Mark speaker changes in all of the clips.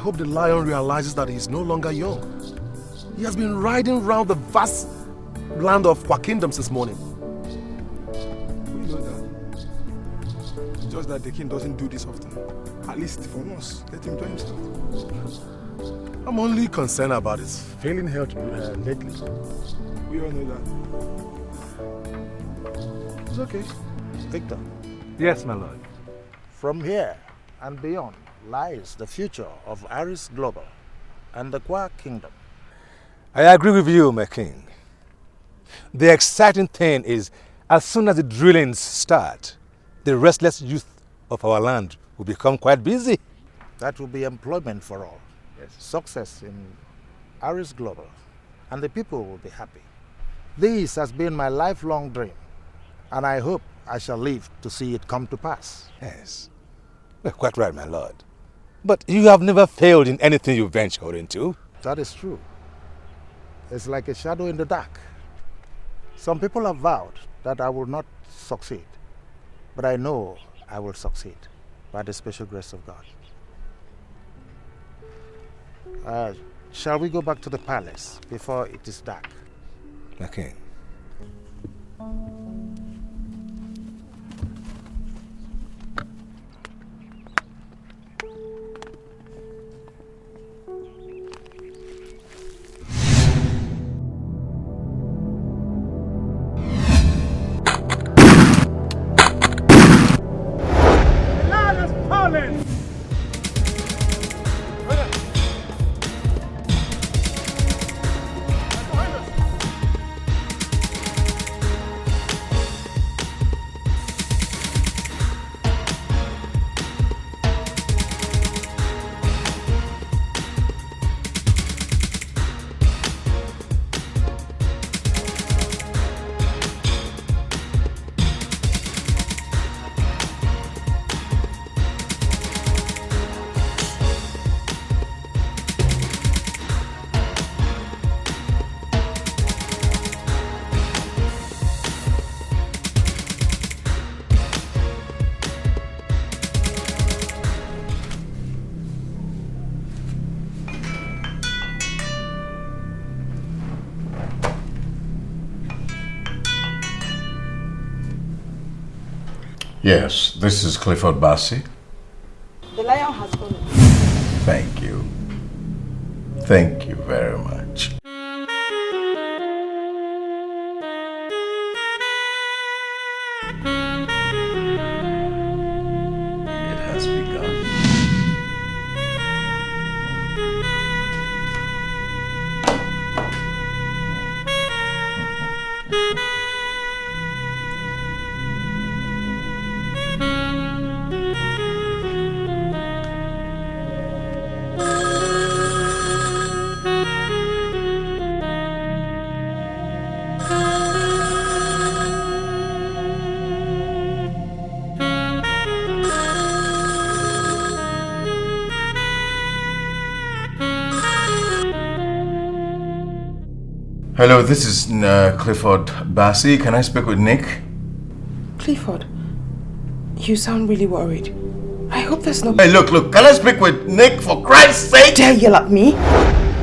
Speaker 1: hope the lion realizes that he is no longer young. He has been riding around the vast land of Kwa Kingdom since morning.
Speaker 2: We know that. Just that the king doesn't do this often. At least for us, let him enjoy himself.
Speaker 1: I'm only concerned about his failing health lately.
Speaker 2: We all know that.
Speaker 1: It's okay.
Speaker 3: Victor.
Speaker 4: Yes, my lord.
Speaker 3: From here and beyond lies the future of Aris Global and the Kwa Kingdom.
Speaker 4: I agree with you, my king. The exciting thing is, as soon as the drillings start, the restless youth of our land will become quite busy.
Speaker 3: That will be employment for all.
Speaker 4: Yes.
Speaker 3: Success in Aris Global, and the people will be happy. This has been my lifelong dream, and I hope I shall live to see it come to pass.
Speaker 4: Yes. Well, quite right, my lord. But you have never failed in anything you ventured into.
Speaker 3: That is true. It's like a shadow in the dark. Some people have vowed that I will not succeed, but I know I will succeed by the special grace of God. Shall we go back to the palace before it is dark?
Speaker 4: My king.
Speaker 5: Yes, this is Clifford Bassey.
Speaker 6: The lion has fallen.
Speaker 5: Thank you. Thank you very much. It has begun. Hello, this is Clifford Bassey. Can I speak with Nick?
Speaker 6: Clifford, you sound really worried. I hope there's no...
Speaker 5: Hey, look, can I speak with Nick for Christ's sake?
Speaker 6: Dare yell at me?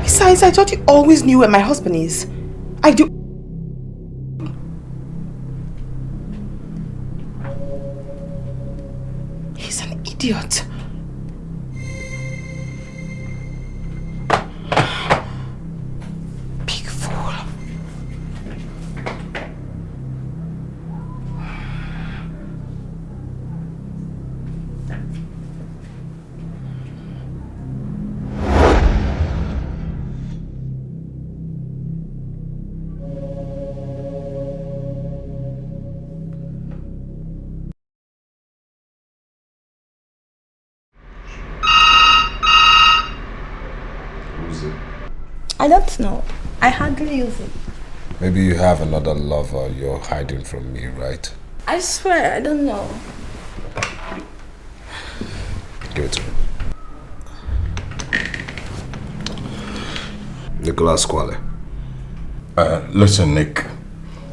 Speaker 6: Besides, I thought you always knew where my husband is. I do... He's an idiot. Big fool.
Speaker 7: I don't know. I hardly use it.
Speaker 8: Maybe you have another lover you're hiding from me, right?
Speaker 7: I swear, I don't know.
Speaker 8: Give it to me. Nicholas Kwale.
Speaker 5: Listen, Nick.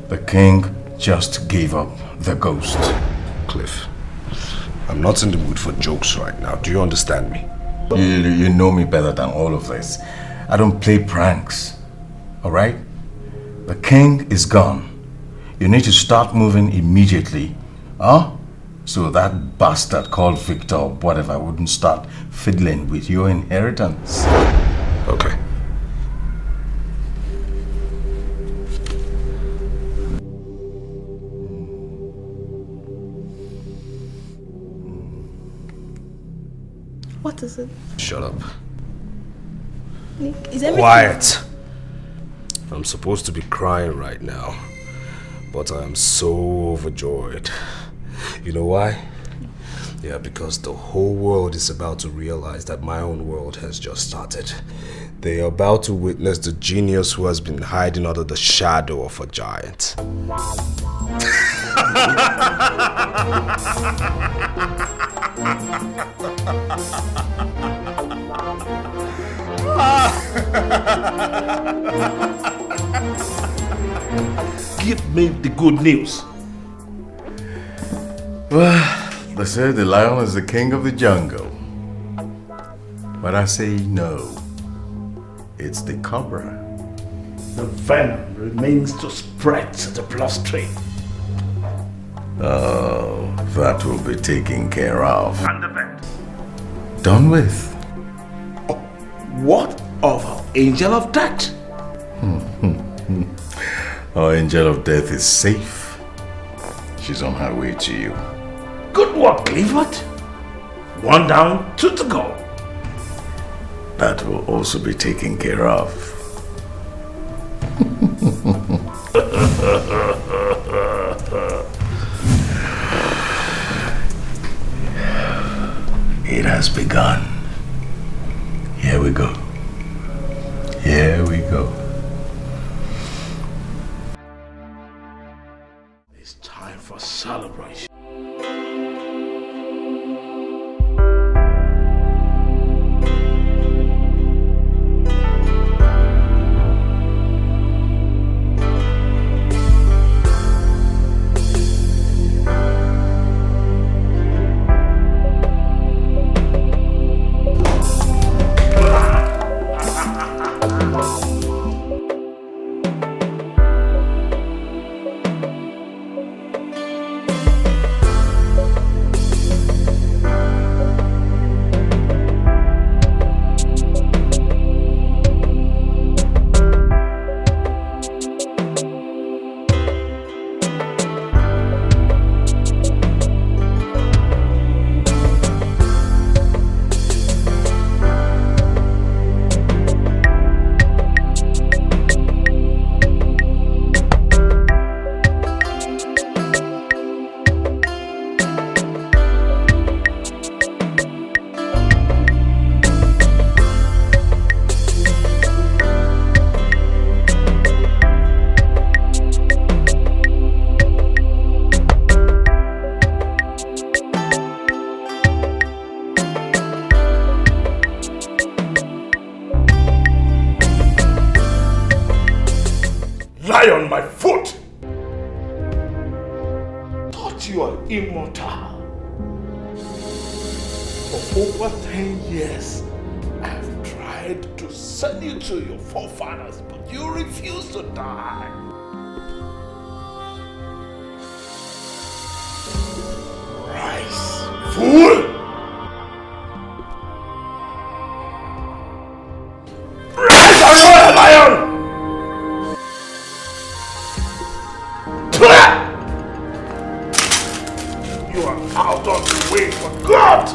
Speaker 5: The king just gave up the ghost.
Speaker 8: Cliff, I'm not in the mood for jokes right now. Do you understand me?
Speaker 5: You know me better than all of this. I don't play pranks. Alright? The king is gone. You need to start moving immediately. Huh? So that bastard called Victor or whatever wouldn't start fiddling with your inheritance.
Speaker 8: Okay.
Speaker 7: What is it?
Speaker 8: Shut up.
Speaker 7: Nick, is everything...
Speaker 8: Quiet. I'm supposed to be crying right now, but I am so overjoyed. You know why? Yeah, because the whole world is about to realize that my own world has just started. They are about to witness the genius who has been hiding under the shadow of a giant.
Speaker 1: Give me the good news.
Speaker 5: Well, they say the lion is the king of the jungle. But I say no. It's the cobra.
Speaker 1: The venom remains to spread to the bloodstream.
Speaker 5: Oh, that will be taken care of.
Speaker 1: And the vet.
Speaker 5: Done with.
Speaker 1: What of our angel of death?
Speaker 5: Our angel of death is safe. She's on her way to you.
Speaker 1: Good work, Clifford. One down, two to go.
Speaker 5: That will also be taken care of. It has begun. Here we go. Here we go.
Speaker 1: It's time for celebration. Lie on my foot! Thought you are immortal. For over 10 years, I have tried to send you to your forefathers, but you refuse to die. Rise, fool! Rise, Aurora Lion! You are out of the way for God!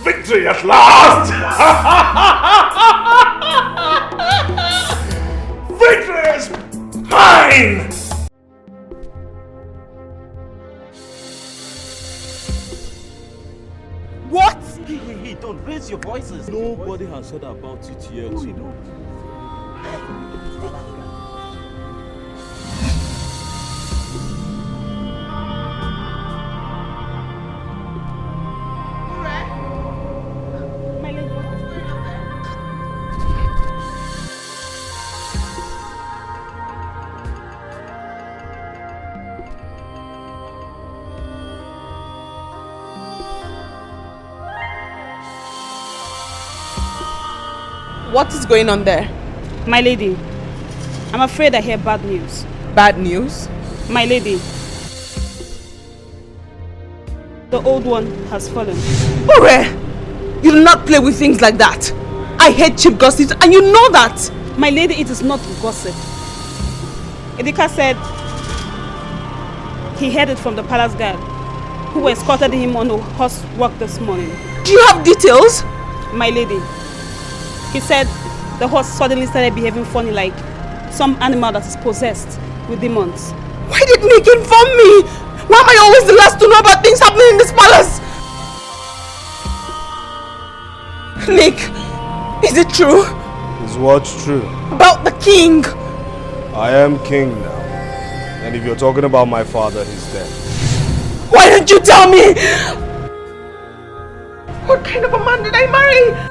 Speaker 1: Victory at last! Victory is mine!
Speaker 9: Nobody has heard about it yet.
Speaker 6: What is going on there?
Speaker 10: My lady, I'm afraid I hear bad news.
Speaker 6: Bad news?
Speaker 10: My lady, the old one has fallen.
Speaker 6: Ore! You do not play with things like that. I hate cheap gossip and you know that.
Speaker 10: My lady, it is not gossip. Idika said he heard it from the palace guard who escorted him on a horse walk this morning.
Speaker 6: Do you have details?
Speaker 10: My lady, he said the horse suddenly started behaving funny like some animal that is possessed with demons.
Speaker 6: Why did Nick inform me? Why am I always the last to know about things happening in this palace? Nick, is it true?
Speaker 9: Is what's true?
Speaker 6: About the king.
Speaker 9: I am king now. And if you're talking about my father, he's dead.
Speaker 6: Why didn't you tell me? What kind of a man did I marry?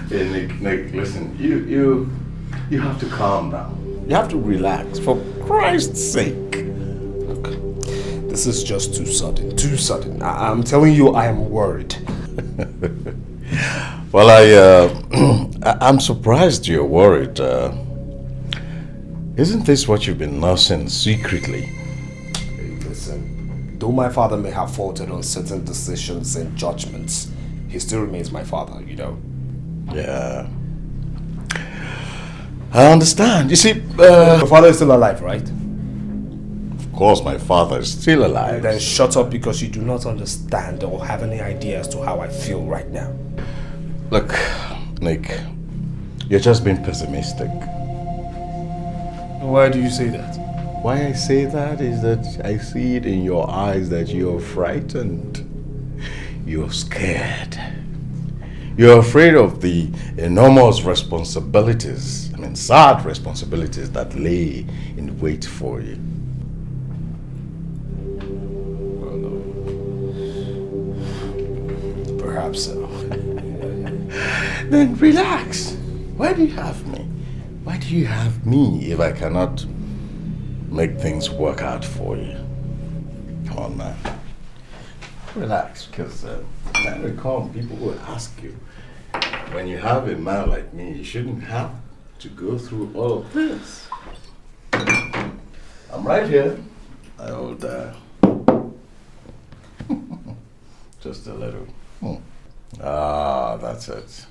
Speaker 5: Hey, Nick, listen, you have to calm down. You have to relax, for Christ's sake.
Speaker 8: Look, this is just too sudden. I'm telling you, I am worried.
Speaker 5: Well, I'm surprised you're worried. Isn't this what you've been nursing secretly?
Speaker 8: Hey, listen, though my father may have faltered on certain decisions and judgments, he still remains my father, you know.
Speaker 5: Yeah. I understand. You see,
Speaker 8: your father is still alive, right?
Speaker 5: Of course, my father is still alive.
Speaker 8: Then shut up because you do not understand or have any idea as to how I feel right now.
Speaker 5: Look, Nick, you're just being pessimistic.
Speaker 8: Why do you say that?
Speaker 5: Why I say that is that I see it in your eyes that you're frightened. You're scared. You're afraid of the enormous responsibilities, sad responsibilities that lay in wait for you.
Speaker 8: Well, no. Perhaps so.
Speaker 5: Then relax. Why do you have me? Why do you have me if I cannot make things work out for you? Come on, man. Relax, because I recall people will ask you, when you have a man like me, you shouldn't have to go through all of this. I'm right here. I hold just a little. Ah, that's it.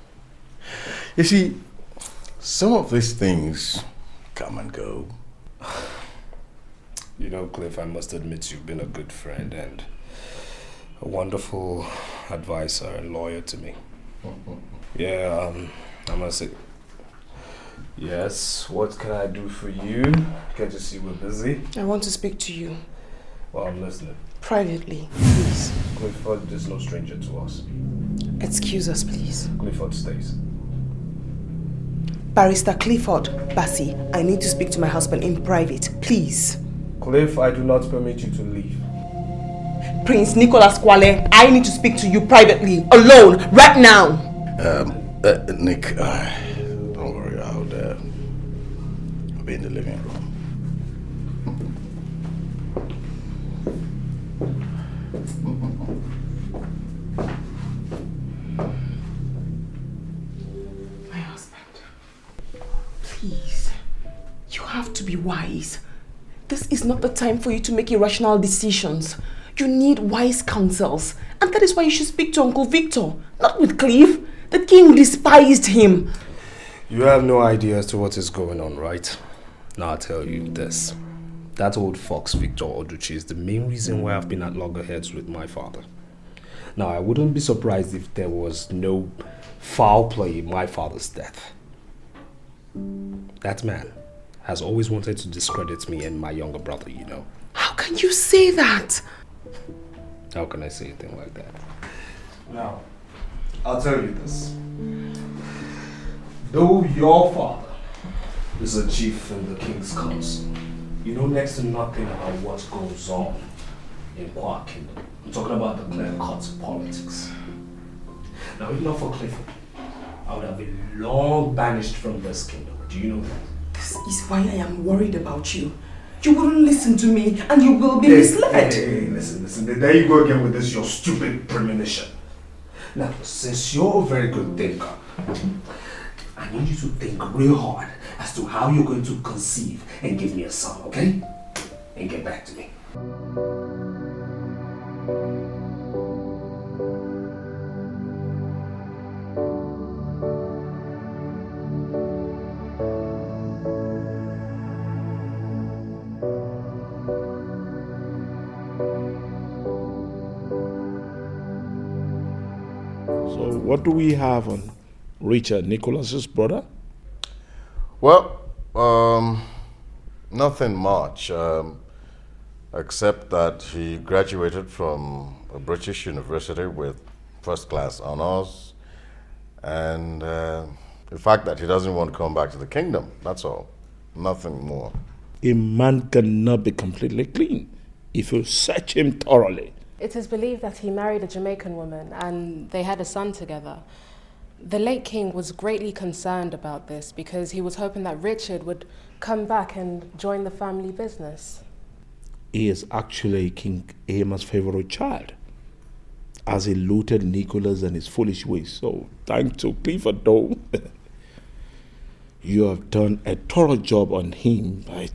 Speaker 5: You see, some of these things come and go.
Speaker 8: You know, Cliff, I must admit you've been a good friend and a wonderful advisor and lawyer to me. Yeah, I must say. Yes, what can I do for you? Can't you see we're busy?
Speaker 6: I want to speak to you.
Speaker 8: Well, I'm listening.
Speaker 6: Privately, please.
Speaker 8: Clifford is no stranger to us.
Speaker 6: Excuse us, please.
Speaker 8: Clifford stays.
Speaker 6: Barrister Clifford, Bassi, I need to speak to my husband in private, please.
Speaker 8: Cliff, I do not permit you to leave.
Speaker 6: Prince Nicholas Kwale, I need to speak to you privately, alone, right now.
Speaker 5: Nick, don't worry, I'll be in the living room.
Speaker 6: My husband, please, you have to be wise. This is not the time for you to make irrational decisions. You need wise counsels. And that is why you should speak to Uncle Victor, not with Cliff. The king despised him.
Speaker 8: You have no idea as to what is going on, right? Now I'll tell you this. That old fox, Victor Oduchi, is the main reason why I've been at loggerheads with my father. Now, I wouldn't be surprised if there was no foul play in my father's death. That man has always wanted to discredit me and my younger brother, you know.
Speaker 6: How can you say that?
Speaker 8: How can I say a thing like that?
Speaker 9: Now, I'll tell you this. Though your father is a chief in the king's council, you know next to nothing about what goes on in Kwa Kingdom. I'm talking about the clear-cut politics. Now, if not for Clifford, I would have been long banished from this kingdom. Do you know that?
Speaker 6: This is why I am worried about you. You wouldn't listen to me and you will be misled.
Speaker 9: Hey, listen. There you go again with this, your stupid premonition. Now, since you're a very good thinker, I need you to think real hard as to how you're going to conceive and give me a son, okay? And get back to me.
Speaker 1: So what do we have on Richard, Nicholas's brother?
Speaker 5: Well, nothing much, except that he graduated from a British university with first-class honors, and the fact that he doesn't want to come back to the kingdom, that's all. Nothing more.
Speaker 1: A man cannot be completely clean if you search him thoroughly.
Speaker 11: It is believed that he married a Jamaican woman and they had a son together. The late king was greatly concerned about this because he was hoping that Richard would come back and join the family business.
Speaker 1: He is actually King Amos' favorite child, as he looted Nicholas and his foolish ways. So, thanks to Clifford, though, you have done a thorough job on him by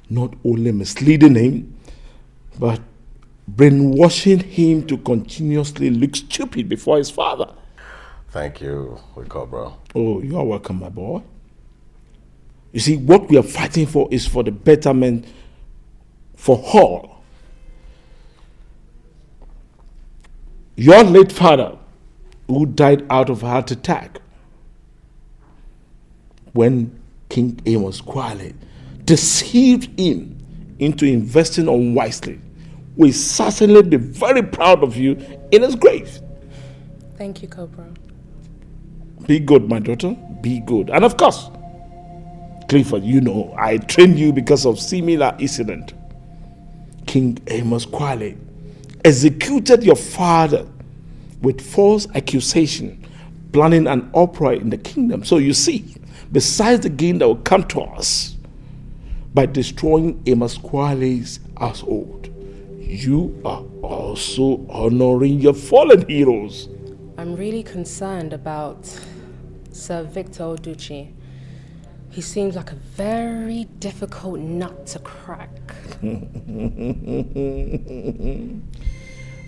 Speaker 1: not only misleading him, but brainwashing him to continuously look stupid before his father.
Speaker 5: Thank you, Wicobra.
Speaker 1: Oh, you are welcome, my boy. You see, what we are fighting for is for the betterment for all. Your late father, who died out of a heart attack, when King Amos quietly deceived him into investing unwisely, will certainly be very proud of you in his grave.
Speaker 11: Thank you, Cobra.
Speaker 1: Be good, my daughter. Be good. And of course, Clifford, you know, I trained you because of similar incident. King Amos quietly executed your father with false accusation, planning an uproar in the kingdom. So you see, besides the gain that will come to us by destroying Amos Kwale's household, you are also honoring your fallen heroes.
Speaker 11: I'm really concerned about Sir Victor Oduchi. He seems like a very difficult nut to crack.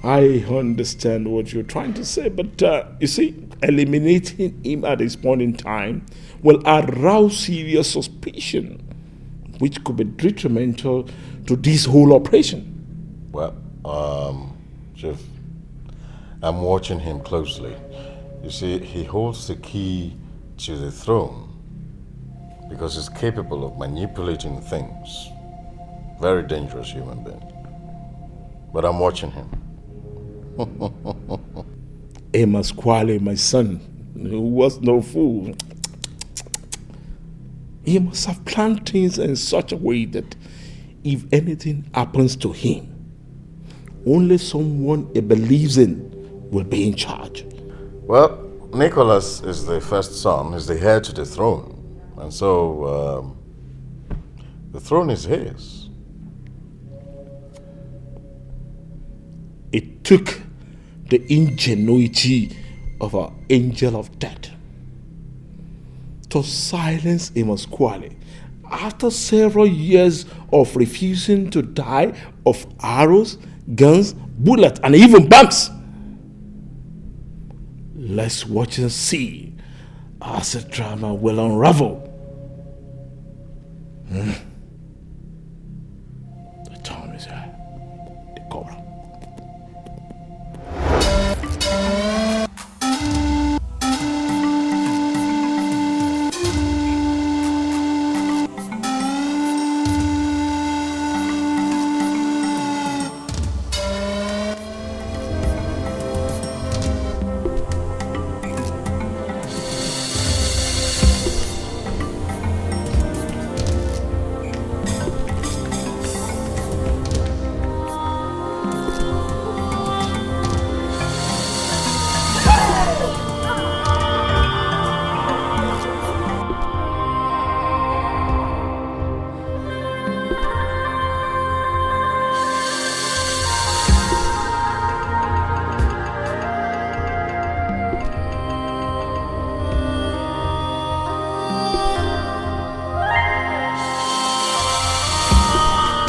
Speaker 1: I understand what you're trying to say, but you see, eliminating him at this point in time will arouse serious suspicion, which could be detrimental to this whole operation.
Speaker 5: Well, Chief, I'm watching him closely. You see, he holds the key to the throne because he's capable of manipulating things. Very dangerous human being. But I'm watching him.
Speaker 1: Amos Kwale, my son, who was no fool, he must have planned things in such a way that if anything happens to him, only someone he believes in will be in charge.
Speaker 5: Well, Nicholas is the first son, is the heir to the throne. And so, the throne is his.
Speaker 1: It took the ingenuity of our angel of death to silence Amos Kwale after several years of refusing to die of arrows, guns, bullets, and even bombs. Let's watch and see as the drama will unravel. The time is here. The Cobra.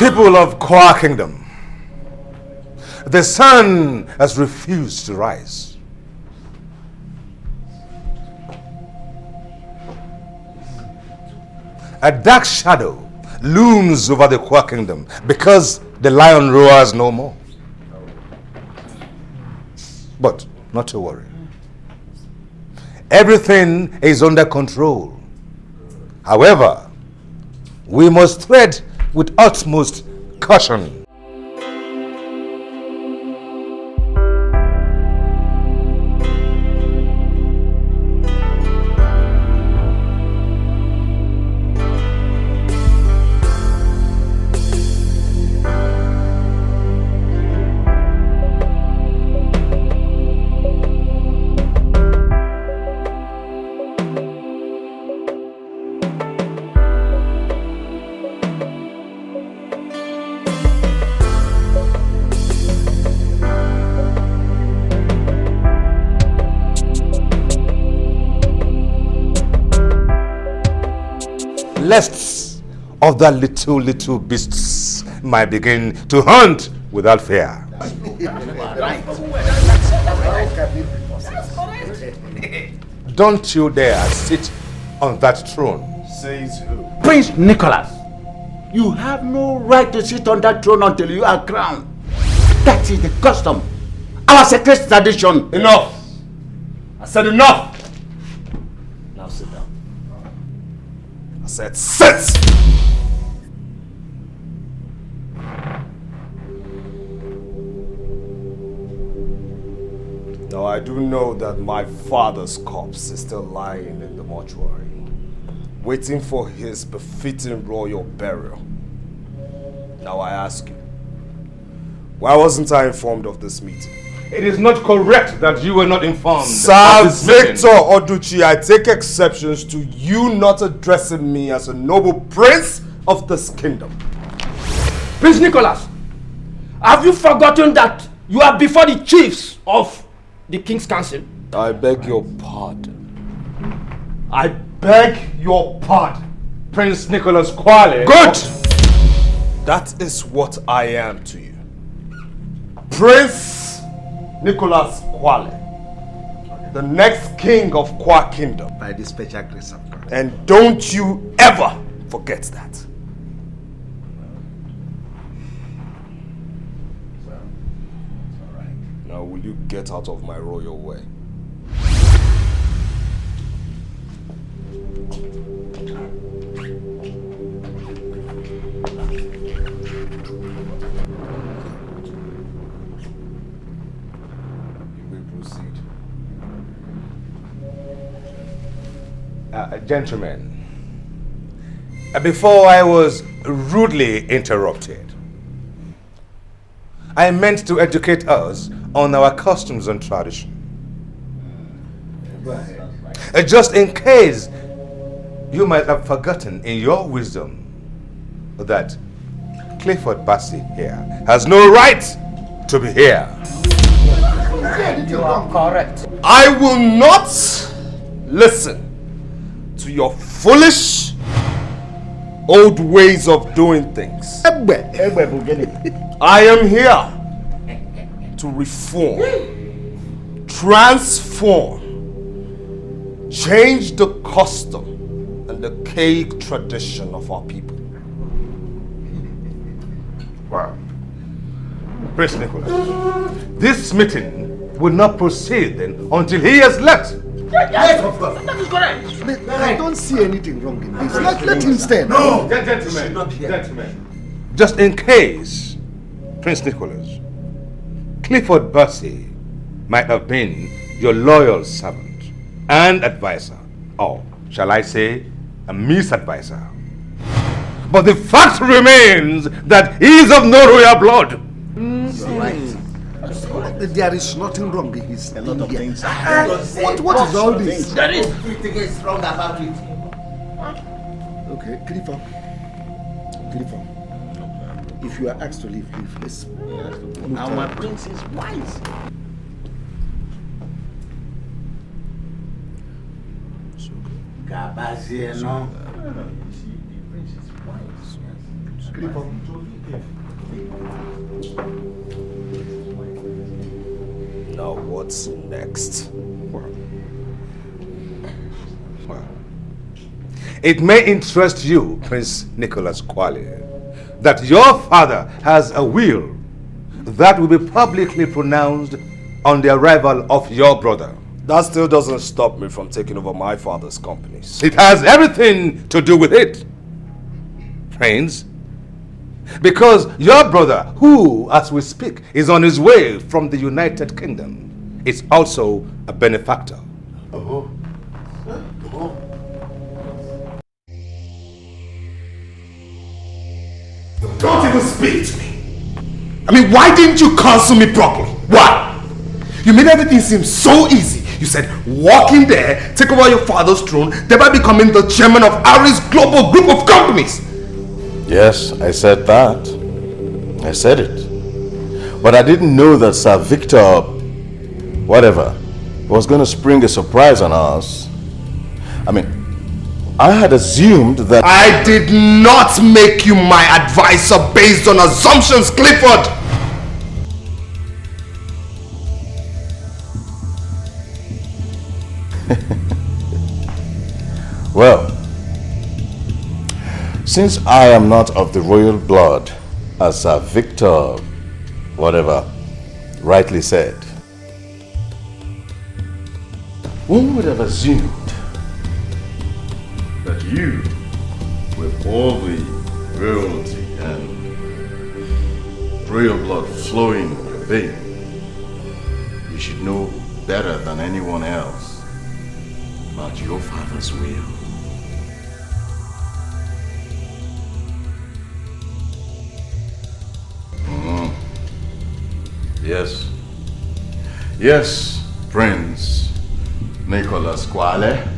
Speaker 4: People of Kwa Kingdom, the sun has refused to rise. A dark shadow looms over the Kwa Kingdom because the lion roars no more. But not to worry. Everything is under control. However, we must tread with utmost caution. Lest of the little beasts might begin to hunt without fear. Don't you dare sit on that throne.
Speaker 9: Says who?
Speaker 12: Prince Nicholas, you have no right to sit on that throne until you are crowned. That is the custom. Our sacred tradition.
Speaker 9: Enough! I said enough! Now sit down. I said sit! Now I do know that my father's corpse is still lying in the mortuary, waiting for his befitting royal burial. Now I ask you, why wasn't I informed of this meeting?
Speaker 4: It is not correct that you were not informed.
Speaker 9: Sir Victor Oduchi, I take exceptions to you not addressing me as a noble prince of this kingdom.
Speaker 12: Prince Nicholas, have you forgotten that you are before the chiefs of the King's Council?
Speaker 9: I beg your pardon. I beg your pardon.
Speaker 4: Prince Nicholas Kwale.
Speaker 9: Good! That is what I am to you. Prince Nicholas Kwale, the next king of Kwa Kingdom.
Speaker 12: By the special grace of God.
Speaker 9: And don't you ever forget that. Now will you get out of my royal way?
Speaker 4: Gentlemen, before I was rudely interrupted, I meant to educate us on our customs and tradition. Just in case you might have forgotten in your wisdom that Clifford Bassey here has no right to be here.
Speaker 12: You are correct.
Speaker 9: I will not listen to your foolish old ways of doing things. I am here to reform, transform, change the custom and the archaic tradition of our people.
Speaker 4: Wow. Prince Nicholas, this meeting will not proceed then until he has left.
Speaker 12: Yes, of course. That is correct.
Speaker 13: I don't see anything wrong in this. Let him stay.
Speaker 4: No, gentlemen. Just in case, Prince Nicholas, Clifford Bassey might have been your loyal servant and advisor, or shall I say, a misadvisor. But the fact remains that he is of no royal blood.
Speaker 13: You're right. There is nothing wrong in his things. What is all this?
Speaker 12: There is nothing wrong about it.
Speaker 13: Okay, Clifford. If you are asked to leave, leave. Let's
Speaker 12: Our prince is wise. Gabazieno.
Speaker 9: The prince is wise.
Speaker 8: Now what's next?
Speaker 4: Well, it may interest you, Prince Nicholas Kwale, that your father has a will that will be publicly pronounced on the arrival of your brother.
Speaker 8: That still doesn't stop me from taking over my father's companies.
Speaker 4: It has everything to do with it, Prince. Because your brother, who, as we speak, is on his way from the United Kingdom, is also a benefactor.
Speaker 12: Oh. Oh.
Speaker 14: Don't even speak to me. I mean, why didn't you counsel me properly? Why? You made everything seem so easy. You said, walk in there, take over your father's throne, thereby becoming the chairman of Ari's global group of companies.
Speaker 5: Yes, I said that. I said it. But I didn't know that Sir Victor, whatever, was going to spring a surprise on us. I mean, I had assumed that...
Speaker 14: I did not make you my advisor based on assumptions, Clifford!
Speaker 5: Well, since I am not of the royal blood, as Sir Victor, whatever, rightly said, one would have assumed that you, with all the royalty and royal blood flowing in your vein, you should know better than anyone else about your father's will. Yes. Yes, Prince Nicholas Kwale.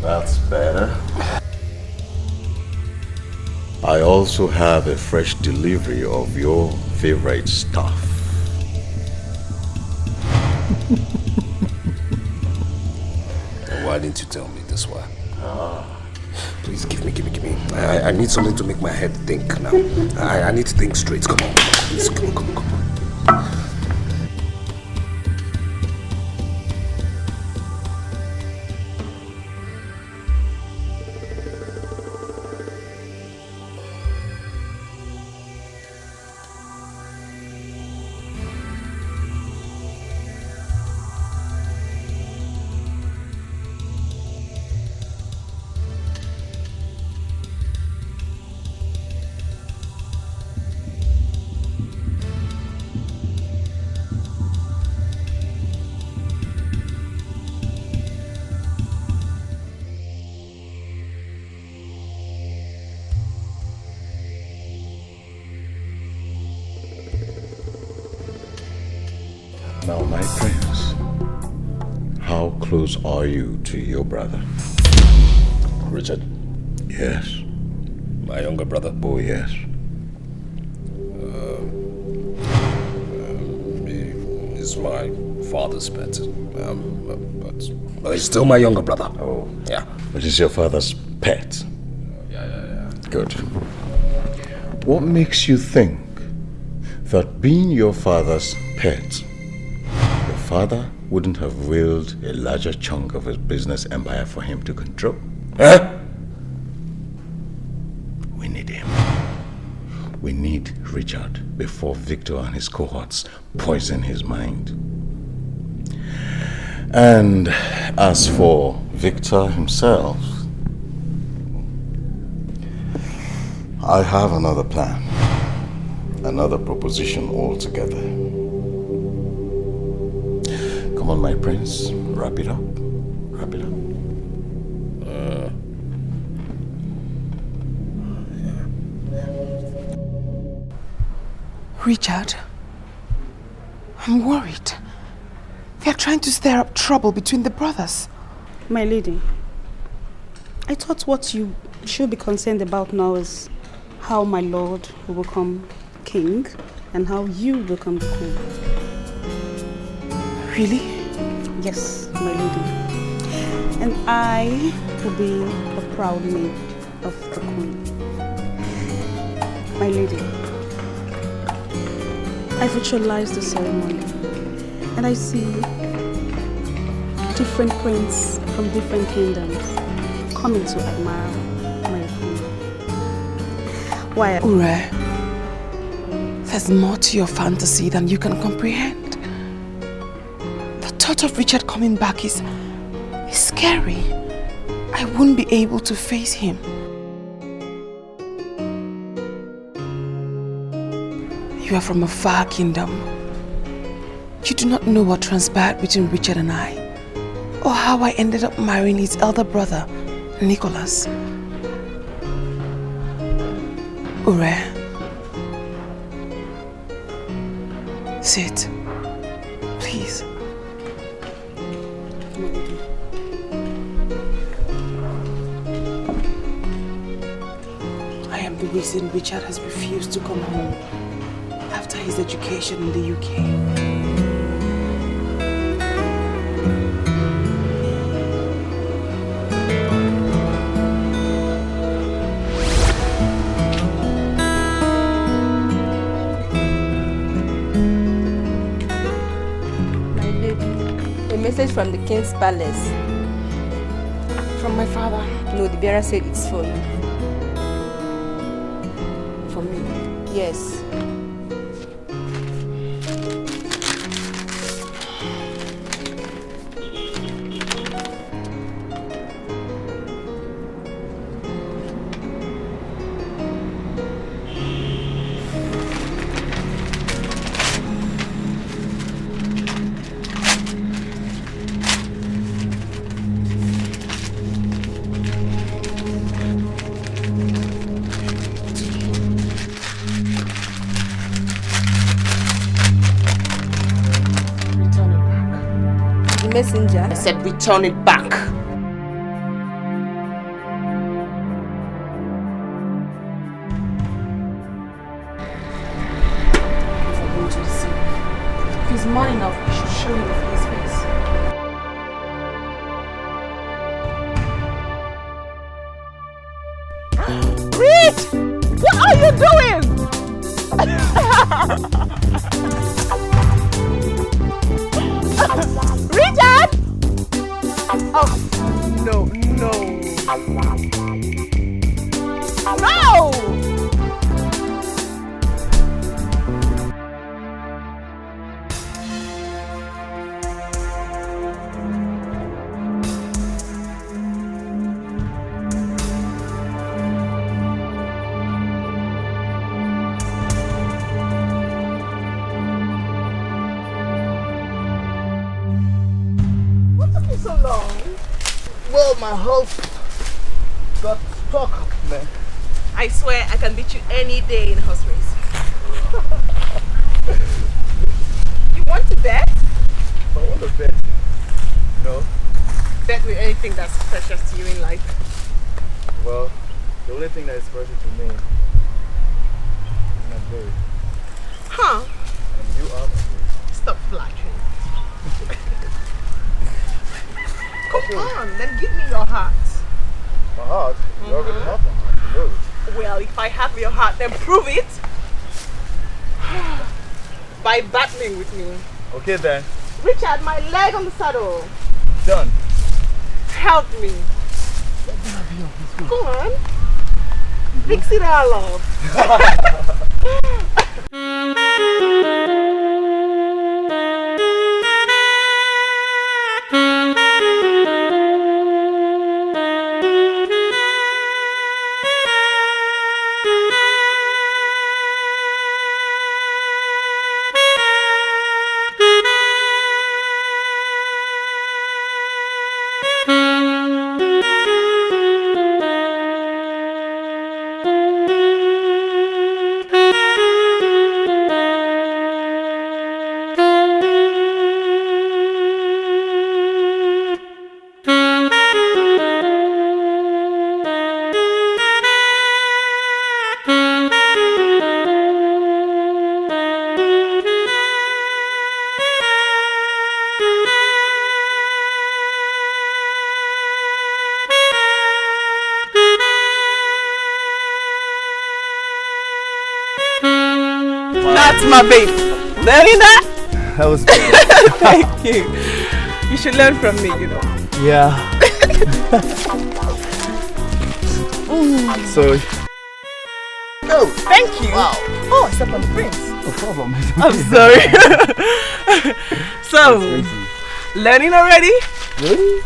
Speaker 5: That's better. I also have a fresh delivery of your favorite stuff.
Speaker 8: Why didn't you tell me this way? Please give me. I need something to make my head think now. I need to think straight. Come on. Please, come on.
Speaker 5: Now, my prince, how close are you to your brother?
Speaker 8: Richard?
Speaker 5: Yes.
Speaker 8: My younger brother?
Speaker 5: Oh, yes.
Speaker 8: He's my father's pet. But he's still my younger brother.
Speaker 5: Oh.
Speaker 8: Yeah.
Speaker 5: But he's your father's pet?
Speaker 8: Yeah.
Speaker 5: Good. What makes you think that being your father's pet, your father wouldn't have willed a larger chunk of his business empire for him to control?
Speaker 8: Huh?
Speaker 5: We need him. We need Richard before Victor and his cohorts poison his mind. And as for Victor himself, I have another plan, another proposition altogether. Come on, my prince. Wrap it up. Wrap it up.
Speaker 6: Richard, I'm worried. They're trying to stir up trouble between the brothers.
Speaker 10: My lady, I thought what you should be concerned about now is how my lord will become king and how you become the queen.
Speaker 6: Really?
Speaker 10: Yes, my lady. And I will be a proud maid of the queen. My lady, I visualize the ceremony and I see different princes from different kingdoms coming to admire my queen. Why?
Speaker 6: Ure, there's more to your fantasy than you can comprehend. The thought of Richard coming back is scary. I wouldn't be able to face him. You are from a far kingdom. You do not know what transpired between Richard and I, or how I ended up marrying his elder brother, Nicholas. Ure, sit, please. I am the reason Richard has refused to come home after his education in the UK.
Speaker 15: My lady, a message from the king's palace.
Speaker 6: From my father?
Speaker 15: No, the bearer said it's for you.
Speaker 6: For me?
Speaker 15: Yes. Messenger.
Speaker 6: I said return it back. If I'm going to deceive, if he's man enough, he should show me his face. Rich! What are you doing? Richard! Oh, no, no. No! So long.
Speaker 12: Well, my horse got stuck up there.
Speaker 6: I swear I can beat you any day in horse race. You want to bet?
Speaker 12: I want to bet. No.
Speaker 6: Bet with anything that's precious to you in life.
Speaker 12: Well, the only thing that is precious to me is my baby.
Speaker 6: Huh?
Speaker 12: And you are my baby.
Speaker 6: Stop flattering. Come on, then give me your heart.
Speaker 12: My heart? You already have my heart, you know it.
Speaker 6: Well, if I have your heart, then prove it. By battling with me.
Speaker 12: Okay then.
Speaker 6: Richard, my leg on the saddle.
Speaker 12: Done.
Speaker 6: Help me. Come on. Fix it all up. That's my baby. Learning that?
Speaker 16: That was
Speaker 6: Thank you. You should learn from me, you know.
Speaker 16: Yeah. So.
Speaker 6: Oh, thank you. Wow. Oh, I stepped on the prince.
Speaker 16: No problem.
Speaker 6: I'm sorry. So, learning already?
Speaker 16: Really?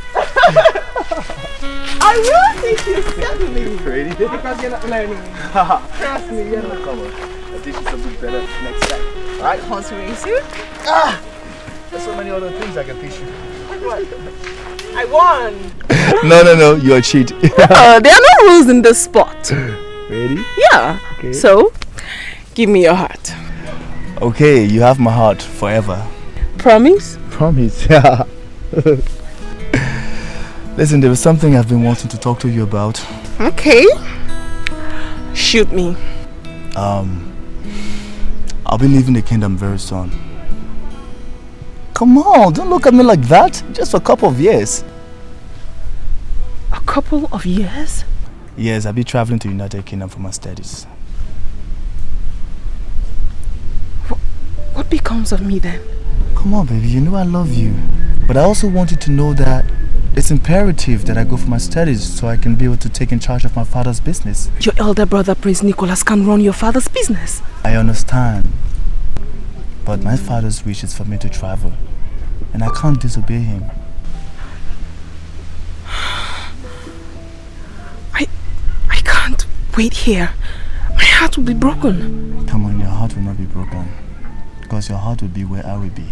Speaker 6: I will teach you steadily.
Speaker 16: Ready?
Speaker 6: Because you're not learning. Trust me, you're not.
Speaker 16: Come on. I'll teach you something better next time.
Speaker 6: Alright, horse racing?
Speaker 16: Ah! There's so many other things I can teach you.
Speaker 6: What? I won.
Speaker 16: No. You're a cheat.
Speaker 6: There are no rules in this sport.
Speaker 16: Ready?
Speaker 6: Yeah.
Speaker 16: Okay.
Speaker 6: So, give me your heart.
Speaker 16: Okay, you have my heart forever.
Speaker 6: Promise?
Speaker 16: Promise, yeah. Listen, there was something I've been wanting to talk to you about.
Speaker 6: Okay. Shoot me.
Speaker 16: I'll be leaving the kingdom very soon. Come on, don't look at me like that. Just for a couple of years.
Speaker 6: A couple of years?
Speaker 16: Yes, I'll be traveling to United Kingdom for my studies.
Speaker 6: What becomes of me then?
Speaker 16: Come on, baby, you know I love you. But I also want you to know that it's imperative that I go for my studies so I can be able to take in charge of my father's business.
Speaker 6: Your elder brother, Prince Nicholas, can run your father's business.
Speaker 16: I understand. But my father's wish is for me to travel. And I can't disobey him.
Speaker 6: I can't wait here. My heart will be broken.
Speaker 16: Come on, your heart will not be broken. Because your heart will be where I will be.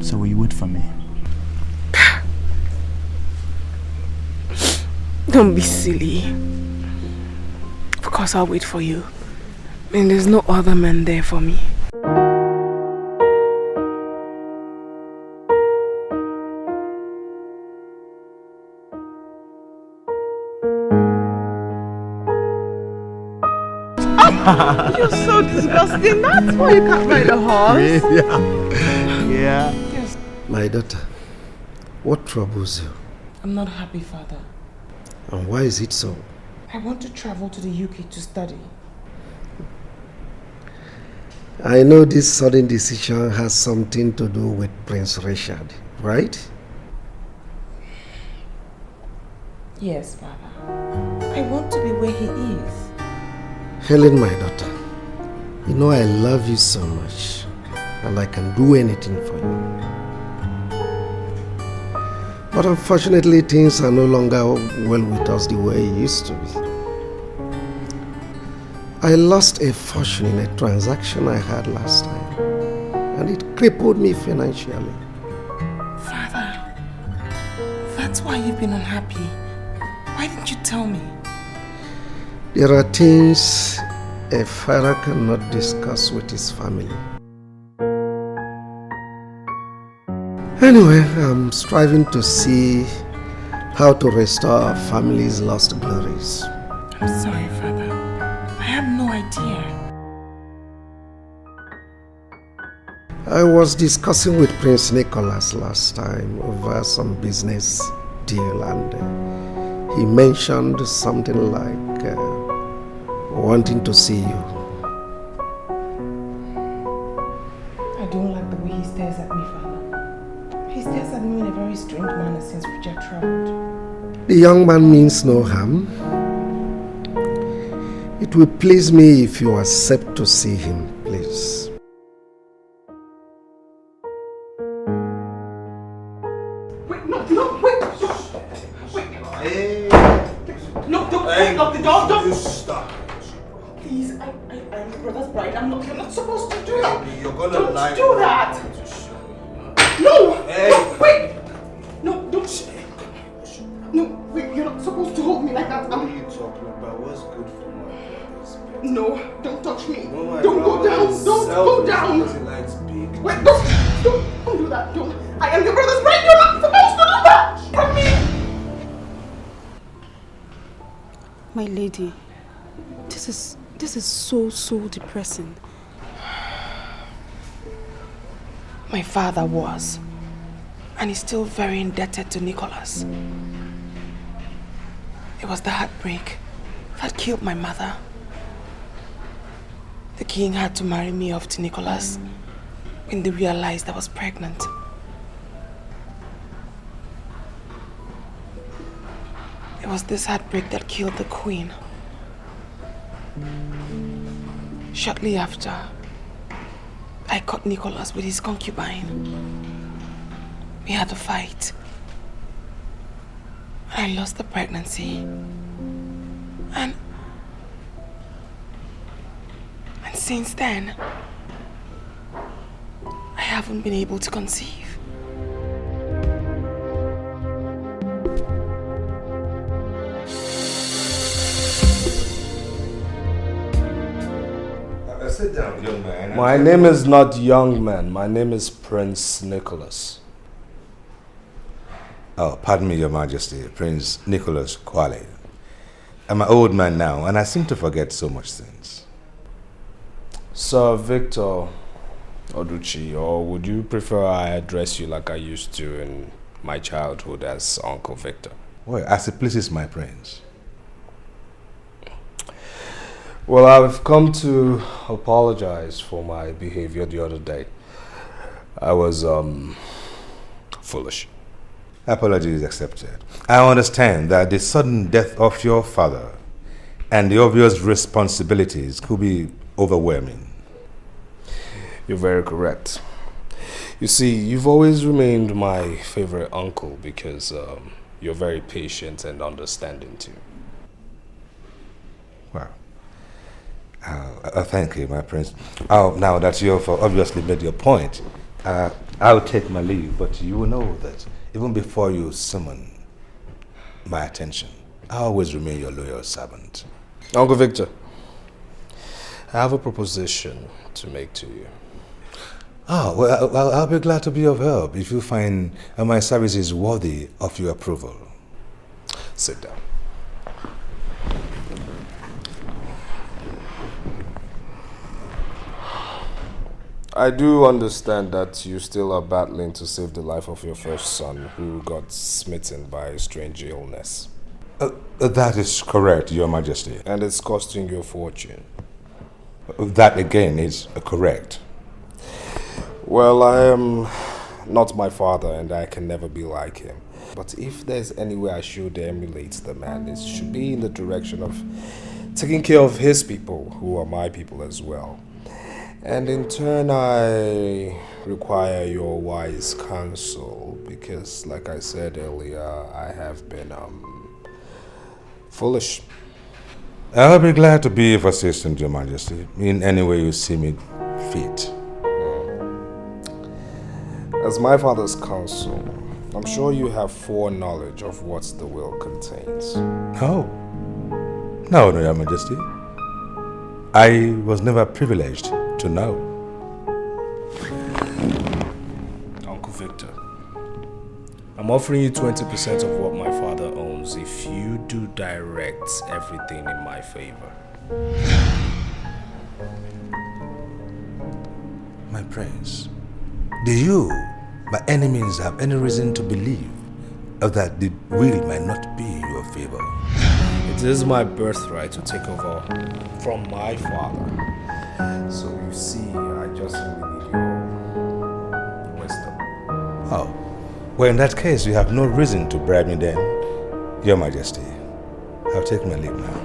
Speaker 16: So will you wait for me?
Speaker 6: Don't be silly. Of course I'll wait for you. And there's no other man there for me. You're so disgusting. That's why you can't ride a horse.
Speaker 16: Yeah.
Speaker 6: Yes.
Speaker 13: My daughter, what troubles you?
Speaker 6: I'm not happy, Father.
Speaker 13: And why is it so?
Speaker 6: I want to travel to the UK to study.
Speaker 13: I know this sudden decision has something to do with Prince Richard, right?
Speaker 6: Yes, Father. I want to be where he is.
Speaker 13: Helen, my daughter, you know I love you so much, and I can do anything for you. But unfortunately, things are no longer well with us the way it used to be. I lost a fortune in a transaction I had last time, and it crippled me financially.
Speaker 6: Father, that's why you've been unhappy. Why didn't you tell me?
Speaker 13: There are things a father cannot discuss with his family. Anyway, I'm striving to see how to restore our family's lost glories.
Speaker 6: I'm sorry, Father. I have no idea.
Speaker 13: I was discussing with Prince Nicholas last time over some business deal, and he mentioned something like wanting to see you.
Speaker 6: I don't like the way he stares at me, Father. He stares at me in a very strange manner since Richard traveled.
Speaker 13: The young man means no harm. It will please me if you accept to see him, please.
Speaker 6: Wait, no, wait. Hey. No, don't lock the door, don't.
Speaker 14: Stop.
Speaker 6: Please, I'm your brother's bride. You're not supposed to do that.
Speaker 14: You're gonna
Speaker 6: Don't
Speaker 14: lie.
Speaker 6: do that. No!
Speaker 14: Hey.
Speaker 6: No, wait! No, don't. No, wait, you're not supposed to hold me like that.
Speaker 14: What are you talking about? What's good for my brothers?
Speaker 6: No, don't touch me.
Speaker 14: No, my
Speaker 6: Don't go
Speaker 14: brother
Speaker 6: down.
Speaker 14: is
Speaker 6: Don't go
Speaker 14: selfish
Speaker 6: down.
Speaker 14: because he likes big.
Speaker 6: Wait, don't do that. Don't. I am your brother's bride. You're not supposed to do that from me.
Speaker 10: My lady, this is so depressing.
Speaker 6: My father was, and he's still very indebted to Nicholas. It was the heartbreak that killed my mother. The king had to marry me off to Nicholas when they realized I was pregnant. It was this heartbreak that killed the queen. Shortly after, I caught Nicholas with his concubine. We had a fight. I lost the pregnancy. And since then, I haven't been able to conceive.
Speaker 4: Sit down, young man.
Speaker 8: My name is not young man. My name is Prince Nicholas.
Speaker 4: Oh, pardon me, Your Majesty, Prince Nicholas Kwale. I'm an old man now, and I seem to forget so much things.
Speaker 8: Sir Victor Oduchi, or would you prefer I address you like I used to in my childhood as Uncle Victor?
Speaker 4: Well, as it pleases my prince.
Speaker 8: Well, I've come to apologize for my behavior the other day. I was, foolish.
Speaker 4: Apology is accepted. I understand that the sudden death of your father and the obvious responsibilities could be overwhelming.
Speaker 8: You're very correct. You see, you've always remained my favorite uncle because you're very patient and understanding too.
Speaker 4: Wow. Thank you, my prince. Now that you've obviously made your point, I'll take my leave, but you will know that even before you summon my attention, I always remain your loyal servant.
Speaker 8: Uncle Victor, I have a proposition to make to you.
Speaker 4: Oh, well, I'll be glad to be of help if you find my services worthy of your approval.
Speaker 8: Sit down. I do understand that you still are battling to save the life of your first son who got smitten by a strange illness.
Speaker 4: That is correct, Your Majesty.
Speaker 8: And it's costing you a fortune.
Speaker 4: That again is correct.
Speaker 8: Well, I am not my father and I can never be like him. But if there's any way I should emulate the man, it should be in the direction of taking care of his people, who are my people as well. And in turn, I require your wise counsel because, like I said earlier, I have been foolish.
Speaker 4: I'll be glad to be of assistance, Your Majesty, in any way you see me fit.
Speaker 8: As my father's counsel, I'm sure you have foreknowledge of what the will contains.
Speaker 4: No, Your Majesty. I was never privileged to know.
Speaker 8: Uncle Victor, I'm offering you 20% of what my father owns if you do direct everything in my favor.
Speaker 4: My prince, do you, by any means, have any reason to believe that the will might not be in your favor?
Speaker 8: It is my birthright to take over from my father. So you see, I just really need your wisdom.
Speaker 4: Oh, well, in that case, you have no reason to bribe me then, Your Majesty. I'll take my leave now.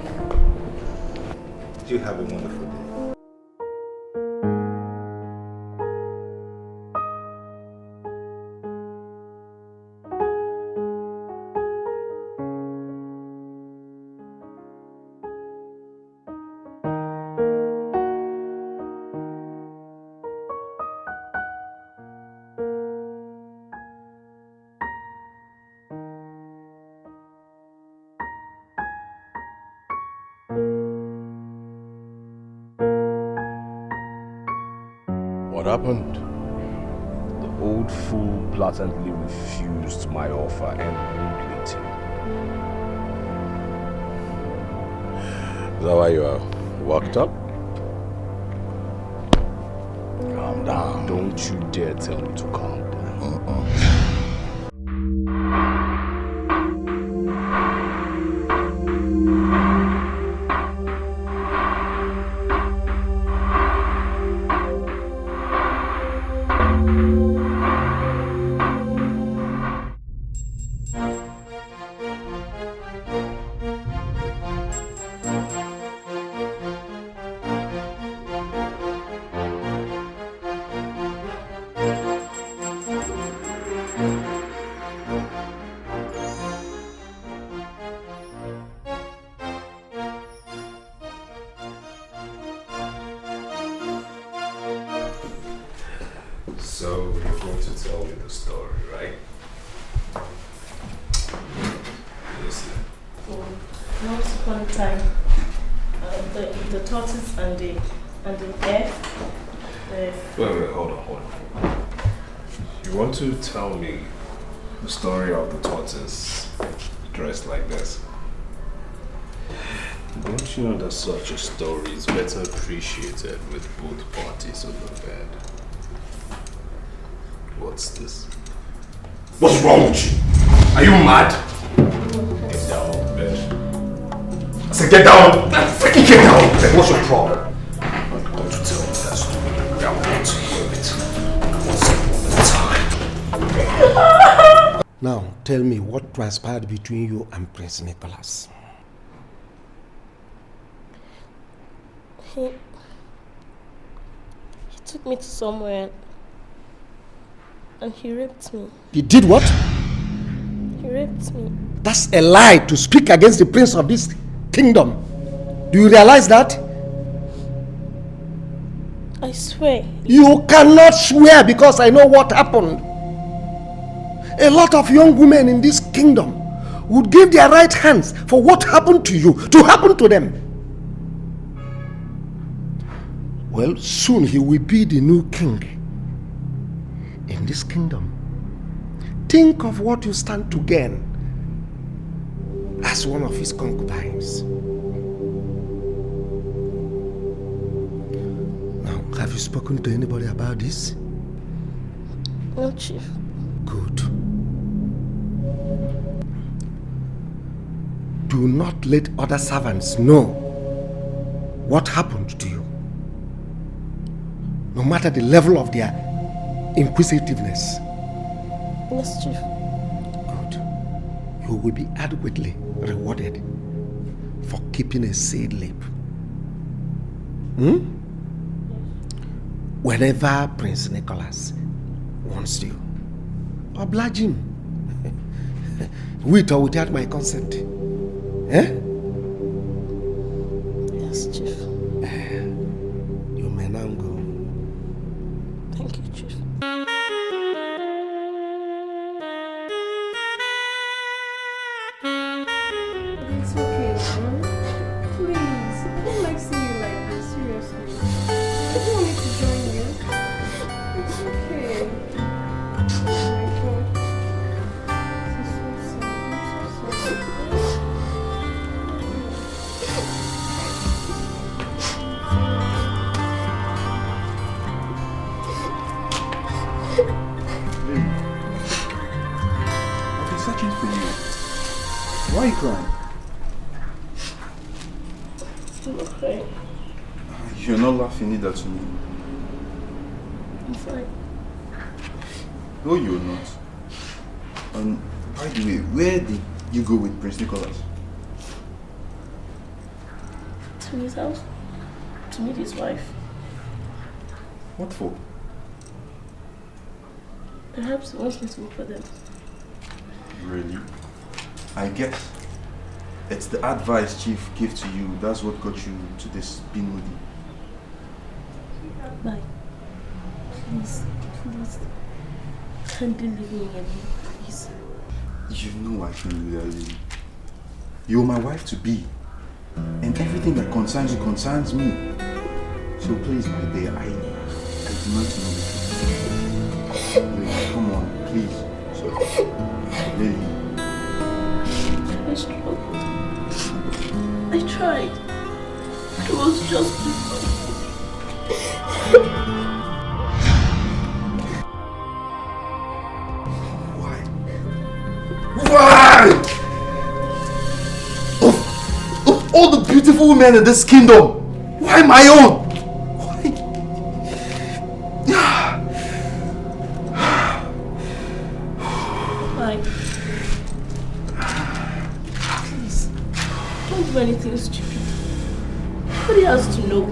Speaker 4: You have a wonderful day.
Speaker 8: What happened? The old fool blatantly refused my offer and rudely too.
Speaker 5: Is that why you are worked up?
Speaker 8: Calm down. Don't you dare tell me to calm down. So you're going to tell me the story, right? Listen.
Speaker 7: Once upon a time, the tortoise and the bear.
Speaker 8: Wait, hold on. You want to tell me the story of the tortoise dressed like this? Don't you know that such a story is better appreciated with both parties on the bed? What's this?
Speaker 14: What's wrong with you? Are you mad?
Speaker 8: Get down on the bed.
Speaker 14: I said get down! Freaking get down! What's your problem?
Speaker 8: I'm not going to tell you that story. I want to hear it. Once upon a time.
Speaker 13: Now, tell me what transpired between you and Prince Nicholas.
Speaker 7: He took me to somewhere and he raped me.
Speaker 13: He did what?
Speaker 7: He raped me.
Speaker 13: That's a lie to speak against the prince of this kingdom. Do you realize that?
Speaker 7: I swear.
Speaker 13: You cannot swear because I know what happened. A lot of young women in this kingdom would give their right hands for what happened to you to happen to them. Well, soon he will be the new king in this kingdom. Think of what you stand to gain as one of his concubines. Now, have you spoken to anybody about this?
Speaker 7: No, Chief.
Speaker 13: Good. Do not let other servants know what happened to you, no matter the level of their inquisitiveness.
Speaker 7: Yes, Chief.
Speaker 13: Good. You will be adequately rewarded for keeping a sealed lip. Whenever Prince Nicholas wants you, oblige him. With or without my consent. Eh?
Speaker 7: Yes, Chief.
Speaker 13: You may now go.
Speaker 7: Thank you, Chief.
Speaker 11: It's okay, man. Please. I don't like seeing you like this, seriously. I don't want me to join you. It's okay. Oh my God. This is so sad. I'm so sorry.
Speaker 16: I've been searching for you. Why are you crying?
Speaker 7: I'm okay.
Speaker 16: You're not laughing either to me.
Speaker 7: I'm fine.
Speaker 16: No, you're not. By the way, where did you go with Prince Nicholas?
Speaker 7: To his house. To meet his wife.
Speaker 16: What for?
Speaker 7: Perhaps he wants me to work for them.
Speaker 16: Really? I guess it's the advice Chief gave to you. That's what got you to this being moody.
Speaker 7: Bye. Please, please. Can't you leave me alone, please?
Speaker 16: You know I can do that, Lily. You're my wife to be. And everything that concerns you concerns me. So please, my dear, I demand to know the truth. Lily, come on, please. So, Lily.
Speaker 7: I struggled. I tried. It was just
Speaker 16: Why? Of all the beautiful women in this kingdom, why my own?
Speaker 7: Why? Please, don't do anything stupid. Nobody has to know.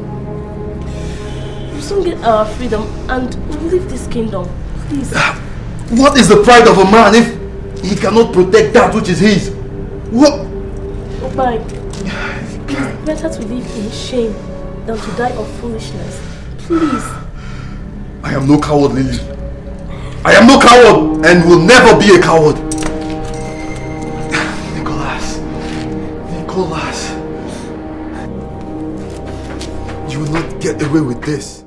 Speaker 7: We'll soon get our freedom and we'll leave this kingdom. Please.
Speaker 14: What is the pride of a man if he cannot protect that which is his? What?
Speaker 7: Oba, it's better to live in shame than to die of foolishness. Please.
Speaker 14: I am no coward, Lily. I am no coward and will never be a coward. Nicholas, you will not get away with this.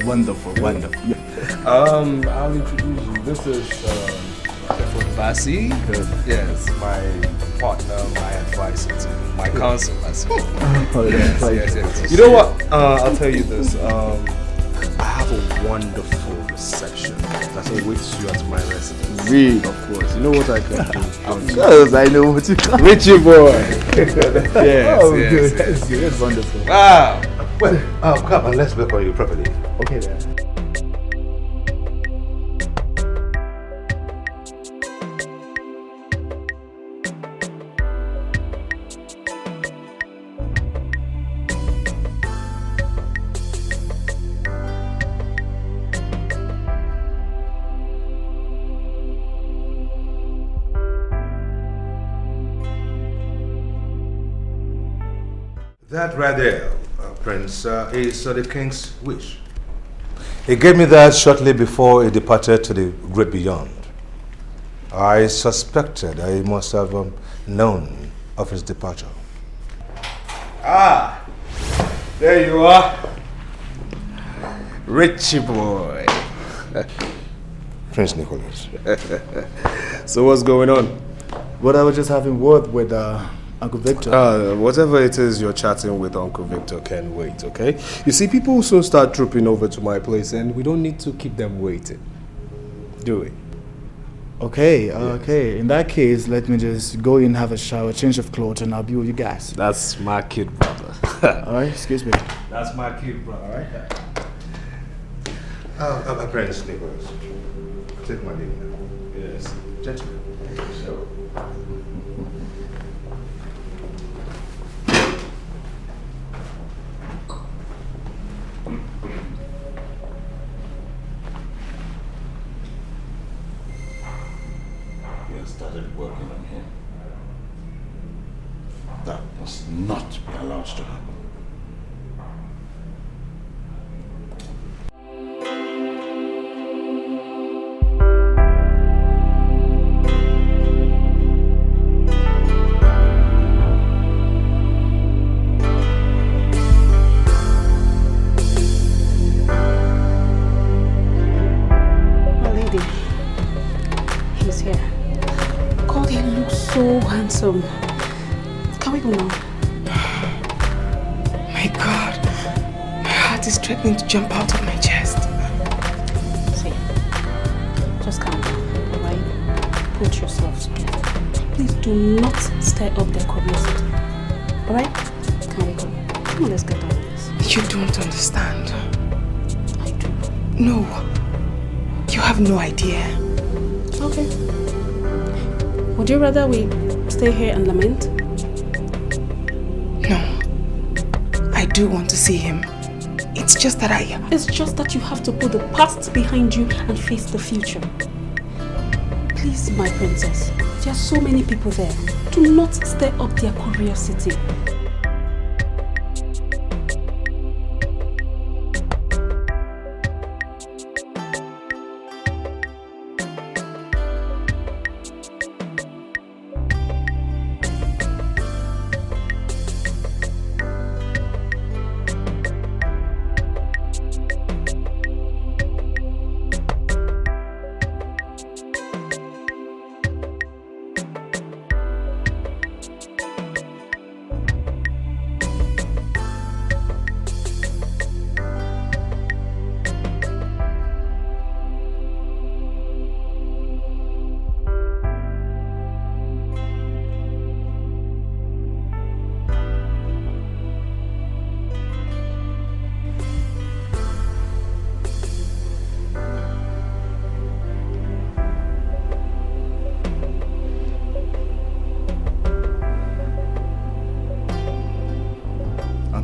Speaker 9: Wonderful. I'll introduce you. This is Basi. Yes, my partner, my advisor, my counsel as well. Yes. You know what? I'll tell you this. I have a wonderful reception that awaits you at my residence.
Speaker 3: Really?
Speaker 9: Of course. You know what I can do?
Speaker 3: Of course, I know what you can.
Speaker 9: Richie boy.
Speaker 3: Yes.
Speaker 9: Good.
Speaker 3: That's good. That's wonderful.
Speaker 4: Wow. Well, come and let's welcome you properly.
Speaker 3: Okay then.
Speaker 4: That right there, Prince, is the king's wish. He gave me that shortly before he departed to the great beyond. I suspected I must have known of his departure.
Speaker 9: Ah, there you are. Richie boy.
Speaker 4: Prince Nicholas.
Speaker 9: So what's going on?
Speaker 3: Well, I was just having word with Uncle Victor.
Speaker 9: Whatever it is you're chatting with Uncle Victor can wait, okay? You see, people will soon start trooping over to my place and we don't need to keep them waiting. Do it.
Speaker 3: Okay, okay. In that case, let me just go in, have a shower, change of clothes, and I'll be with you guys.
Speaker 9: That's my kid, brother.
Speaker 3: Alright, excuse me.
Speaker 9: That's my kid, brother.
Speaker 4: Alright? Prince Nicholas, take my leave now.
Speaker 9: Yes.
Speaker 4: Gentlemen. So.
Speaker 5: Started working on him. That must not be allowed to happen.
Speaker 10: My lady, he's here. God, he looks so handsome. Can we go now?
Speaker 6: My God, my heart is threatening to jump out of my chest.
Speaker 10: See, just calm down, alright? Put yourself together. Please do not stir up their curiosity. Alright? Can we go? Come on, let's get done with this.
Speaker 6: You don't understand.
Speaker 10: I do.
Speaker 6: No, you have no idea.
Speaker 10: Okay. Would you rather we stay here and lament?
Speaker 6: No, I do want to see him. It's just that
Speaker 10: It's just that you have to put the past behind you and face the future. Please, my princess, there are so many people there. Do not stir up their curiosity.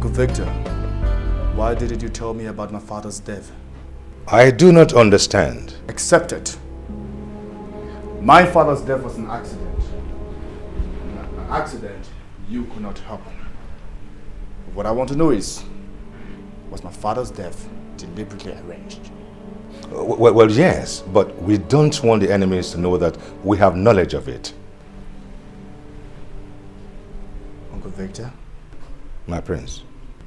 Speaker 2: Uncle Victor, why didn't you tell me about my father's death?
Speaker 4: I do not understand.
Speaker 2: Accept it. My father's death was an accident. An accident you could not help. What I want to know is, was my father's death deliberately arranged?
Speaker 4: Well, yes, but we don't want the enemies to know that we have knowledge of it.
Speaker 2: Uncle Victor?
Speaker 4: My prince.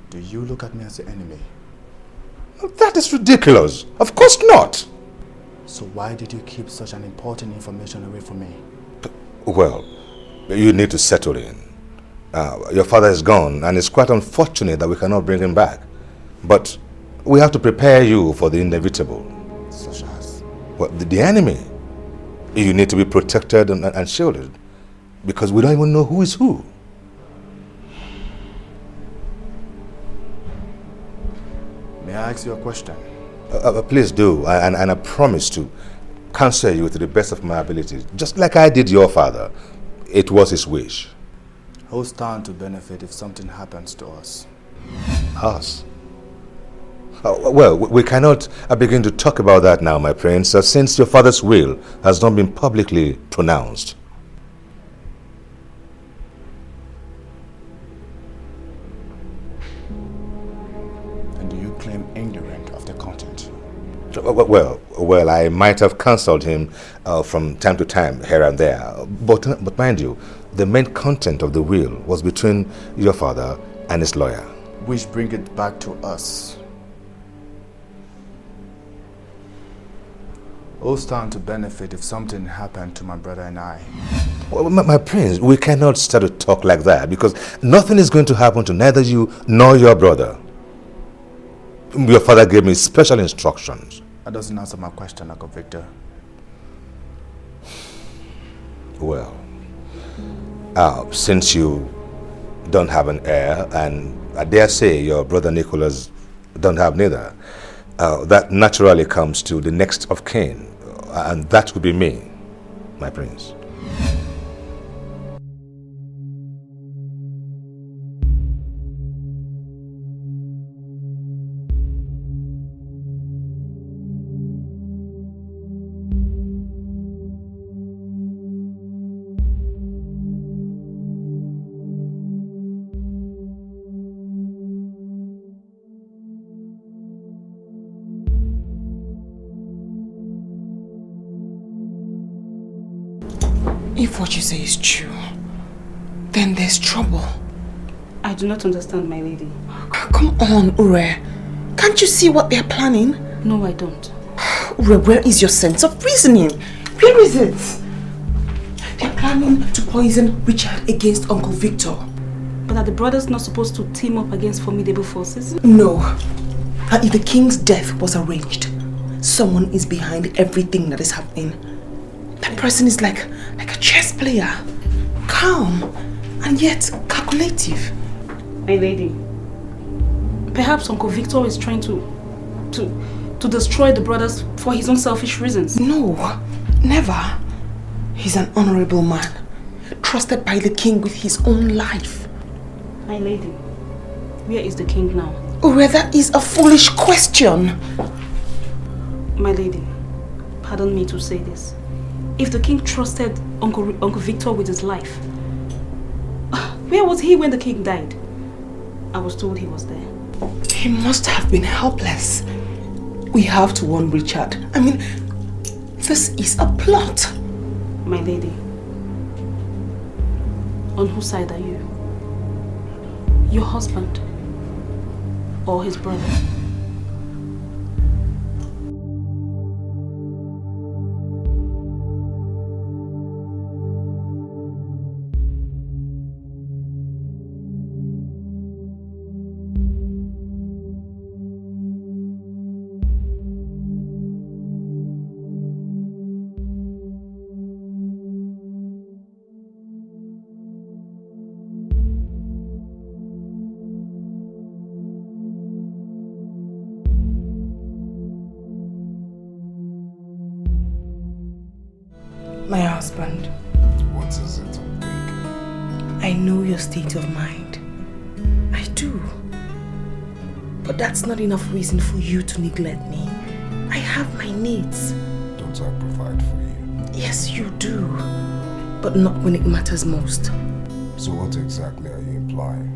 Speaker 2: Do you look at me as the enemy?
Speaker 4: That is ridiculous. Of course not.
Speaker 2: So why did you keep such an important information away from me?
Speaker 4: Well, you need to settle in. Your father is gone, and it's quite unfortunate that we cannot bring him back. But we have to prepare you for the inevitable.
Speaker 2: Such as?
Speaker 4: Well, the enemy. You need to be protected and shielded, because we don't even know who is who.
Speaker 2: May I ask you a question?
Speaker 4: Please do, and I promise to counsel you to the best of my abilities, just like I did your father. It was his wish.
Speaker 2: Who stand to benefit if something happens to us?
Speaker 4: Us? Well, we cannot begin to talk about that now, my prince, since your father's will has not been publicly pronounced.
Speaker 2: And do you claim ignorant of the content?
Speaker 4: Well, I might have counseled him from time to time, here and there. But mind you, the main content of the will was between your father and his lawyer.
Speaker 2: Which bring it back to us. Who stand to benefit if something happened to my brother and I?
Speaker 4: Well, my prince, we cannot start to talk like that, because nothing is going to happen to neither you nor your brother. Your father gave me special instructions.
Speaker 2: That doesn't answer my question, Uncle Victor.
Speaker 4: Well, since you don't have an heir, and I dare say your brother Nicholas don't have neither, that naturally comes to the next of kin, and that would be me, my prince.
Speaker 6: If what you say is true, then there's trouble.
Speaker 10: I do not understand, my lady.
Speaker 6: Come on, Ure. Can't you see what they're planning?
Speaker 10: No, I don't.
Speaker 6: Ure, where is your sense of reasoning? Where is it? They're planning to poison Richard against Uncle Victor.
Speaker 10: But are the brothers not supposed to team up against formidable forces?
Speaker 6: No. That if the king's death was arranged, someone is behind everything that is happening. That person is like a chess player. Calm and yet calculative.
Speaker 10: My lady, perhaps Uncle Victor is trying to destroy the brothers for his own selfish reasons.
Speaker 6: No, never. He's an honorable man, trusted by the king with his own life.
Speaker 10: My lady, where is the king now?
Speaker 6: Ure, that is a foolish question.
Speaker 10: My lady, pardon me to say this. If the king trusted Uncle Victor with his life, where was he when the king died? I was told he was there.
Speaker 6: He must have been helpless. We have to warn Richard. I mean, this is a plot.
Speaker 10: My lady, on whose side are you? Your husband or his brother?
Speaker 6: My husband.
Speaker 9: What is it, Pink?
Speaker 6: I know your state of mind. I do. But that's not enough reason for you to neglect me. I have my needs.
Speaker 8: Don't I provide for you?
Speaker 6: Yes, you do. But not when it matters most.
Speaker 8: So what exactly are you implying?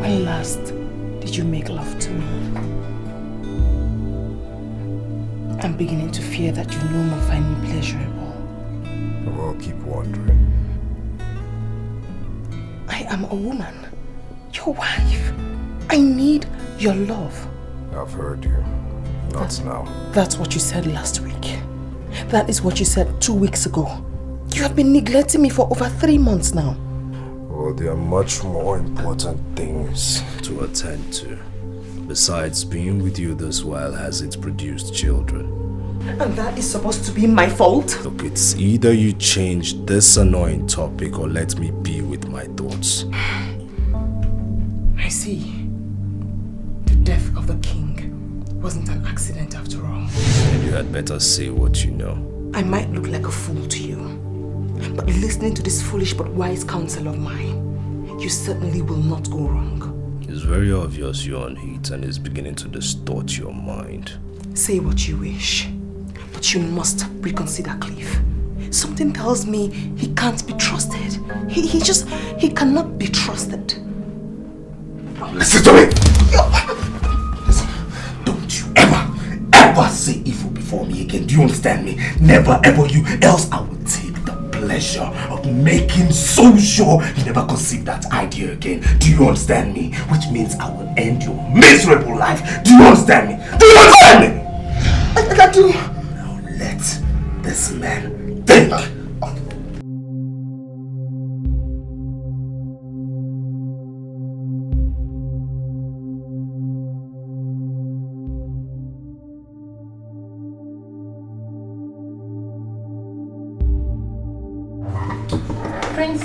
Speaker 6: When last did you make love to me? I'm beginning to fear that you no more find me pleasurable.
Speaker 8: Well, keep wondering.
Speaker 6: I am a woman, your wife. I need your love.
Speaker 8: I've heard you. Not now.
Speaker 6: That's what you said last week. That is what you said 2 weeks ago. You have been neglecting me for over 3 months now.
Speaker 8: Well, there are much more important things to attend to. Besides, being with you this while has it produced children.
Speaker 6: And that is supposed to be my fault?
Speaker 8: Look, it's either you change this annoying topic or let me be with my thoughts.
Speaker 6: I see. The death of the king wasn't an accident after all.
Speaker 8: Then you had better say what you know.
Speaker 6: I might look like a fool to you, but listening to this foolish but wise counsel of mine, you certainly will not go wrong.
Speaker 8: It's very obvious you're on heat and it's beginning to distort your mind.
Speaker 6: Say what you wish, but you must reconsider Cliff. Something tells me he can't be trusted. He cannot be trusted.
Speaker 14: Listen to me! Listen, don't you ever say evil before me again. Do you understand me? Never ever you, else I will take the pleasure of making so sure you never conceive that idea again. Do you understand me? Which means I will end your miserable life. Do you understand me? Do you understand me? I do. Now let this man think.
Speaker 10: Prince.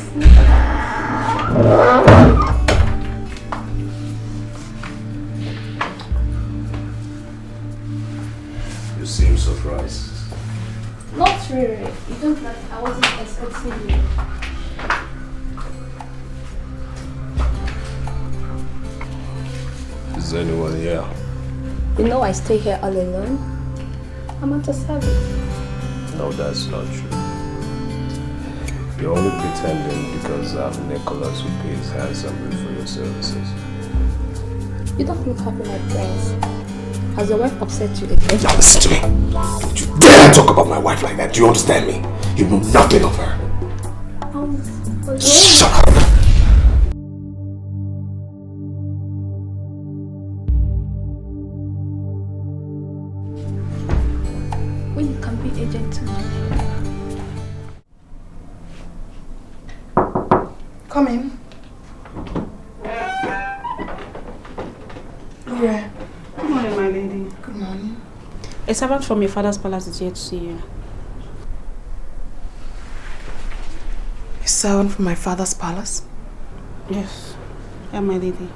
Speaker 8: You seem surprised.
Speaker 10: Not really. You don't like I wasn't expecting you.
Speaker 8: Is anyone here?
Speaker 10: You know I stay here all alone. I'm at a service.
Speaker 8: No, that's not true. You're only pretending because Nicholas who pays handsomely for your services.
Speaker 10: You don't look happy, my prince. Has your wife upset you again?
Speaker 14: Now listen to me. Don't you dare talk about my wife like that. Do you understand me? You know nothing of her. Shut up.
Speaker 10: When you can be agent too.
Speaker 6: Come in. Yeah.
Speaker 17: Good morning, my lady.
Speaker 6: Good morning.
Speaker 17: A servant from your father's palace is here to see you.
Speaker 6: A servant from my father's palace?
Speaker 17: Yes. Yeah, my lady.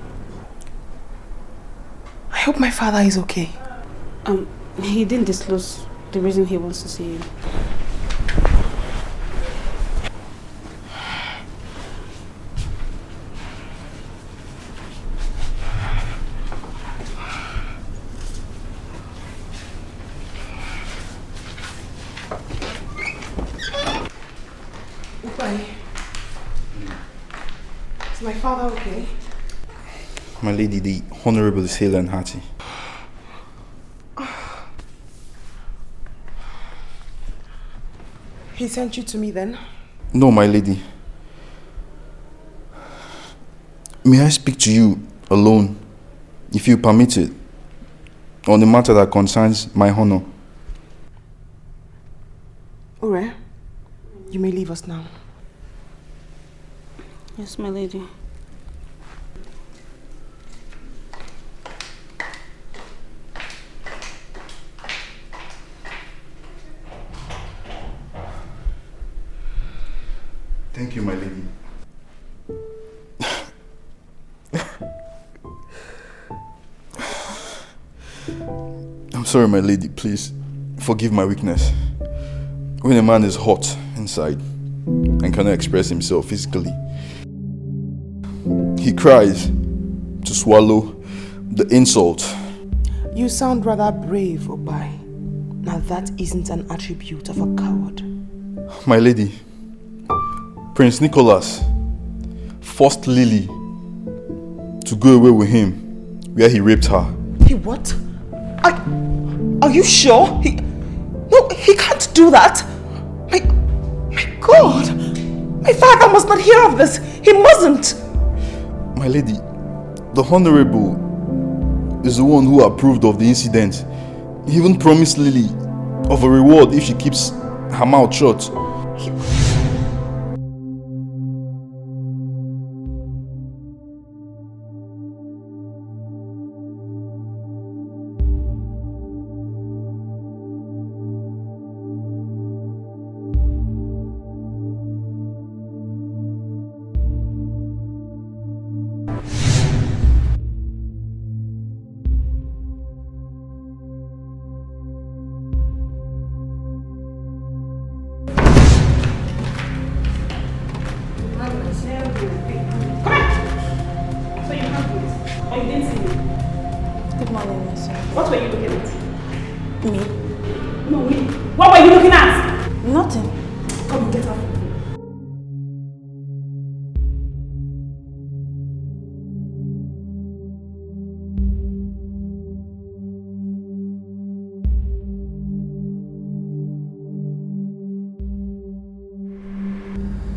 Speaker 6: I hope my father is okay.
Speaker 17: He didn't disclose the reason he wants to see you.
Speaker 6: Is my father okay?
Speaker 16: My lady, the Honorable is hale and hearty.
Speaker 6: He sent you to me then?
Speaker 16: No, my lady. May I speak to you alone, if you permit it, on a matter that concerns my honor?
Speaker 6: Ure, you may leave us now.
Speaker 17: Yes, my lady.
Speaker 16: Thank you, my lady. I'm sorry, my lady. Please forgive my weakness. When a man is hot inside, and cannot express himself physically. He cries to swallow the insult.
Speaker 6: You sound rather brave, Obai. Now that isn't an attribute of a coward.
Speaker 16: My lady, Prince Nicholas forced Lily to go away with him where he raped her.
Speaker 6: He what? Are you sure? No, he can't do that. My God! My father must not hear of this. He mustn't.
Speaker 16: My lady, the Honorable is the one who approved of the incident. He even promised Lily of a reward if she keeps her mouth shut.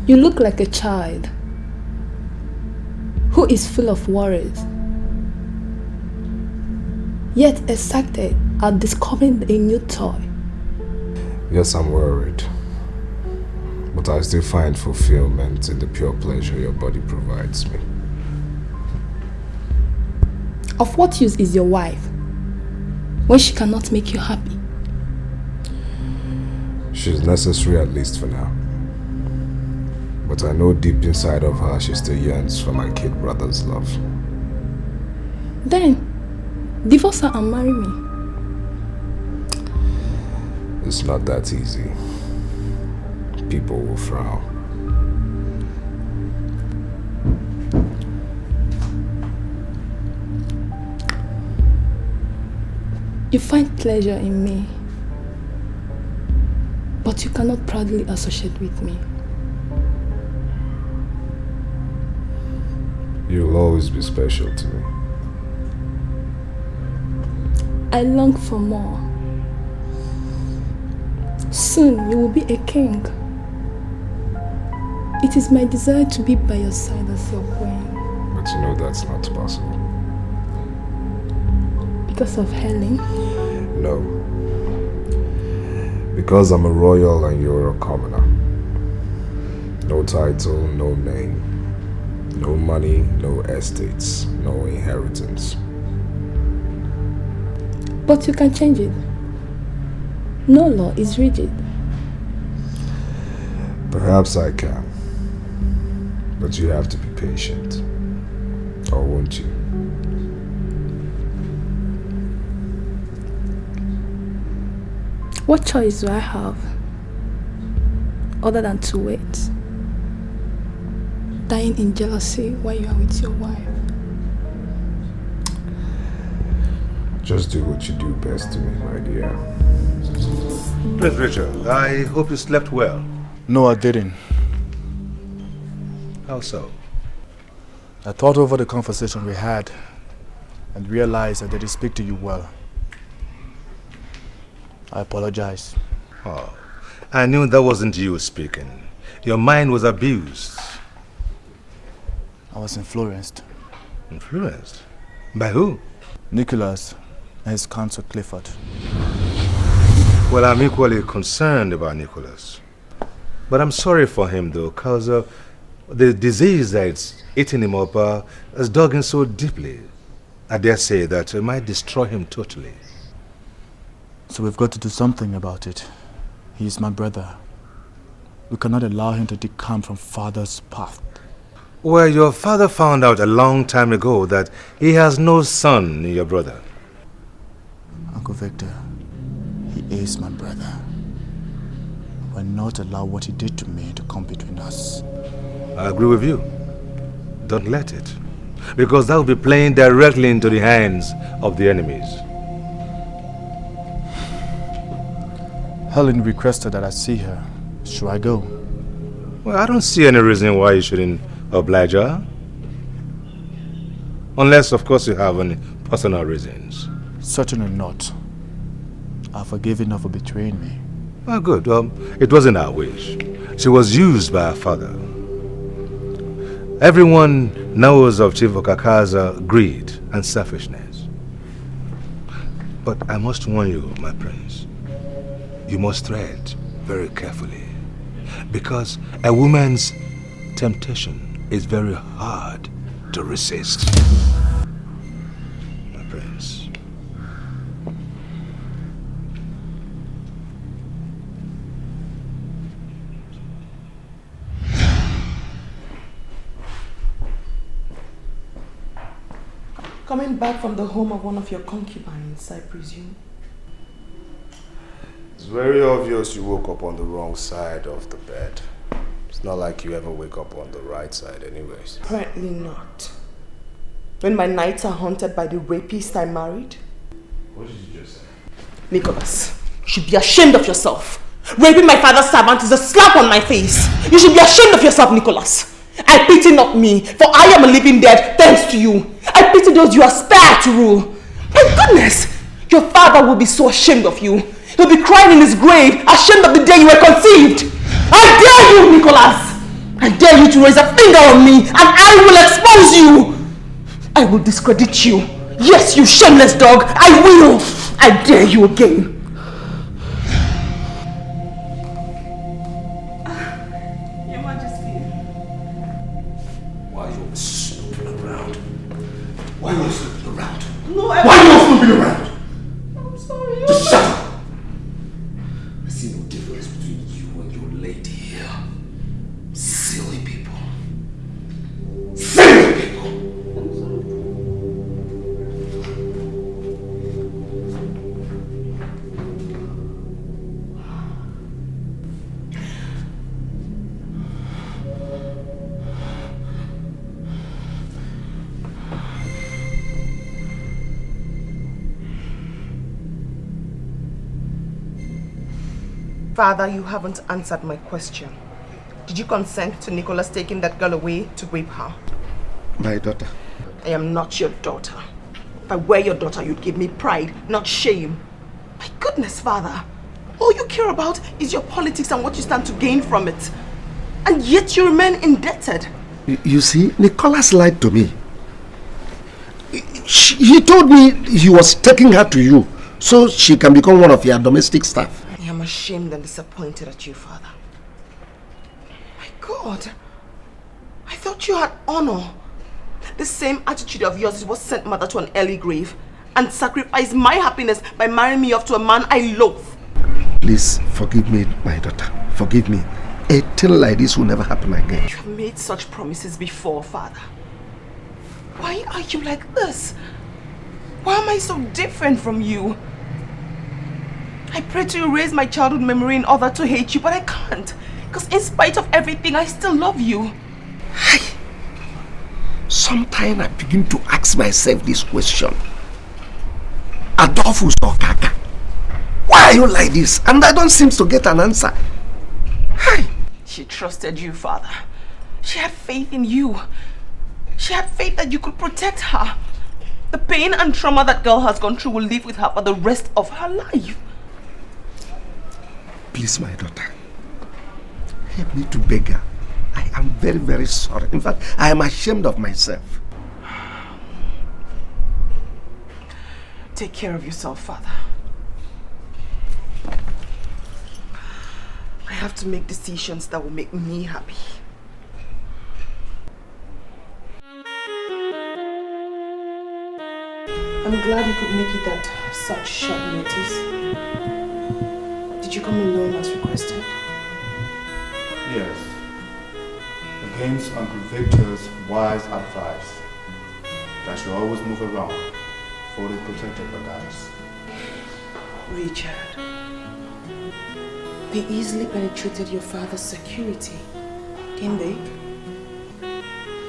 Speaker 7: You look like a child who is full of worries, yet excited at discovering a new toy.
Speaker 8: Yes, I'm worried, but I still find fulfillment in the pure pleasure your body provides me.
Speaker 7: Of what use is your wife when she cannot make you happy?
Speaker 8: She's necessary, at least for now. But I know deep inside of her she still yearns for my kid brother's love.
Speaker 7: Then, divorce her and marry me.
Speaker 8: It's not that easy. People will frown.
Speaker 7: You find pleasure in me, but you cannot proudly associate with me.
Speaker 8: You'll always be special to me.
Speaker 7: I long for more. Soon you will be a king. It is my desire to be by your side as your queen.
Speaker 8: But you know that's not possible.
Speaker 7: Because of Helen?
Speaker 8: No. Because I'm a royal and you're a commoner. No title, no name. No money, no estates, no inheritance.
Speaker 7: But you can change it. No law is rigid.
Speaker 8: Perhaps I can. But you have to be patient. Or won't you?
Speaker 7: What choice do I have other than to wait? Dying in jealousy while you are with your wife.
Speaker 8: Just do what you do best to me, my dear.
Speaker 4: Prince Richard, I hope you slept well.
Speaker 2: No, I didn't.
Speaker 4: How so?
Speaker 2: I thought over the conversation we had and realized I didn't speak to you well. I apologize.
Speaker 4: Oh, I knew that wasn't you speaking. Your mind was abused.
Speaker 2: I was influenced.
Speaker 4: Influenced? By who?
Speaker 2: Nicholas and his counsel Clifford.
Speaker 4: Well, I'm equally concerned about Nicholas. But I'm sorry for him, though, because the disease that's eating him up has dug in so deeply. I dare say that it might destroy him totally.
Speaker 2: So we've got to do something about it. He is my brother. We cannot allow him to decamp from father's path.
Speaker 4: Well, your father found out a long time ago that he has no son in your brother.
Speaker 2: Uncle Victor, he is my brother. will not allow what he did to me to come between us.
Speaker 4: I agree with you. Don't let it. Because that will be playing directly into the hands of the enemies.
Speaker 2: Helen requested that I see her. Should I go?
Speaker 4: Well, I don't see any reason why you shouldn't oblige her. Unless, of course, you have any personal reasons.
Speaker 2: Certainly not. I've forgiven her for betraying me.
Speaker 4: Oh, good. It wasn't our wish. She was used by her father. Everyone knows of Chief Okaka's greed and selfishness. But I must warn you, my prince. You must tread very carefully. Because a woman's temptation is very hard to resist. My prince.
Speaker 6: Coming back from the home of one of your concubines, I presume.
Speaker 8: It's very obvious you woke up on the wrong side of the bed. It's not like you ever wake up on the right side anyways.
Speaker 6: Apparently not. When my nights are haunted by the rapist I married.
Speaker 8: What did you just say?
Speaker 6: Nicholas, you should be ashamed of yourself. Raping my father's servant is a slap on my face. You should be ashamed of yourself, Nicholas. I pity not me, for I am a living dead thanks to you. I pity those you aspire to rule. My goodness, your father will be so ashamed of you. He'll be crying in his grave, ashamed of the day you were conceived. I dare you, Nicholas. I dare you to raise a finger on me, and I will expose you. I will discredit you. Yes, you shameless dog. I will. I dare you again. Your Majesty.
Speaker 8: Why are you snooping around? Why are you snooping around?
Speaker 6: No,
Speaker 8: Why are you snooping around?
Speaker 6: I'm sorry.
Speaker 8: Just shut up. I see no difference between you and your lady here. Silly people. Silly people!
Speaker 6: Father, you haven't answered my question. Did you consent to Nicholas taking that girl away to rape her?
Speaker 13: My daughter.
Speaker 6: I am not your daughter. If I were your daughter, you'd give me pride, not shame. My goodness, Father. All you care about is your politics and what you stand to gain from it. And yet you remain indebted.
Speaker 13: You see, Nicholas lied to me. He told me he was taking her to you so she can become one of your domestic staff.
Speaker 6: I am ashamed and disappointed at you, Father. My God. I thought you had honor. The same attitude of yours is what sent mother to an early grave and sacrificed my happiness by marrying me off to a man I loathe.
Speaker 13: Please forgive me, my daughter. Forgive me. A thing like this will never happen again.
Speaker 6: You have made such promises before, Father. Why are you like this? Why am I so different from you? I pray to erase my childhood memory in order to hate you, but I can't. Because in spite of everything, I still love you.
Speaker 13: Sometimes I begin to ask myself this question. Adolphus or Kaka, why are you like this? And I don't seem to get an answer.
Speaker 6: She trusted you, Father. She had faith in you. She had faith that you could protect her. The pain and trauma that girl has gone through will live with her for the rest of her life.
Speaker 13: Please, my daughter, help me to beg her. I am very, very sorry. In fact, I am ashamed of myself.
Speaker 6: Take care of yourself, Father. I have to make decisions that will make me happy. I'm glad you could make it at such short notice. Did you come alone as requested?
Speaker 2: Yes. Against Uncle Victor's wise advice that you always move around, fully protected by guys.
Speaker 6: Richard, They easily penetrated your father's security, didn't they?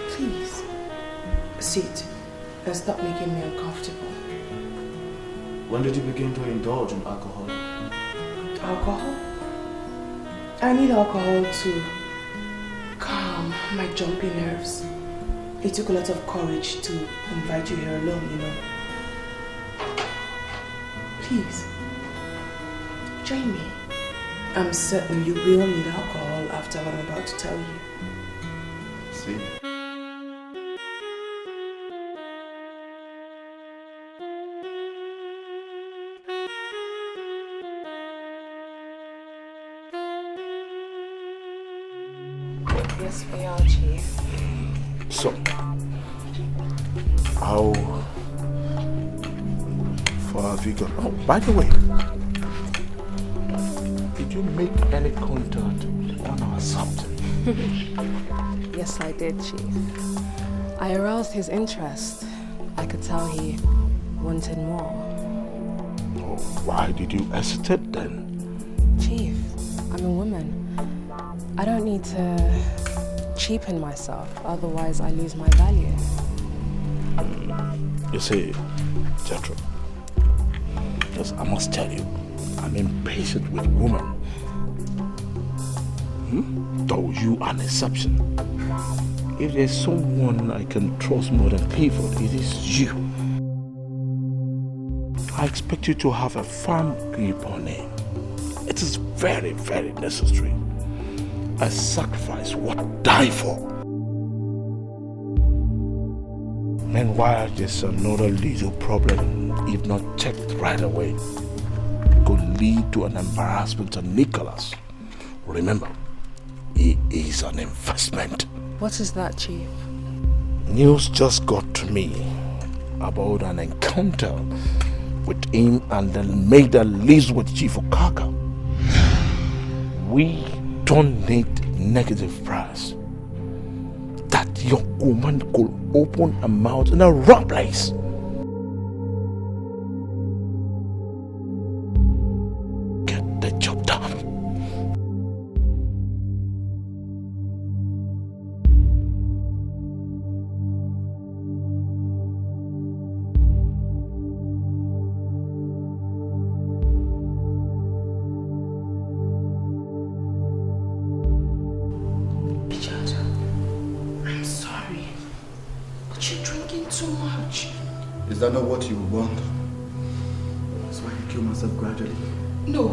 Speaker 6: Please, sit and stop making me uncomfortable.
Speaker 9: When did you begin to indulge in alcohol?
Speaker 6: Alcohol? I need alcohol to calm my jumpy nerves. It took a lot of courage to invite you here alone, you know. Please, join me. I'm certain you will need alcohol after what I'm about to tell you.
Speaker 16: See?
Speaker 11: Yes, we are, Chief.
Speaker 1: So, how far have you gone? Oh, by the way, did you make any contact on our subject?
Speaker 11: Yes, I did, Chief. I aroused his interest. I could tell he wanted more.
Speaker 1: Oh, why did you hesitate then?
Speaker 11: Chief, I'm a woman. I don't need to cheapen myself, otherwise I lose my value.
Speaker 1: You see, Jethro, yes, I must tell you, I'm impatient with women. Though you are an exception. If there's someone I can trust more than people, it is you. I expect you to have a firm grip on him. It is very, very necessary. A sacrifice worth dying for. Meanwhile, there's another little problem, if not checked right away. It could lead to an embarrassment to Nicholas. Remember, he is an investment.
Speaker 11: What is that, Chief?
Speaker 1: News just got to me about an encounter with him and the maid that lives with Chief Okaka. We don't need negative press. That young woman could open her mouth in a wrong place. Get the job done.
Speaker 16: Is that not what you want? That's why you kill myself gradually.
Speaker 6: No.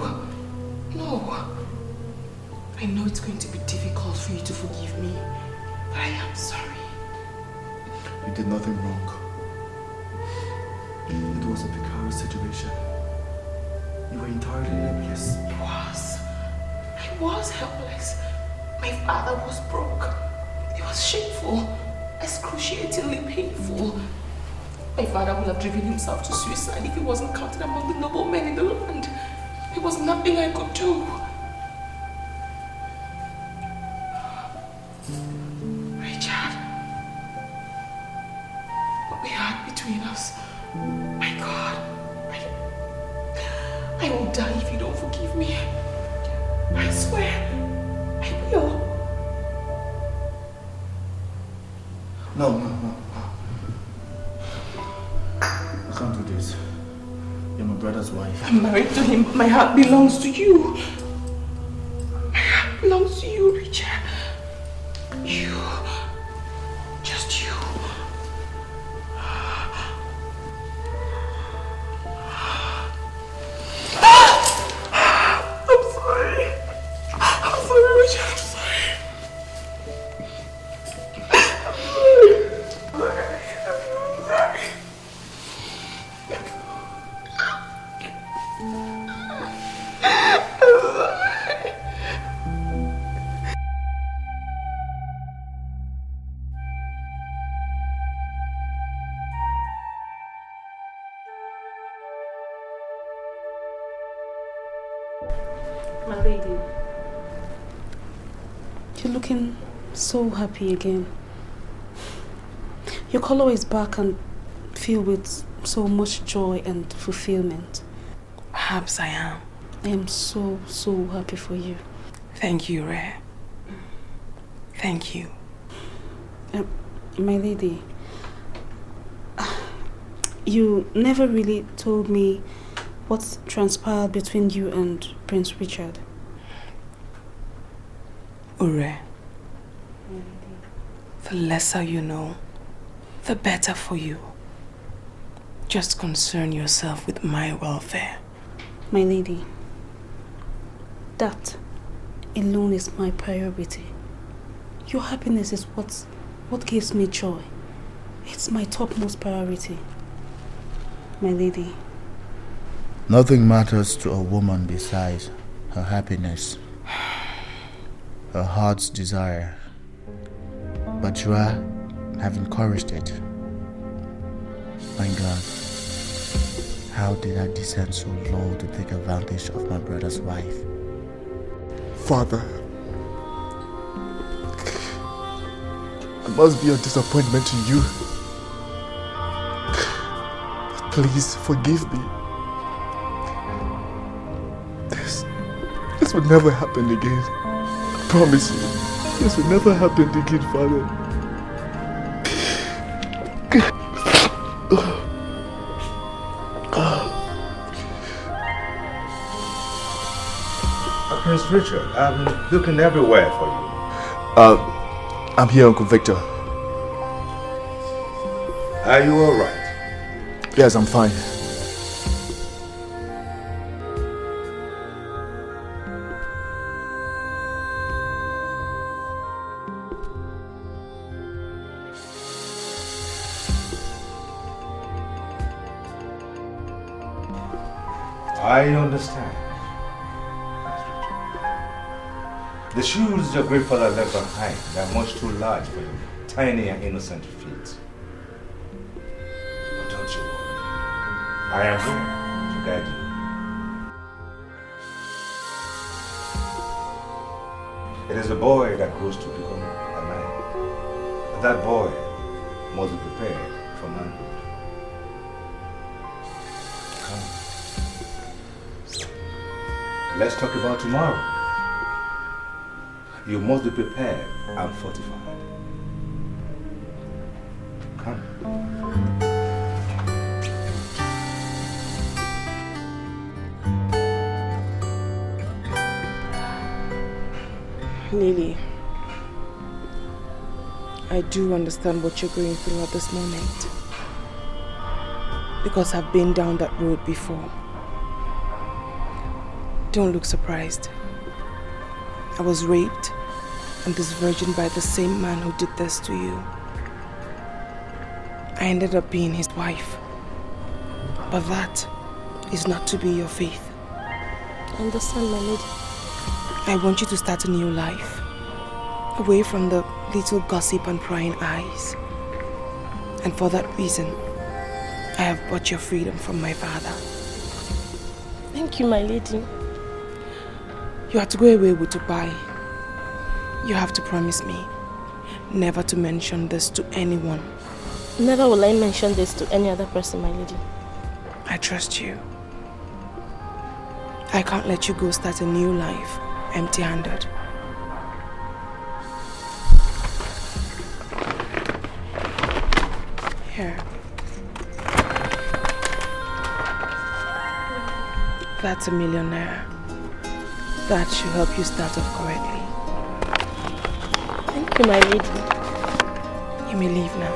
Speaker 6: I know it's going to be difficult for you to forgive me, but I am sorry.
Speaker 16: You did nothing wrong. It was a precarious situation. You were entirely helpless.
Speaker 6: I was helpless. My father was broke. It was shameful, excruciatingly painful. My father would have driven himself to suicide if he wasn't counted among the noble men in the land. There was nothing I could do. Richard, what we had between us, my God, I will die if you don't forgive me. I swear, I will.
Speaker 16: No. I can't do this. You're my brother's wife.
Speaker 6: I'm married to him, but my heart belongs to you. My heart belongs to you, Richard. You. Just you. I'm sorry. I'm sorry, Richard. I'm sorry.
Speaker 17: My lady, you're looking so happy again. Your color is back and filled with so much joy and fulfillment.
Speaker 6: Perhaps I am.
Speaker 17: I am so, so happy for you.
Speaker 6: Thank you, Rare. Thank you.
Speaker 17: My lady, you never really told me what transpired between you and Prince Richard.
Speaker 6: Ure, the lesser you know, the better for you. Just concern yourself with my welfare.
Speaker 17: My lady, that alone is my priority. Your happiness is what gives me joy. It's my topmost priority. My lady.
Speaker 3: Nothing matters to a woman besides her happiness, her heart's desire. But you have encouraged it. My God, how did I descend so low to take advantage of my brother's wife?
Speaker 2: Father, I must be a disappointment to you. Please forgive me. This would never happen again. I promise you. This would never happen again, Father.
Speaker 4: Prince Richard, I've been looking everywhere for you.
Speaker 2: I'm here, Uncle Victor.
Speaker 4: Are you all right?
Speaker 2: Yes, I'm fine.
Speaker 4: I understand. The shoes your great father left behind are much too large for your tiny and innocent feet. But don't you worry. I am here to guide you. It is a boy that grows to become a man. But that boy must be prepared for manhood. Come. Let's talk about tomorrow. You must be prepared and fortified. Come.
Speaker 6: Lily, I do understand what you're going through at this moment. Because I've been down that road before. Don't look surprised. I was raped and disvirgined by the same man who did this to you. I ended up being his wife. But that is not to be your faith.
Speaker 17: I understand, my lady.
Speaker 6: I want you to start a new life. Away from the little gossip and prying eyes. And for that reason, I have bought your freedom from my father.
Speaker 17: Thank you, my lady.
Speaker 6: You have to go away with Dubai. You have to promise me never to mention this to anyone.
Speaker 17: Never will I mention this to any other person, my lady.
Speaker 6: I trust you. I can't let you go start a new life empty-handed. Here. That's $1 million. That should help you start off correctly.
Speaker 17: Thank you, my lady.
Speaker 6: You may leave now.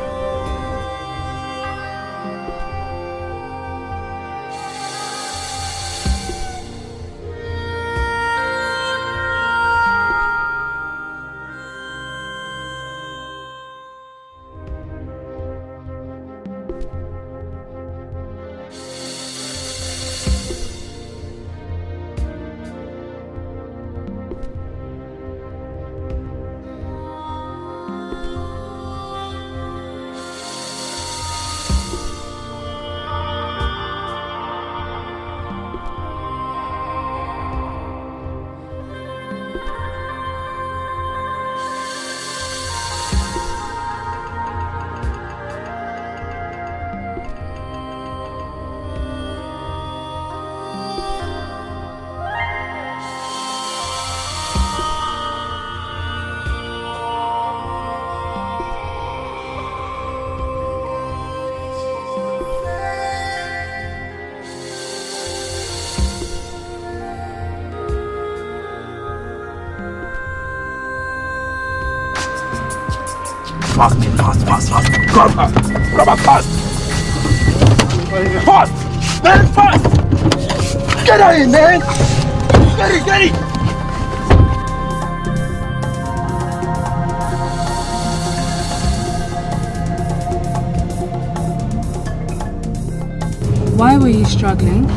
Speaker 12: fast, grab her fast. Fast, man, fast. Get her in, man. Get it.
Speaker 10: Why were you struggling?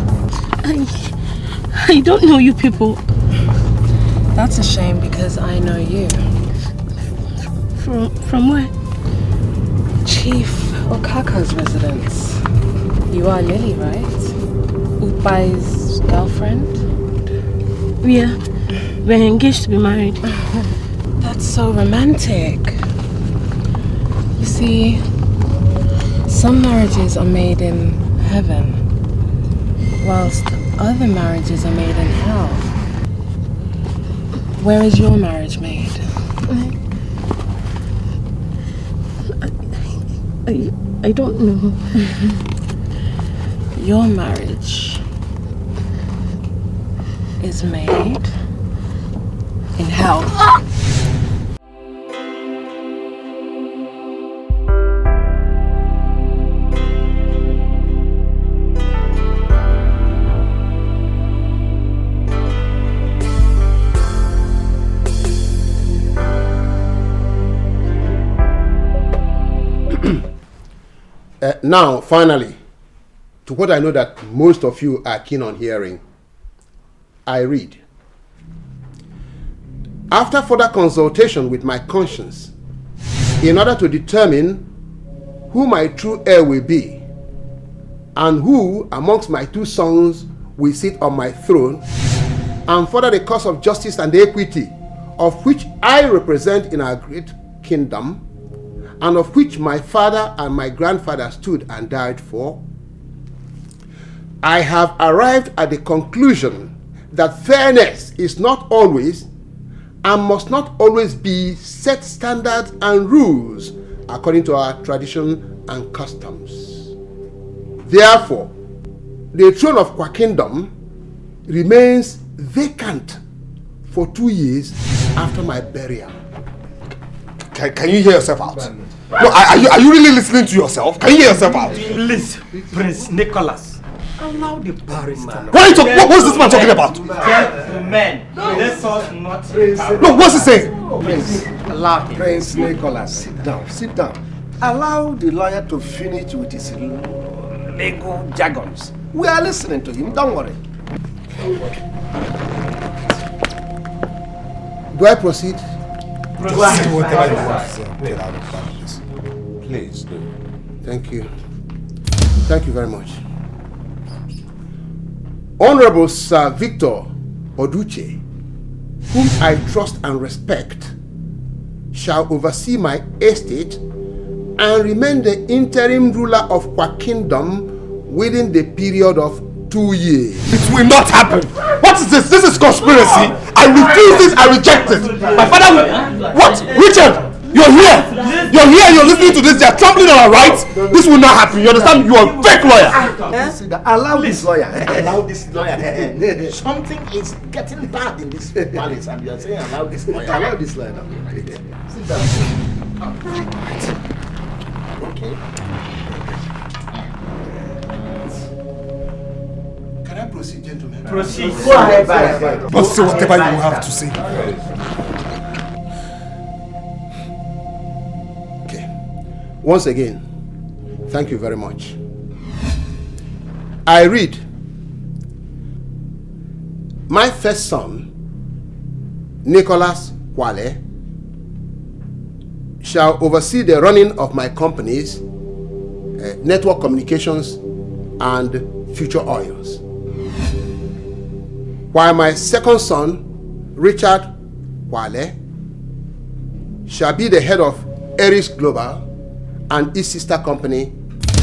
Speaker 17: I don't know you people.
Speaker 11: That's a shame because I know you.
Speaker 17: From where?
Speaker 11: Chief Okaka's residence. You are Lily, right? Ukbai's girlfriend?
Speaker 17: Yeah, we're engaged to be married.
Speaker 11: That's so romantic. You see, some marriages are made in heaven, whilst other marriages are made in hell. Where is your marriage made?
Speaker 17: I don't know.
Speaker 11: Your marriage is made in hell.
Speaker 18: Now, finally, to what I know that most of you are keen on hearing, I read. After further consultation with my conscience, in order to determine who my true heir will be, and who amongst my two sons will sit on my throne, and further the cause of justice and equity, of which I represent in our great kingdom, and of which my father and my grandfather stood and died for, I have arrived at the conclusion that fairness is not always and must not always be set standards and rules according to our tradition and customs. Therefore, the throne of Kwa Kingdom remains vacant for 2 years after my burial.
Speaker 14: Can you hear yourself out? No, are you really listening to yourself? Can you hear yourself out?
Speaker 12: Please, Prince Nicholas, allow the barrister.
Speaker 14: What's this man talking about?
Speaker 12: Gentlemen, let us not.
Speaker 14: No, what's he saying?
Speaker 13: Prince,
Speaker 12: allow him.
Speaker 13: Prince Nicholas, sit down. Allow the lawyer to finish with his legal jargons. We are listening to him, don't worry.
Speaker 18: Do I proceed?
Speaker 14: Proceed whatever you want. Please do.
Speaker 18: Thank you. Thank you very much. Honorable Sir Victor Oduche, whom I trust and respect, shall oversee my estate and remain the interim ruler of Kwa Kingdom within the period of 2 years.
Speaker 14: It will not happen. What is this? This is conspiracy. I refuse this. I reject it. My father will... What? Richard, you're here. You're here. You're listening to this. They're trampling on our rights. This will not happen. You understand? You are a fake lawyer.
Speaker 13: Allow this lawyer. Allow this lawyer. Something is getting bad in this palace, and you are saying allow this lawyer. Allow this lawyer. Sit down. Okay.
Speaker 18: Can I proceed, gentlemen?
Speaker 12: Proceed. Go ahead.
Speaker 14: But say whatever you have to say.
Speaker 18: Okay. Once again, thank you very much. I read, my first son, Nicholas Kwale, shall oversee the running of my companies, network communications, and future oils. While my second son, Richard Kwale, shall be the head of Eris Global and its sister company,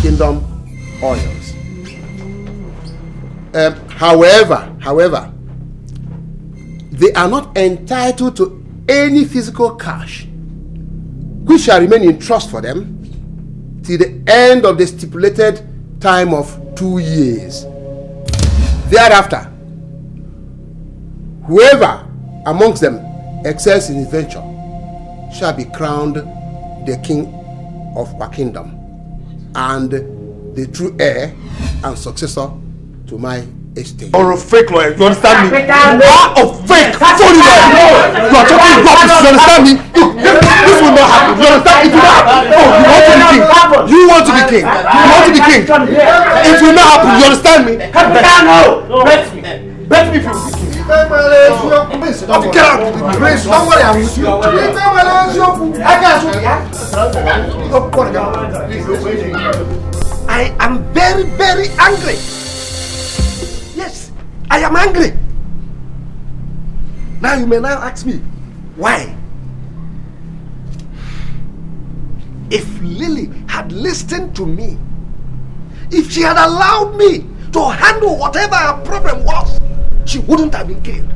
Speaker 18: Kingdom Oils. However, they are not entitled to any physical cash, which shall remain in trust for them till the end of the stipulated time of 2 years. Thereafter, whoever amongst them excels in his venture shall be crowned the king of our kingdom and the true heir and successor to my estate.
Speaker 14: Or a fake lawyer, you understand me? You are a fake phony lawyer. You are talking rubbish, you understand me? This will not happen, you understand? It will not happen. Oh, you want to be king. You want to be king. You want to be king. It will not happen, you understand me? Bet me if you will be king. Get out. Don't worry, I'm with you. I am very, very angry. Yes, I am angry. Now you may now ask me, why? If Lily had listened to me, if she had allowed me to handle whatever her problem was, she wouldn't have been killed.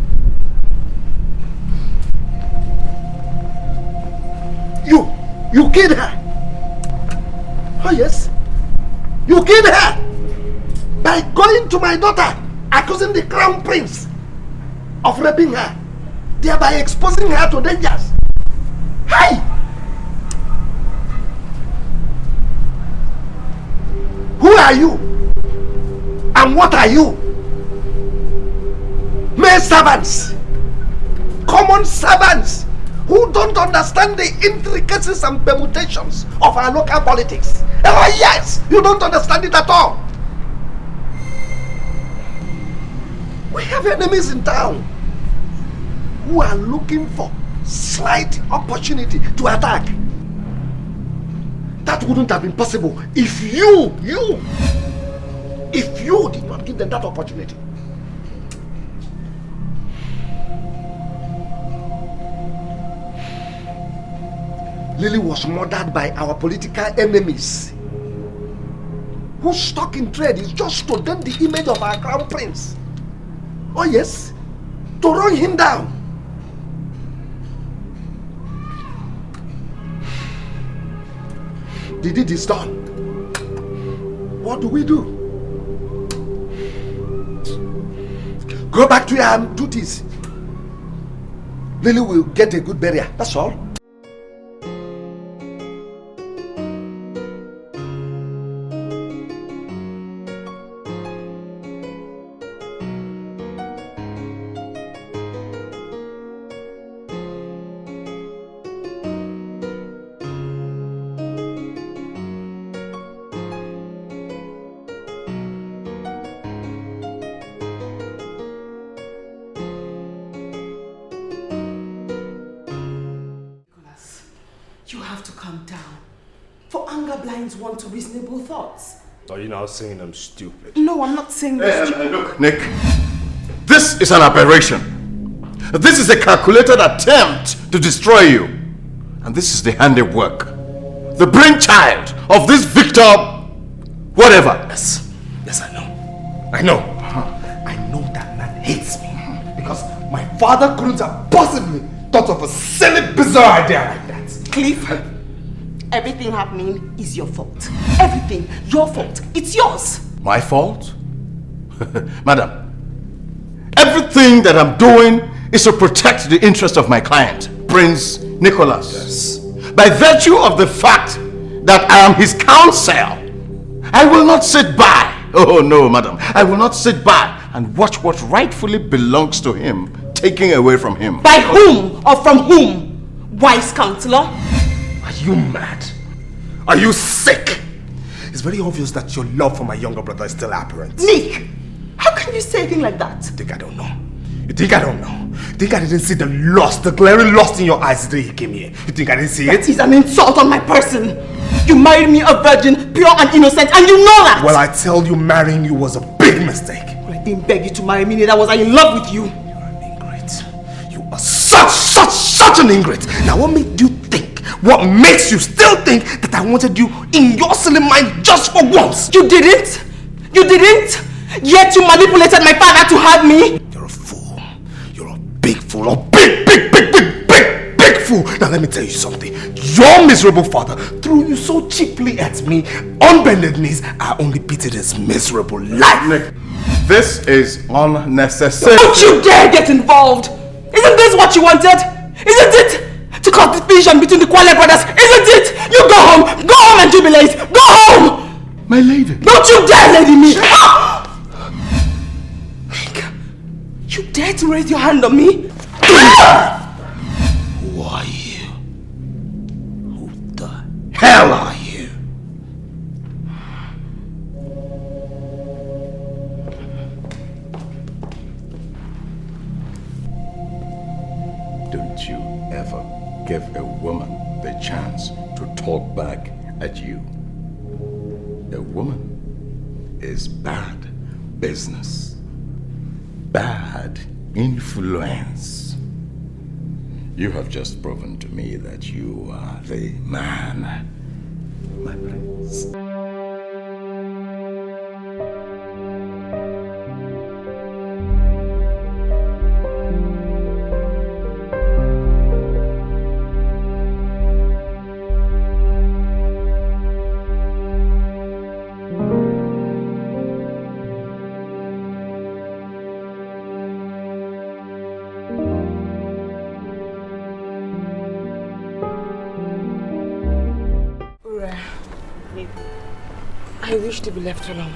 Speaker 14: You killed her. Oh yes, you killed her by going to my daughter, accusing the crown prince of raping her, thereby exposing her to dangers. Hi! Who are you? And what are you? Mere servants, common servants who don't understand the intricacies and permutations of our local politics. Oh yes, you don't understand it at all. We have enemies in town who are looking for slight opportunity to attack. That wouldn't have been possible if you did not give them that opportunity. Lily was murdered by our political enemies, whose stock in trade is just to dent the image of our crown prince. Oh yes, to run him down. The deed is done. What do we do? Go back to your duties. Lily will get a good burial, that's all.
Speaker 6: Want to reasonable thoughts.
Speaker 8: Are you now saying I'm stupid?
Speaker 6: No, I'm not saying this.
Speaker 5: Look, Nick, this is an aberration. This is a calculated attempt to destroy you. And this is the handiwork, the brainchild of this Victor, whatever.
Speaker 14: Yes, I know. I know that man hates me because my father couldn't have possibly thought of a silly, bizarre idea like that.
Speaker 6: Cliff, everything happening is your fault. Everything, your fault. It's yours.
Speaker 5: My fault? Madam, everything that I'm doing is to protect the interest of my client, Prince Nicholas.
Speaker 14: Yes.
Speaker 5: By virtue of the fact that I am his counsel, I will not sit by. Oh no, madam. I will not sit by and watch what rightfully belongs to him taken away from him.
Speaker 6: By whom or from whom? Wise counselor?
Speaker 14: Are you mad? Are you sick? It's very obvious that your love for my younger brother is still apparent.
Speaker 6: Nick, how can you say a thing like that?
Speaker 14: You think I don't know? You think I don't know? You think I didn't see the lust, the glaring lust in your eyes the day he came here? You think I didn't see it?
Speaker 6: That is an insult on my person. You married me a virgin, pure and innocent, and you know that!
Speaker 14: Well, I tell you, marrying you was a big mistake.
Speaker 6: Well, I didn't beg you to marry me, neither was I in love with you.
Speaker 14: You're an ingrate. You are such an ingrate. Now what made you think? What makes you still think that I wanted you in your silly mind just for once?
Speaker 6: You didn't? You didn't? Yet you manipulated my father to have me?
Speaker 14: You're a fool. You're a big fool. A big fool. Now let me tell you something. Your miserable father threw you so cheaply at me. On bended knees, I only pitied his miserable life.
Speaker 5: Nick, this is unnecessary.
Speaker 6: Don't you dare get involved! Isn't this what you wanted? Isn't it? to cause division between the Kwale brothers, isn't it? You go home and jubilate. Go home!
Speaker 18: My lady.
Speaker 6: Don't you dare, lady me! You dare to raise your hand on me?
Speaker 12: Who are you? Who the hell are you?
Speaker 5: Don't you ever give a woman the chance to talk back at you. A woman is bad business, bad influence. You have just proven to me that you are the man, my prince.
Speaker 6: I wish to be left alone.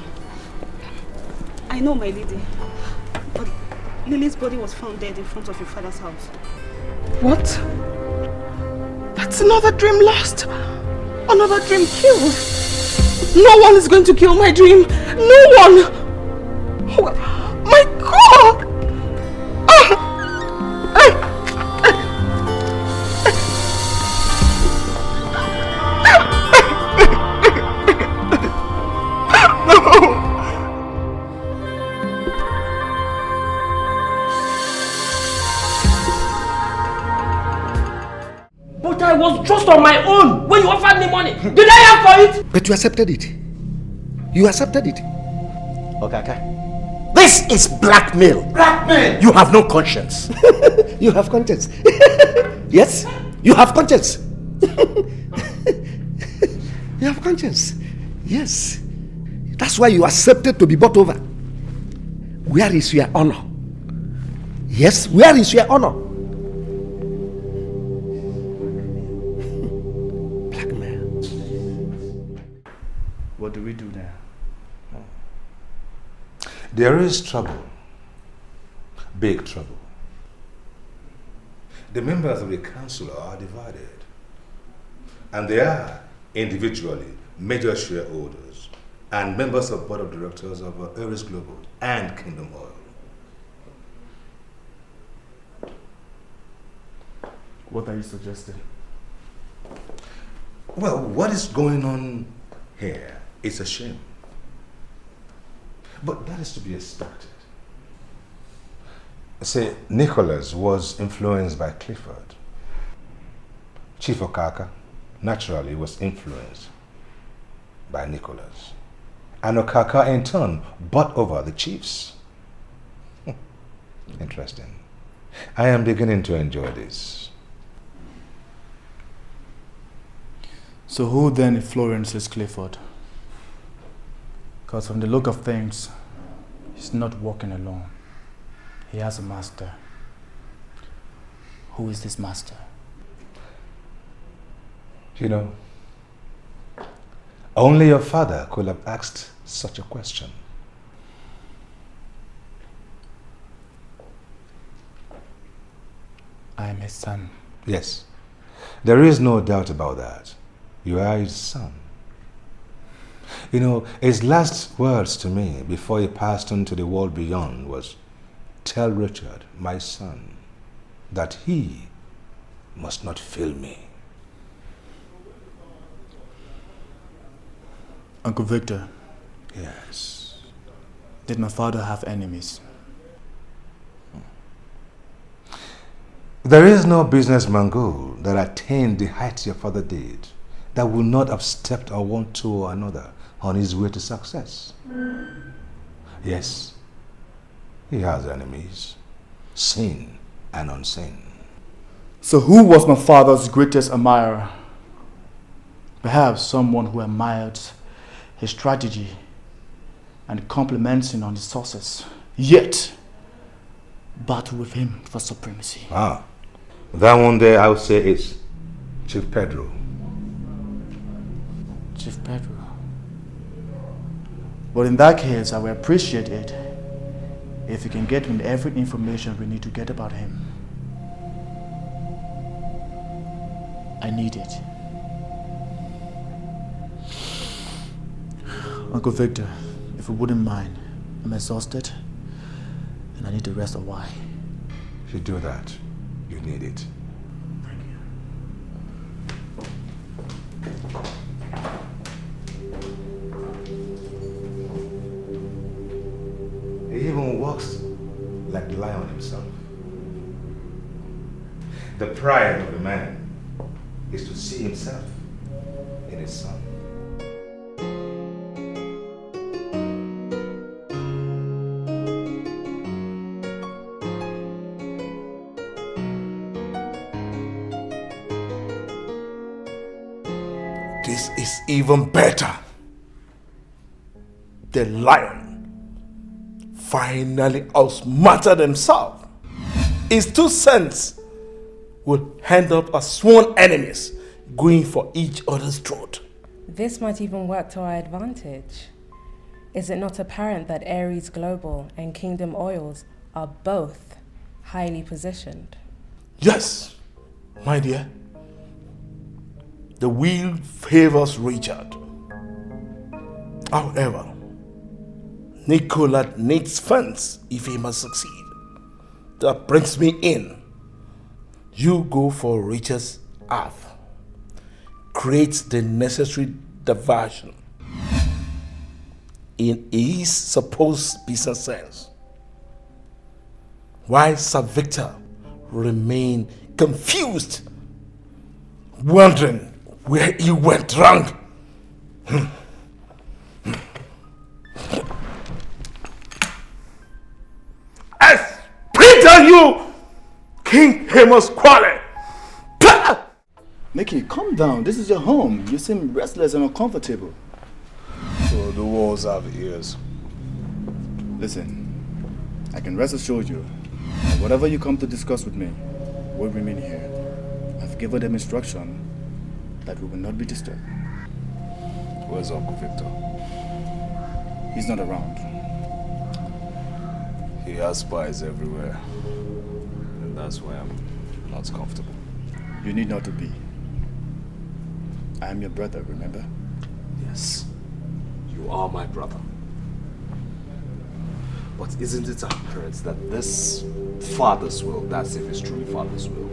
Speaker 17: I know, my lady. But Lily's body was found dead in front of your father's house.
Speaker 6: What? That's another dream lost. Another dream killed. No one is going to kill my dream. No one. Oh, my God.
Speaker 19: I was just on my own when you offered me money. Did I ask for it?
Speaker 13: But you accepted it. You accepted it.
Speaker 12: Okay. This is blackmail.
Speaker 19: Blackmail?
Speaker 12: You have no conscience.
Speaker 13: You have conscience. Yes, you have conscience. You have conscience. Yes. That's why you accepted to be bought over. Where is your honor? Yes, where is your honor?
Speaker 2: What do we do now?
Speaker 4: There is trouble. Big trouble. The members of the council are divided. And they are individually major shareholders and members of board of directors of Aries Global and Kingdom Oil.
Speaker 2: What are you suggesting?
Speaker 4: Well, what is going on here? It's a shame. But that is to be expected. Say, Nicholas was influenced by Clifford. Chief Okaka naturally was influenced by Nicholas. And Okaka in turn bought over the chiefs. Interesting. I am beginning to enjoy this.
Speaker 2: So who then influences Clifford? Because from the look of things, he's not walking alone. He has a master. Who is this master?
Speaker 4: You know, only your father could have asked such a question.
Speaker 2: I am his son.
Speaker 4: Yes, there is no doubt about that. You are his son. You know, his last words to me before he passed on to the world beyond was, "Tell Richard, my son, that he must not fail me."
Speaker 2: Uncle Victor.
Speaker 4: Yes.
Speaker 2: Did my father have enemies?
Speaker 4: There is no businessman goal that attained the heights your father did that would not have stepped on one toe or another on his way to success. Yes, he has enemies, seen and unseen.
Speaker 2: So who was my father's greatest admirer? Perhaps someone who admired his strategy and complimenting on his sources, yet battle with him for supremacy.
Speaker 4: Ah, That one there, I would say, is Chief Pedro.
Speaker 2: Chief Pedro. But in that case, I will appreciate it if you can get me every information we need to get about him. I need it. Uncle Victor, if you wouldn't mind, I'm exhausted and I need to rest a while.
Speaker 4: If you do that, you need it. He even walks like the lion himself. The pride of the man is to see himself in his son.
Speaker 1: This is even better. The lion finally outsmarted himself. His 2 cents will end up as sworn enemies going for each other's throat.
Speaker 11: This might even work to our advantage. Is it not apparent that Ares Global and Kingdom Oils are both highly positioned?
Speaker 1: Yes, my dear. The wheel favors Richard. However, Nicola needs funds if he must succeed. That brings me in. You go for Richard's half. Create the necessary diversion in his supposed business sense. While Sir Victor remain confused, wondering where he went wrong. As Peter, you King Amos Quale.
Speaker 2: Mickey, calm down. This is your home. You seem restless and uncomfortable.
Speaker 9: So the walls have ears.
Speaker 2: Listen, I can rest assured you that whatever you come to discuss with me will remain here. I've given them instruction that we will not be disturbed.
Speaker 9: Where's Uncle Victor?
Speaker 2: He's not around.
Speaker 9: He has spies everywhere. And that's why I'm not comfortable.
Speaker 2: You need not to be. I am your brother, remember?
Speaker 9: Yes. You are my brother. But isn't it apparent that this father's will, that's if it's truly father's will,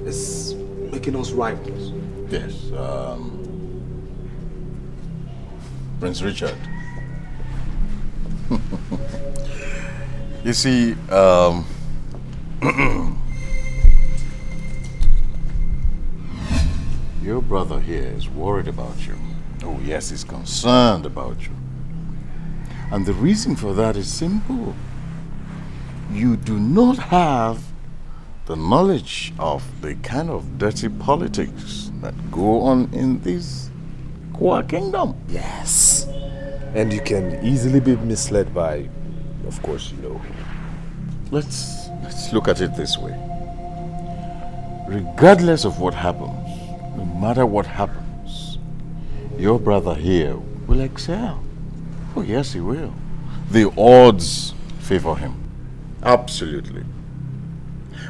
Speaker 9: is making us rivals?
Speaker 5: Yes. Prince Richard. You see, your brother here is worried about you. Oh yes, he's concerned about you. And the reason for that is simple. You do not have the knowledge of the kind of dirty politics that go on in this Kwa kingdom.
Speaker 9: Yes. And you can easily be misled by, of course, you know.
Speaker 5: Let's look at it this way. Regardless of what happens, no matter what happens, your brother here will excel. Oh yes, he will. The odds favor him. Absolutely.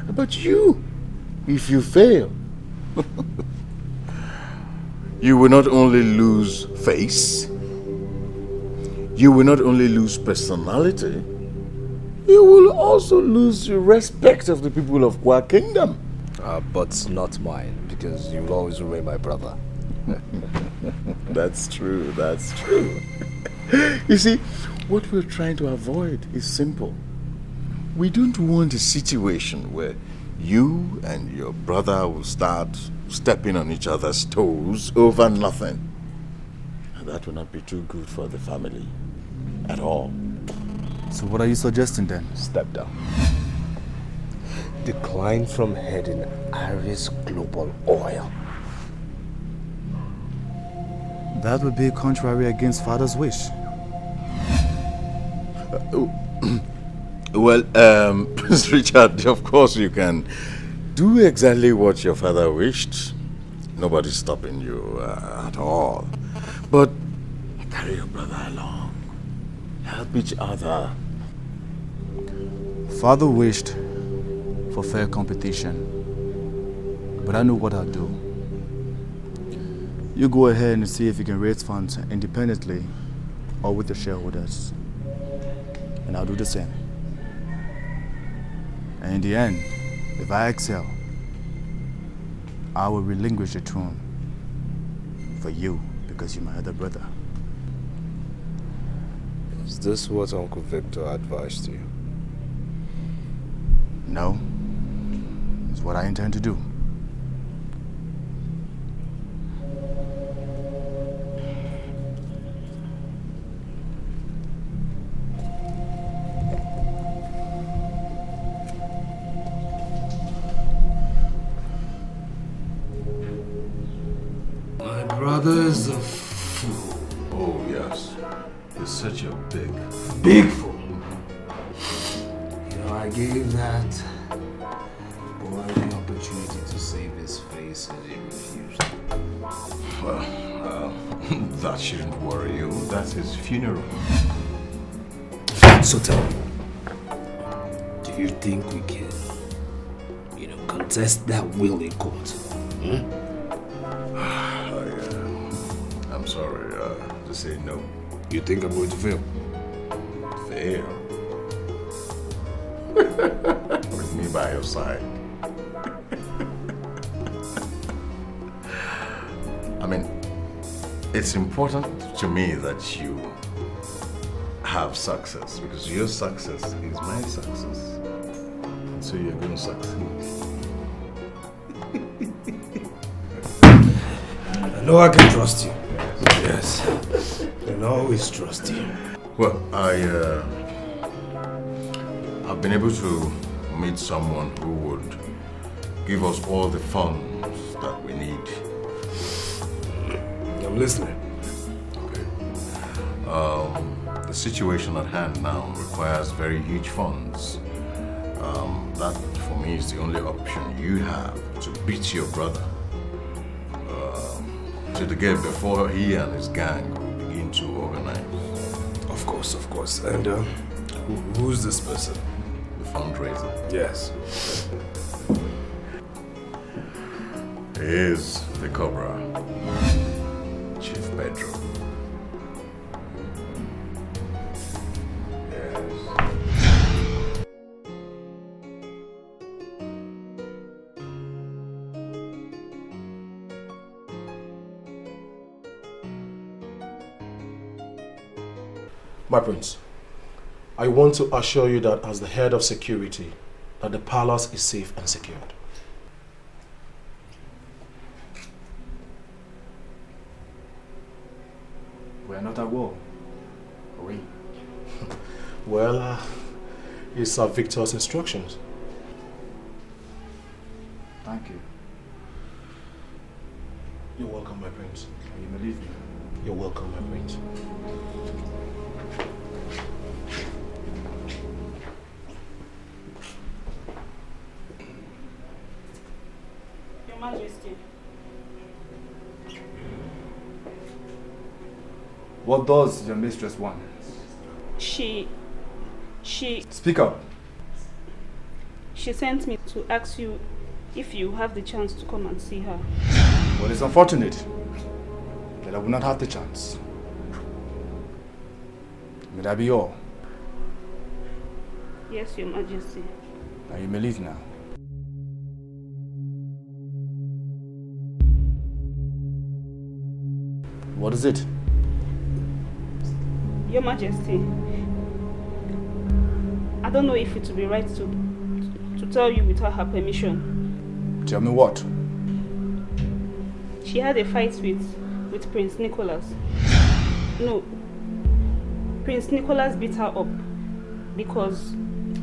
Speaker 5: But you, if you fail, you will not only lose face, you will not only lose personality, you will also lose the respect of the people of Kwa Kingdom.
Speaker 9: But not mine, because you will always remain my brother.
Speaker 5: That's true, that's true. You see, what we're trying to avoid is simple. We don't want a situation where you and your brother will start stepping on each other's toes over nothing. And that will not be too good for the family at all.
Speaker 2: So what are you suggesting then?
Speaker 9: Step down. Decline from heading Ares Global Oil.
Speaker 2: That would be contrary against father's wish.
Speaker 5: Well, Prince Richard, of course you can Do exactly what your father wished. Nobody's stopping you at all. But carry your brother along. Help each other.
Speaker 2: Father wished for fair competition, but I know what I'll do. You go ahead and see if you can raise funds independently or with the shareholders, and I'll do the same. And in the end, if I excel, I will relinquish the throne for you because you're my other brother.
Speaker 8: Is this what Uncle Victor advised you?
Speaker 2: No, it's what I intend to do.
Speaker 8: My brother is a fool.
Speaker 5: Oh, yes. He's such a
Speaker 8: big fool. You know, I gave that boy the opportunity to save his face and he refused.
Speaker 5: Well, that shouldn't worry you. That's his funeral.
Speaker 8: So tell me, do you think we can, contest that will in court?
Speaker 5: I'm sorry to say no.
Speaker 8: You think I'm going to fail?
Speaker 5: Fail? With me by your side. I mean, it's important to me that you have success because your success is my success. So you're going to succeed.
Speaker 8: I know I can trust you. Yes. I can always trust you.
Speaker 5: Well, I've been able to meet someone who would give us all the funds that we need.
Speaker 8: I'm listening.
Speaker 5: Okay. The situation at hand now requires very huge funds. That, for me, is the only option you have to beat your brother to the game before he and his gang will begin to organize.
Speaker 8: Of course. And who's this person?
Speaker 5: The fundraiser?
Speaker 8: Yes.
Speaker 5: He is the Cobra, Chief Pedro.
Speaker 9: My prince, I want to assure you that as the head of security, that the palace is safe and secured.
Speaker 2: We are not at war, are we?
Speaker 9: Well, it's Victor's instructions.
Speaker 2: Thank you.
Speaker 9: You're welcome, my prince.
Speaker 2: You believe me?
Speaker 9: You're welcome, my prince.
Speaker 17: Your Majesty.
Speaker 2: What does your mistress want?
Speaker 17: She...
Speaker 2: Speak up.
Speaker 17: She sent me to ask you if you have the chance to come and see her.
Speaker 2: Well, it's unfortunate that I will not have the chance. May that be all?
Speaker 17: Yes, Your Majesty.
Speaker 2: Now you may leave now. What is it?
Speaker 17: Your Majesty, I don't know if it would be right to tell you without her permission.
Speaker 2: Tell me what?
Speaker 17: She had a fight with Prince Nicholas. No, Prince Nicholas beat her up because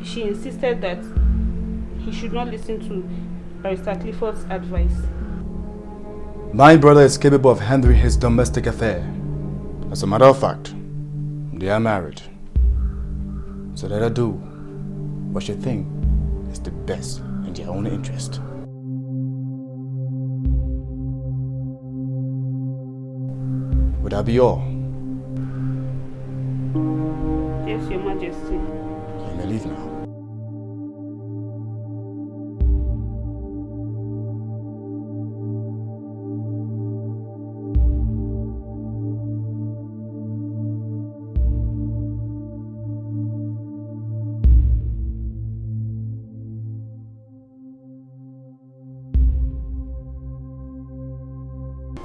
Speaker 17: she insisted that he should not listen to Barrister Clifford's advice.
Speaker 2: My brother is capable of handling his domestic affair. As a matter of fact, they are married. So let her do what she thinks is the best in their own interest. Would that be all?
Speaker 17: Yes, Your Majesty.
Speaker 2: You may leave now.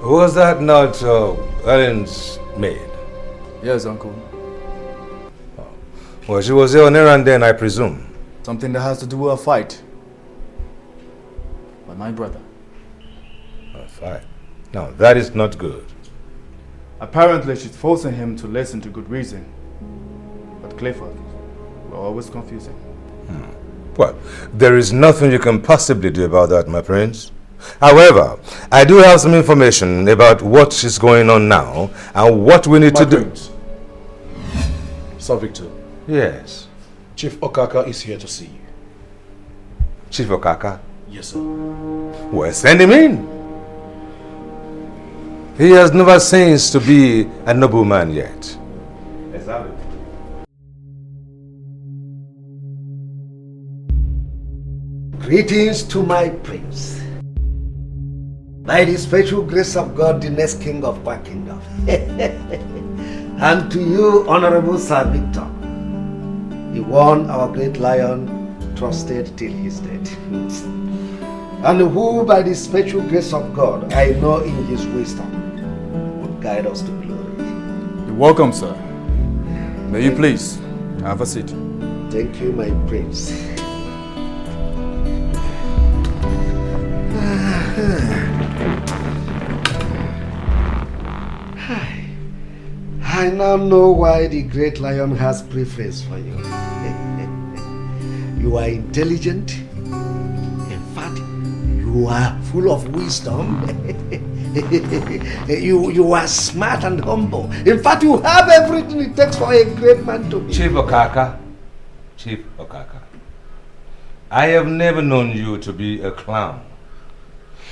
Speaker 4: Was that not Ellen's maid?
Speaker 2: Yes, Uncle.
Speaker 4: Well, she was there on errand then, I presume.
Speaker 2: Something that has to do with a fight. By my brother.
Speaker 4: A fight? No, that is not good.
Speaker 2: Apparently, she's forcing him to listen to good reason. But Clifford will always confuse him.
Speaker 4: Well, there is nothing you can possibly do about that, my prince. However, I do have some information about what is going on now and what we need to do.
Speaker 20: Sir Victor.
Speaker 4: Yes.
Speaker 20: Chief Okaka is here to see you.
Speaker 4: Chief Okaka?
Speaker 20: Yes, sir.
Speaker 4: Well, send him in. He has never ceased to be a nobleman yet. Exactly.
Speaker 13: Greetings to my prince. By the special grace of God, the next king of our kingdom. And to you, Honorable Sir Victor, the one our great lion trusted till his death. And who, by the special grace of God, I know in his wisdom, will guide us to glory.
Speaker 2: You're welcome, sir. May you please have a seat.
Speaker 13: Thank you, my prince. I now know why the great lion has preference for you. You are intelligent. In fact, you are full of wisdom. you are smart and humble. In fact, you have everything it takes for a great man to be.
Speaker 4: Chief Okaka, I have never known you to be a clown.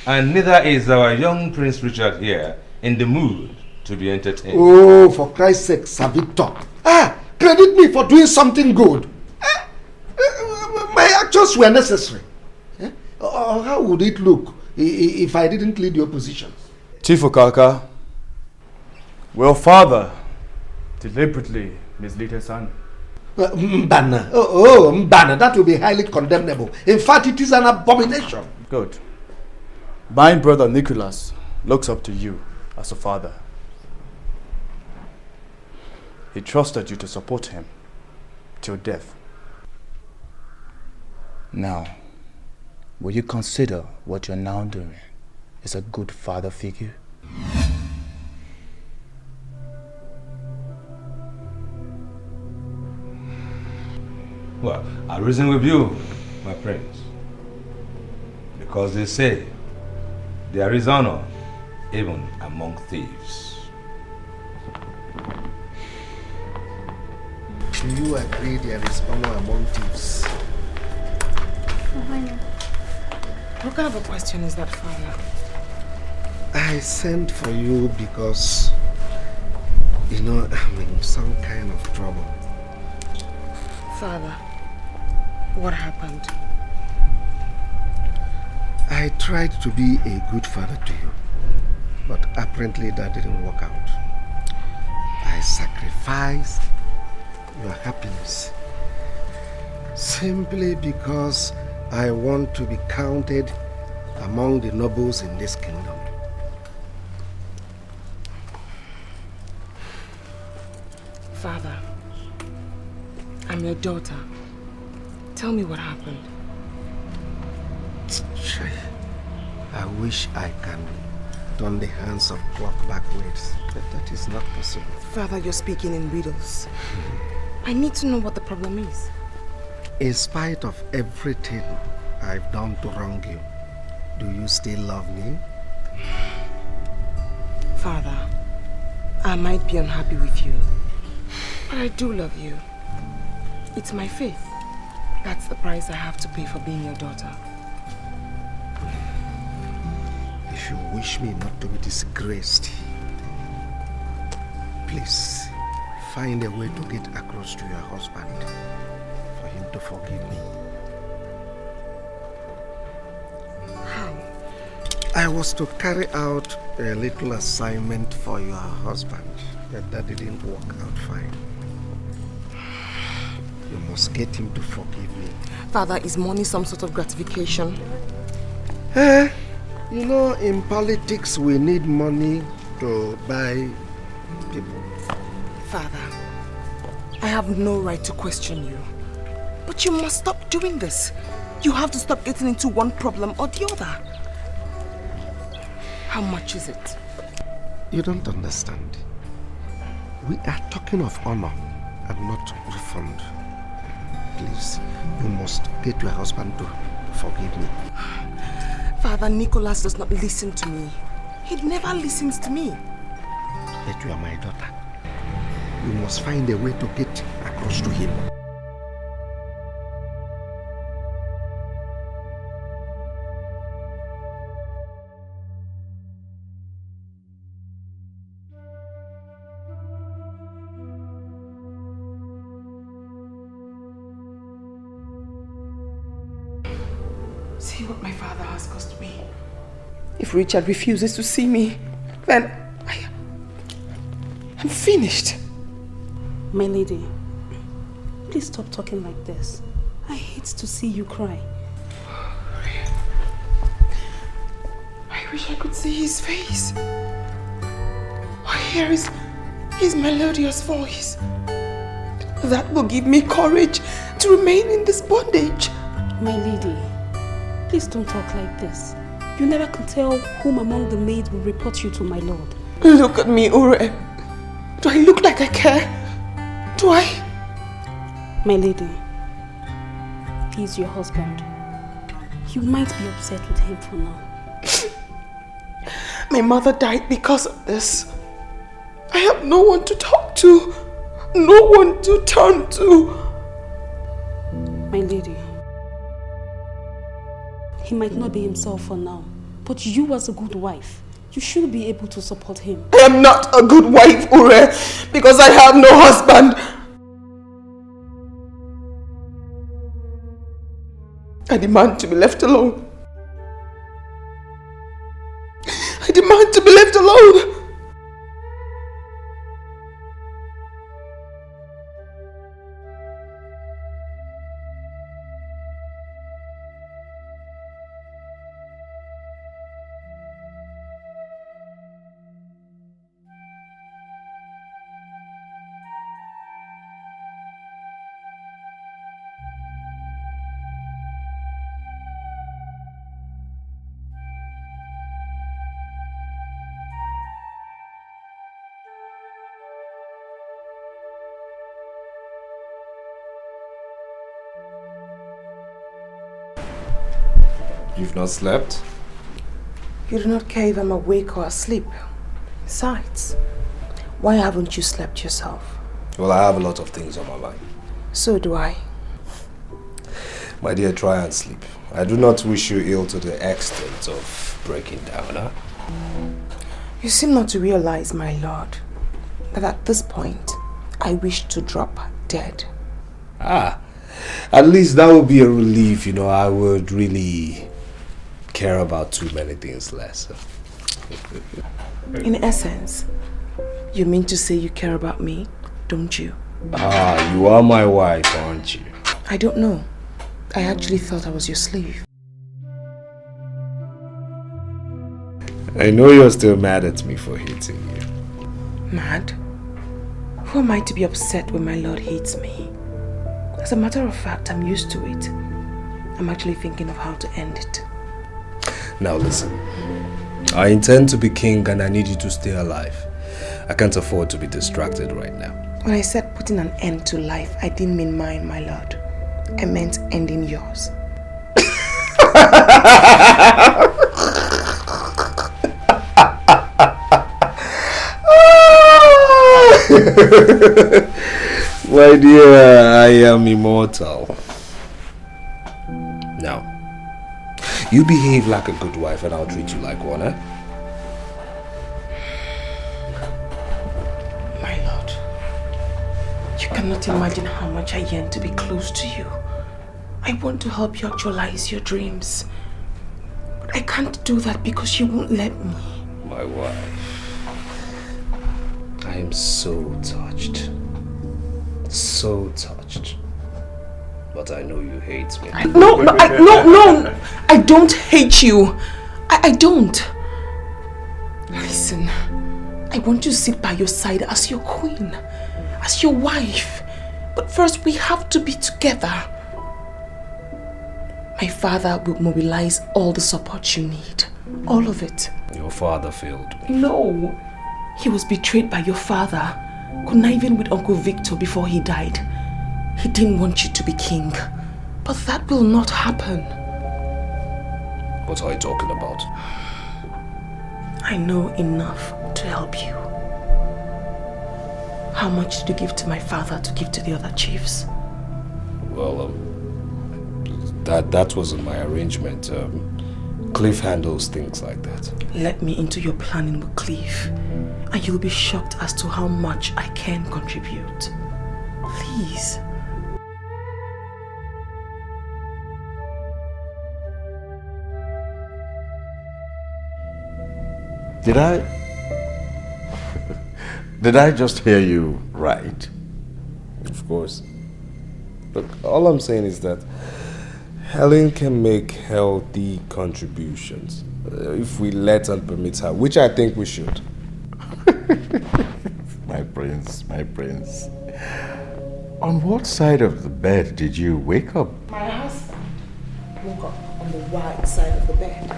Speaker 4: And neither is our young Prince Richard here in the mood to be entertained.
Speaker 13: Oh, for Christ's sake, Sir Victor. Credit me for doing something good. My actions were necessary. How would it look if I didn't lead the opposition?
Speaker 2: Chief Okaka, your father deliberately misled his son.
Speaker 13: Mbana. Mbana, that will be highly condemnable. In fact, it is an abomination.
Speaker 2: Good. My brother Nicholas looks up to you as a father. He trusted you to support him till death. Now, will you consider what you're now doing is a good father figure?
Speaker 4: Well, I reason with you, my prince. Because they say there is honor even among thieves.
Speaker 13: Do you agree there is honor among thieves?
Speaker 6: What kind of a question is that, Father?
Speaker 13: I sent for you because, I'm in some kind of trouble.
Speaker 6: Father, what happened?
Speaker 13: I tried to be a good father to you, but apparently that didn't work out. I sacrificed your happiness simply because I want to be counted among the nobles in this kingdom.
Speaker 6: Father, I'm your daughter. Tell me what happened.
Speaker 13: I wish I can turn the hands of clock backwards, but that is not possible.
Speaker 6: Father, you're speaking in riddles. I need to know what the problem is.
Speaker 13: In spite of everything I've done to wrong you, do you still love me?
Speaker 6: Father, I might be unhappy with you, but I do love you. It's my faith. That's the price I have to pay for being your daughter.
Speaker 13: If you wish me not to be disgraced, Please, find a way to get across to your husband for him to forgive me.
Speaker 6: How?
Speaker 13: I was to carry out a little assignment for your husband, but that didn't work out fine. You must get him to forgive me.
Speaker 6: Father, is money some sort of gratification?
Speaker 13: You know, in politics we need money to buy people.
Speaker 6: Father, I have no right to question you. But you must stop doing this. You have to stop getting into one problem or the other. How much is it?
Speaker 13: You don't understand. We are talking of honor and not refund. Please, you must get your husband to forgive me.
Speaker 6: Father, Nicholas does not listen to me. He never listens to me.
Speaker 13: But you are my daughter. You must find a way to get across to him.
Speaker 6: See what my father has cost me. If Richard refuses to see me, then I'm finished.
Speaker 7: My lady, please stop talking like this. I hate to see you cry.
Speaker 6: I wish I could see his face. Or hear his melodious voice. That will give me courage to remain in this bondage.
Speaker 7: My lady, please don't talk like this. You never can tell whom among the maids will report you to my lord.
Speaker 6: Look at me, Ure. Do I look like I care? Do I?
Speaker 7: My lady, he's your husband. You might be upset with him for now.
Speaker 6: My mother died because of this. I have no one to talk to. No one to turn to.
Speaker 7: My lady, he might not be himself for now, but you as a good wife, you should be able to support him.
Speaker 6: I am not a good wife, Ure, because I have no husband. I demand to be left alone. I demand to be left alone.
Speaker 8: You've not slept?
Speaker 6: You do not care if I'm awake or asleep. Besides, why haven't you slept yourself?
Speaker 8: Well, I have a lot of things on my mind.
Speaker 6: So do I.
Speaker 8: My dear, try and sleep. I do not wish you ill to the extent of breaking down, huh?
Speaker 6: You seem not to realize, my lord, that at this point, I wish to drop dead.
Speaker 8: Ah, at least that would be a relief, you know. I would really care about too many things less.
Speaker 6: In essence, you mean to say you care about me, don't you?
Speaker 8: Ah, you are my wife, aren't you?
Speaker 6: I don't know. I actually thought I was your slave.
Speaker 8: I know you're still mad at me for hating you.
Speaker 6: Mad? Who am I to be upset when my lord hates me? As a matter of fact, I'm used to it. I'm actually thinking of how to end it.
Speaker 8: Now listen, I intend to be king and I need you to stay alive. I can't afford to be distracted right now.
Speaker 6: When I said putting an end to life, I didn't mean mine, my lord. I meant ending yours.
Speaker 8: My dear, I am immortal. Now, you behave like a good wife and I'll treat you like one, eh?
Speaker 6: My lord. You cannot imagine how much I yearn to be close to you. I want to help you actualize your dreams. But I can't do that because you won't let me.
Speaker 8: My wife. I am so touched. So touched. But I know you hate me.
Speaker 6: No, I don't hate you. I don't. Listen, I want to sit by your side as your queen, as your wife. But first we have to be together. My father will mobilize all the support you need. All of it.
Speaker 8: Your father failed me.
Speaker 6: No. He was betrayed by your father, conniving with Uncle Victor before he died. He didn't want you to be king. But that will not happen.
Speaker 8: What are you talking about?
Speaker 6: I know enough to help you. How much did you give to my father to give to the other chiefs?
Speaker 8: Well, that wasn't my arrangement. Cliff handles things like that.
Speaker 6: Let me into your planning with Cliff, and you'll be shocked as to how much I can contribute. Please.
Speaker 5: Did I just hear you right?
Speaker 8: Of course. Look, all I'm saying is that Helen can make healthy contributions if we let and permit her, which I think we should.
Speaker 5: My prince, my prince. On what side of the bed did you wake up?
Speaker 6: My husband woke up on the right side of the bed.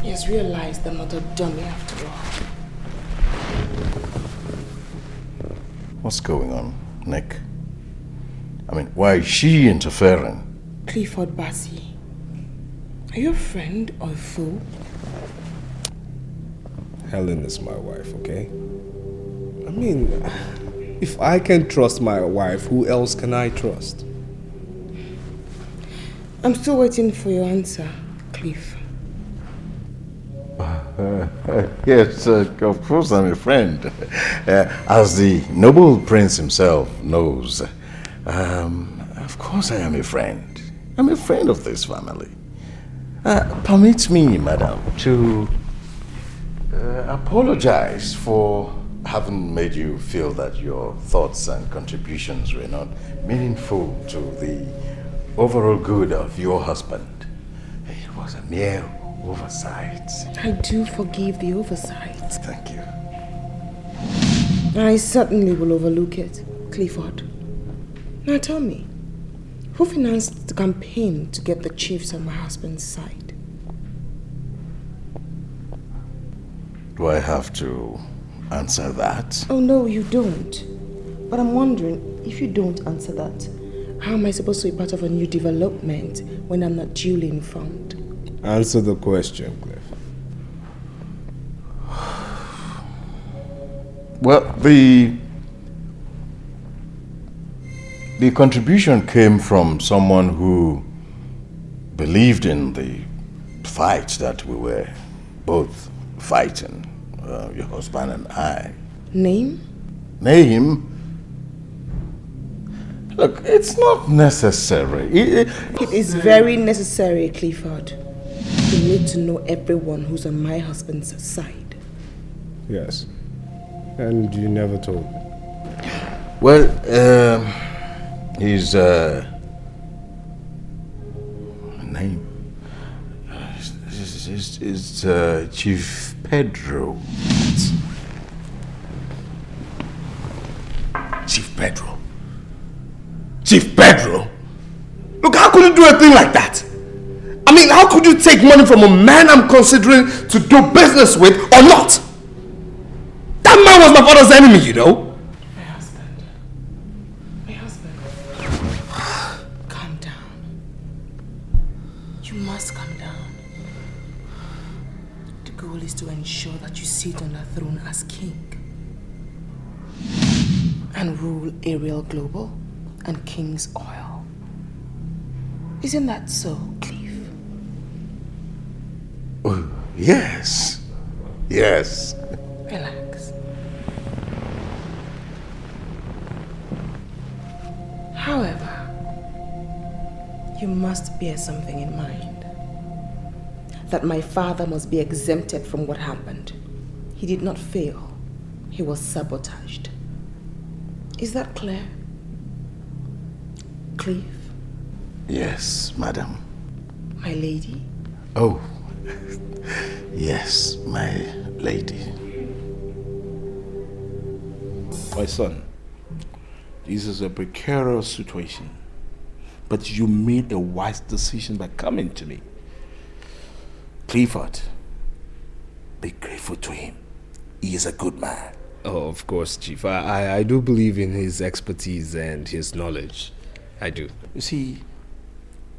Speaker 6: He has realized I'm not a dummy after all.
Speaker 5: What's going on, Nick? I mean, why is she interfering?
Speaker 6: Clifford Bassey, are you a friend or a fool?
Speaker 8: Helen is my wife, okay? I mean, if I can trust my wife, who else can I trust?
Speaker 6: I'm still waiting for your answer, Cliff.
Speaker 5: Yes, of course I'm a friend. As the noble prince himself knows, of course I am a friend. I'm a friend of this family. Permit me, madam, to apologize for having made you feel that your thoughts and contributions were not meaningful to the overall good of your husband. It was a mere oversight.
Speaker 6: I do forgive the oversight.
Speaker 5: Thank you.
Speaker 6: I certainly will overlook it, Clifford. Now tell me, who financed the campaign to get the chiefs on my husband's side?
Speaker 5: Do I have to answer that?
Speaker 6: Oh no, you don't. But I'm wondering, if you don't answer that, how am I supposed to be part of a new development when I'm not duly informed?
Speaker 8: Answer the question, Cliff.
Speaker 5: Well, the contribution came from someone who believed in the fight that we were both fighting, your husband and I.
Speaker 6: Name?
Speaker 5: Name? Look, it's not necessary.
Speaker 6: It is very necessary, Clifford. You need to know everyone who's on my husband's side.
Speaker 8: Yes. And you never told me.
Speaker 5: Well, his name is Chief Pedro.
Speaker 14: Chief Pedro? Chief Pedro? Look, how could you do a thing like that? I mean, how could you take money from a man I'm considering to do business with or not? That man was my father's enemy, you know?
Speaker 6: My husband. Calm down. You must calm down. The goal is to ensure that you sit on the throne as king and rule Ariel Global and King's Oil. Isn't that so, Cliff?
Speaker 5: Oh, yes. Yes.
Speaker 6: Relax. You must bear something in mind. That my father must be exempted from what happened. He did not fail. He was sabotaged. Is that clear? Cliff?
Speaker 5: Yes, madam.
Speaker 6: My lady?
Speaker 5: Oh, yes, my lady.
Speaker 1: My son, this is a precarious situation, but you made a wise decision by coming to me. Clifford, be grateful to him. He is a good man.
Speaker 8: Oh, of course, Chief. I do believe in his expertise and his knowledge. I do.
Speaker 1: You see,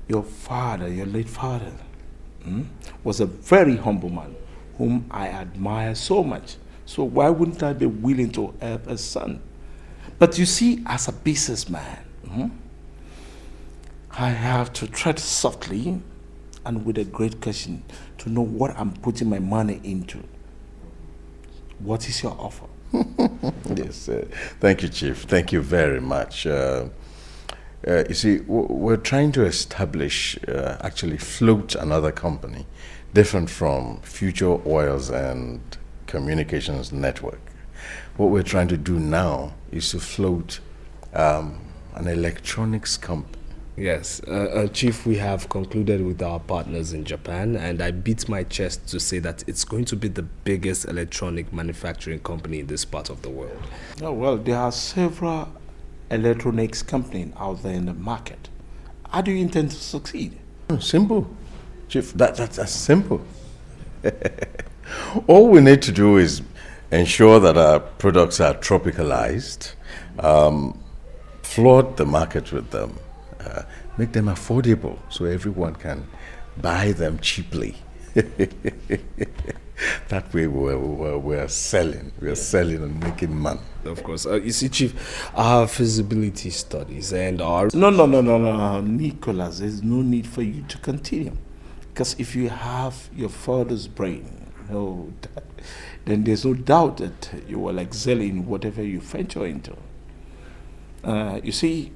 Speaker 1: your father, your late father, was a very humble man whom I admire so much. So why wouldn't I be willing to help a son? But you see, as a businessman, I have to tread softly and with a great caution to know what I'm putting my money into. What is your offer?
Speaker 5: Yes, thank you, Chief. Thank you very much. You see, we're trying to establish, actually float another company, different from Future Oils and Communications Network. What we're trying to do now is to float an electronics company.
Speaker 8: Yes, Chief, we have concluded with our partners in Japan, and I beat my chest to say that it's going to be the biggest electronic manufacturing company in this part of the world.
Speaker 1: Oh, well, there are several electronics companies out there in the market. How do you intend to succeed?
Speaker 5: Simple, Chief. That's simple. All we need to do is ensure that our products are tropicalized, flood the market with them, make them affordable so everyone can buy them cheaply. That way we're selling. We're selling and making money.
Speaker 8: Of course. You see, Chief, our feasibility studies and our...
Speaker 1: No, Nicholas, there's no need for you to continue. Because if you have your father's brain, then there's no doubt that you will excel in whatever you venture into. You see,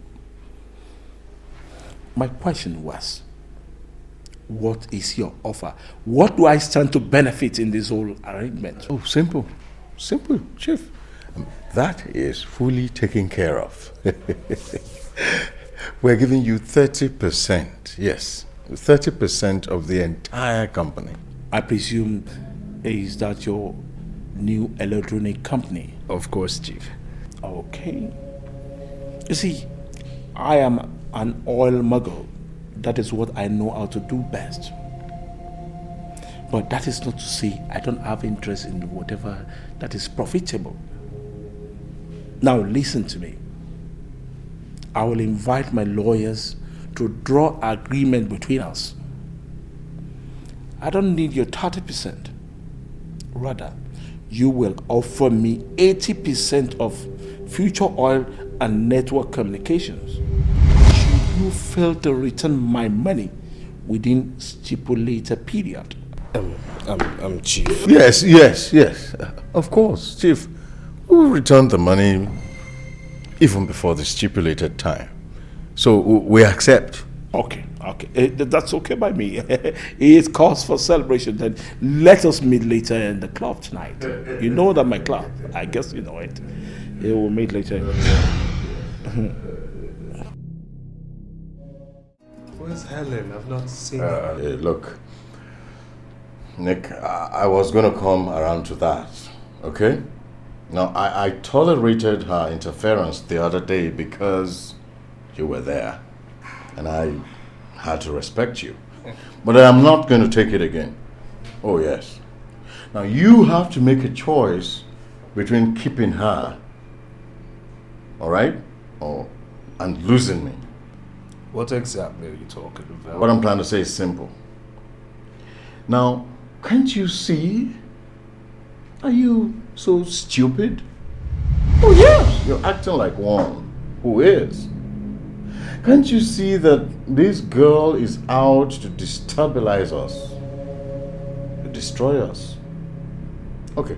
Speaker 1: my question was, what is your offer? What do I stand to benefit in this whole arrangement?
Speaker 5: Oh, simple, Chief. That is fully taken care of. We're giving you 30%, yes, 30% of the entire company.
Speaker 1: I presume, is that your new electronic company?
Speaker 8: Of course, Chief.
Speaker 1: Okay. You see, I am an oil mogul. That is what I know how to do best. But that is not to say I don't have interest in whatever that is profitable. Now listen to me. I will invite my lawyers to draw an agreement between us. I don't need your 30%. Rather, you will offer me 80% of Future Oil and Network Communications. Should you fail to return my money within stipulated period?
Speaker 8: Chief.
Speaker 5: Yes. Of course, Chief. We'll return the money even before the stipulated time. So we accept.
Speaker 1: Okay. That's okay by me. It's cause for celebration. Then let us meet later in the club tonight. You know that my club. I guess you know it. We'll meet later.
Speaker 8: Where's Helen? I've not seen her.
Speaker 5: Look, Nick, I was going to come around to that, okay? Now, I tolerated her interference the other day because you were there, and I had to respect you. But I'm not going to take it again. Oh, yes. Now, you have to make a choice between keeping her, all right, and losing me.
Speaker 8: What exactly are you talking about?
Speaker 5: What I'm trying to say is simple. Now, can't you see? Are you so stupid? Oh, yes, you're acting like one who is. Can't you see that this girl is out to destabilize us, to destroy us? Okay,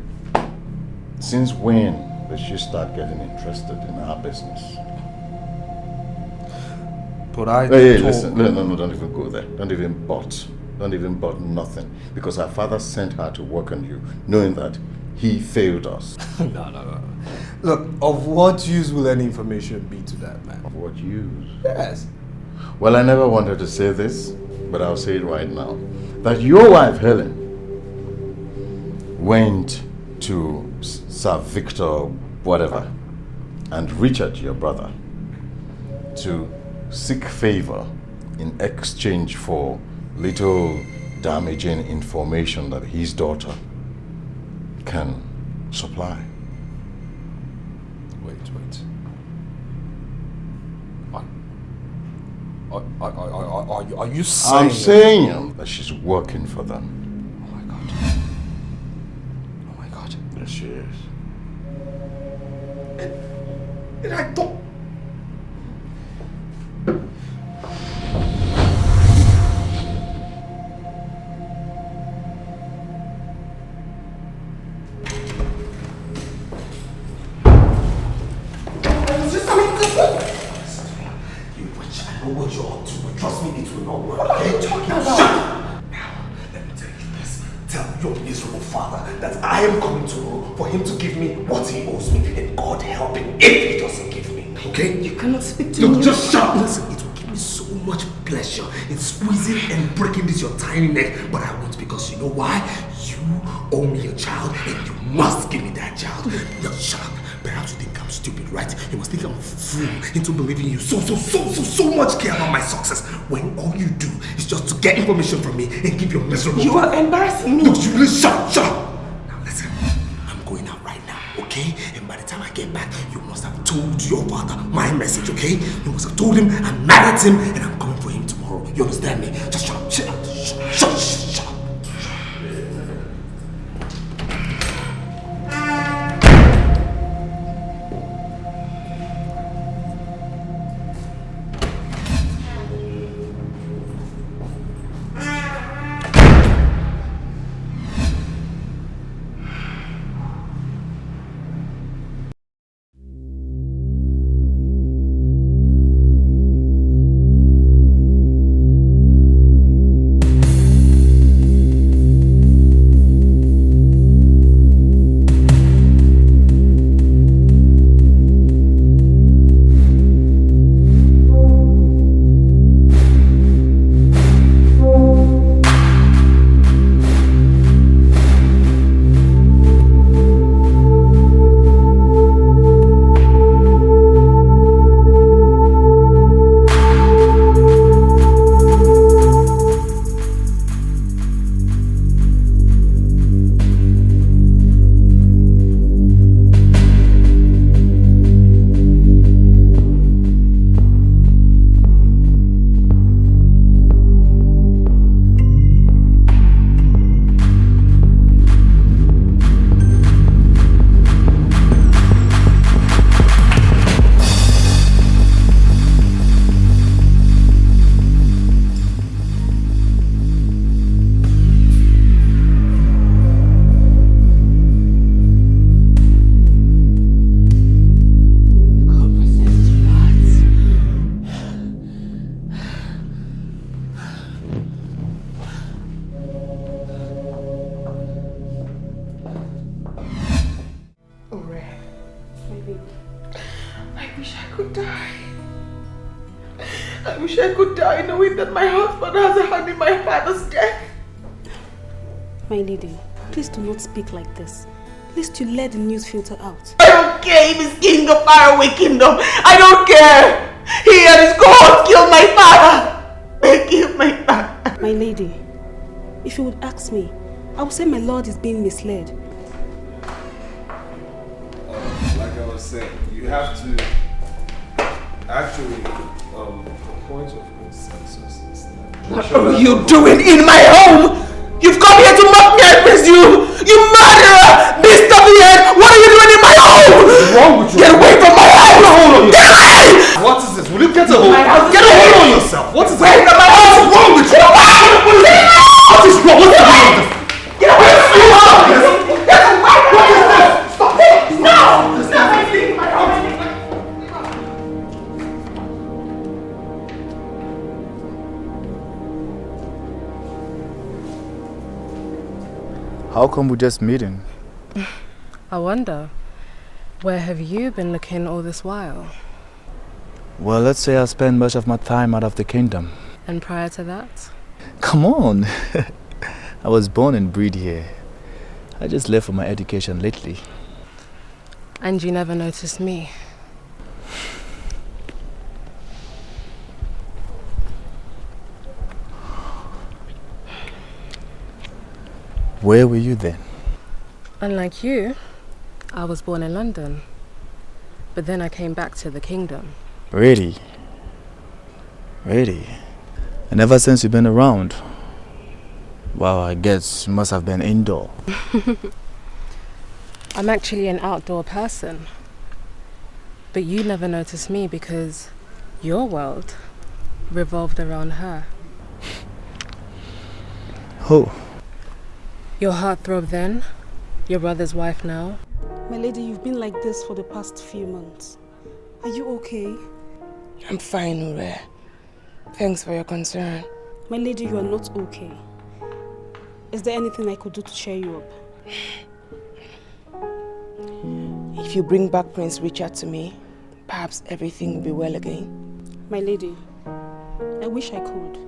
Speaker 5: since when did she start getting interested in our business?
Speaker 20: But I
Speaker 5: Hey, listen. No, don't even go there. Don't even but nothing. Because our father sent her to work on you, knowing that he failed us.
Speaker 20: No. Look, of what use will any information be to that man?
Speaker 5: Of what use?
Speaker 20: Yes.
Speaker 5: Well, I never wanted to say this, but I'll say it right now. That your wife, Helen, went to Sir Victor, whatever, and Richard, your brother, to seek favor in exchange for little damaging information that his daughter can supply.
Speaker 20: Wait. Are you saying...
Speaker 5: I'm saying that she's working for them.
Speaker 20: Oh my God.
Speaker 5: Yes, she is.
Speaker 20: And I thought...
Speaker 9: What you're up to, but trust me, it will not work. What are you talking about? Now, let me tell you this. Tell your miserable father that I am coming to rule for him to give me what he owes me, and God help him if he doesn't give me. Okay?
Speaker 6: You cannot speak to me.
Speaker 9: Look, just shut up. Listen, it will give me so much pleasure in squeezing and breaking this your tiny neck, but I won't, because you know why? You owe me a child, and you must give me that child. No, shut up. Perhaps you think I'm stupid, right? You must think I'm a fool into believing you so much care about my success, when all you do is just to get information from me and give your miserable...
Speaker 6: You are embarrassing me.
Speaker 9: Look, you really shut up. Now listen, I'm going out right now, okay? And by the time I get back, you must have told your father my message, okay? You must have told him I'm mad at him and I'm coming for him tomorrow. You understand me? Just shut up, shut up, shut up.
Speaker 6: I wish I could die knowing that my husband has a hand in my father's death.
Speaker 7: My lady, please do not speak like this. At least you let the news filter out.
Speaker 6: I don't care if he's king of faraway kingdom. I don't care. He and his cohorts killed my father. They killed my father.
Speaker 7: My lady, if you would ask me, I would say my lord is being misled.
Speaker 8: Like I was saying, you have to actually point of consensus is that...
Speaker 6: What are you doing in my home? You've come here to mock me and miss you! You murderer! Beast of the head! What are you doing in my home?
Speaker 14: What's wrong with you?
Speaker 6: Get away from my house!
Speaker 14: Get a hold on
Speaker 6: Get
Speaker 14: yourself!
Speaker 6: away!
Speaker 14: What is this? Will you get a hold?
Speaker 6: Get a hold
Speaker 14: on yourself! What is
Speaker 6: away from my house?
Speaker 14: What's wrong with you? What is wrong? What's the meaning of this?
Speaker 6: Get away from my house! Get away!
Speaker 14: What is this?
Speaker 6: Stop it! No! Stop it! My house!
Speaker 2: How come we're just meeting?
Speaker 11: I wonder, where have you been looking all this while?
Speaker 2: Well, let's say I spend much of my time out of the kingdom.
Speaker 11: And prior to that?
Speaker 2: Come on. I was born and bred here. I just left for my education lately.
Speaker 11: And you never noticed me?
Speaker 2: Where were you then?
Speaker 11: Unlike you, I was born in London. But then I came back to the kingdom.
Speaker 2: Really? Really? And ever since you've been around? Well, I guess you must have been indoor.
Speaker 11: I'm actually an outdoor person. But you never noticed me because your world revolved around her.
Speaker 2: Who?
Speaker 11: Your heartthrob then, your brother's wife now.
Speaker 7: My lady, you've been like this for the past few months. Are you okay?
Speaker 6: I'm fine, Ure. Thanks for your concern.
Speaker 7: My lady, you are not okay. Is there anything I could do to cheer you up?
Speaker 6: If you bring back Prince Richard to me, perhaps everything will be well again.
Speaker 7: My lady, I wish I could.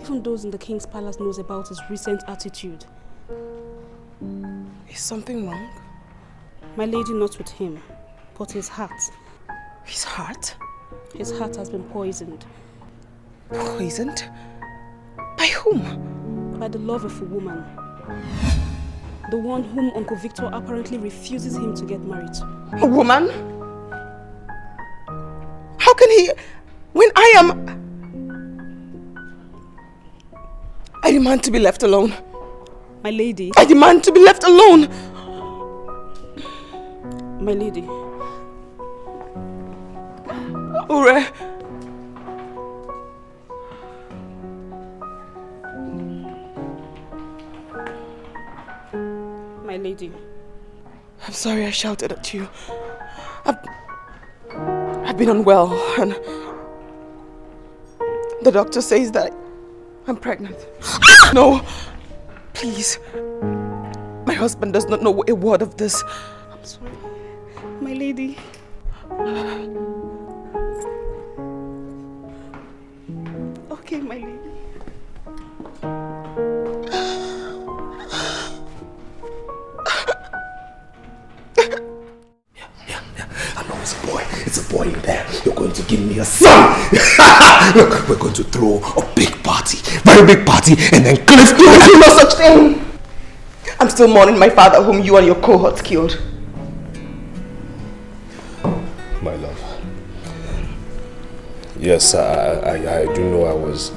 Speaker 7: Even those in the king's palace knows about his recent attitude.
Speaker 6: Is something wrong?
Speaker 7: My lady, not with him, but his heart.
Speaker 6: His heart?
Speaker 7: His heart has been poisoned.
Speaker 6: Poisoned? By whom?
Speaker 7: By the love of a woman. The one whom Uncle Victor apparently refuses him to get married to.
Speaker 6: A woman? How can he... When I am... I demand to be left alone.
Speaker 7: My lady.
Speaker 6: I demand to be left alone.
Speaker 7: My lady.
Speaker 6: Ure.
Speaker 7: My lady.
Speaker 6: I'm sorry I shouted at you. I've been unwell and the doctor says that I'm pregnant. No, please. My husband does not know a word of this.
Speaker 7: I'm sorry. My lady. Okay, my lady.
Speaker 9: I know it's a boy. It's a boy in there. You're going to give me a son. Look, we're going to throw a big party. Very big party. And then Cliff...
Speaker 6: You will do no such thing. I'm still mourning my father whom you and your cohorts killed.
Speaker 8: My love. Yes, I do know I was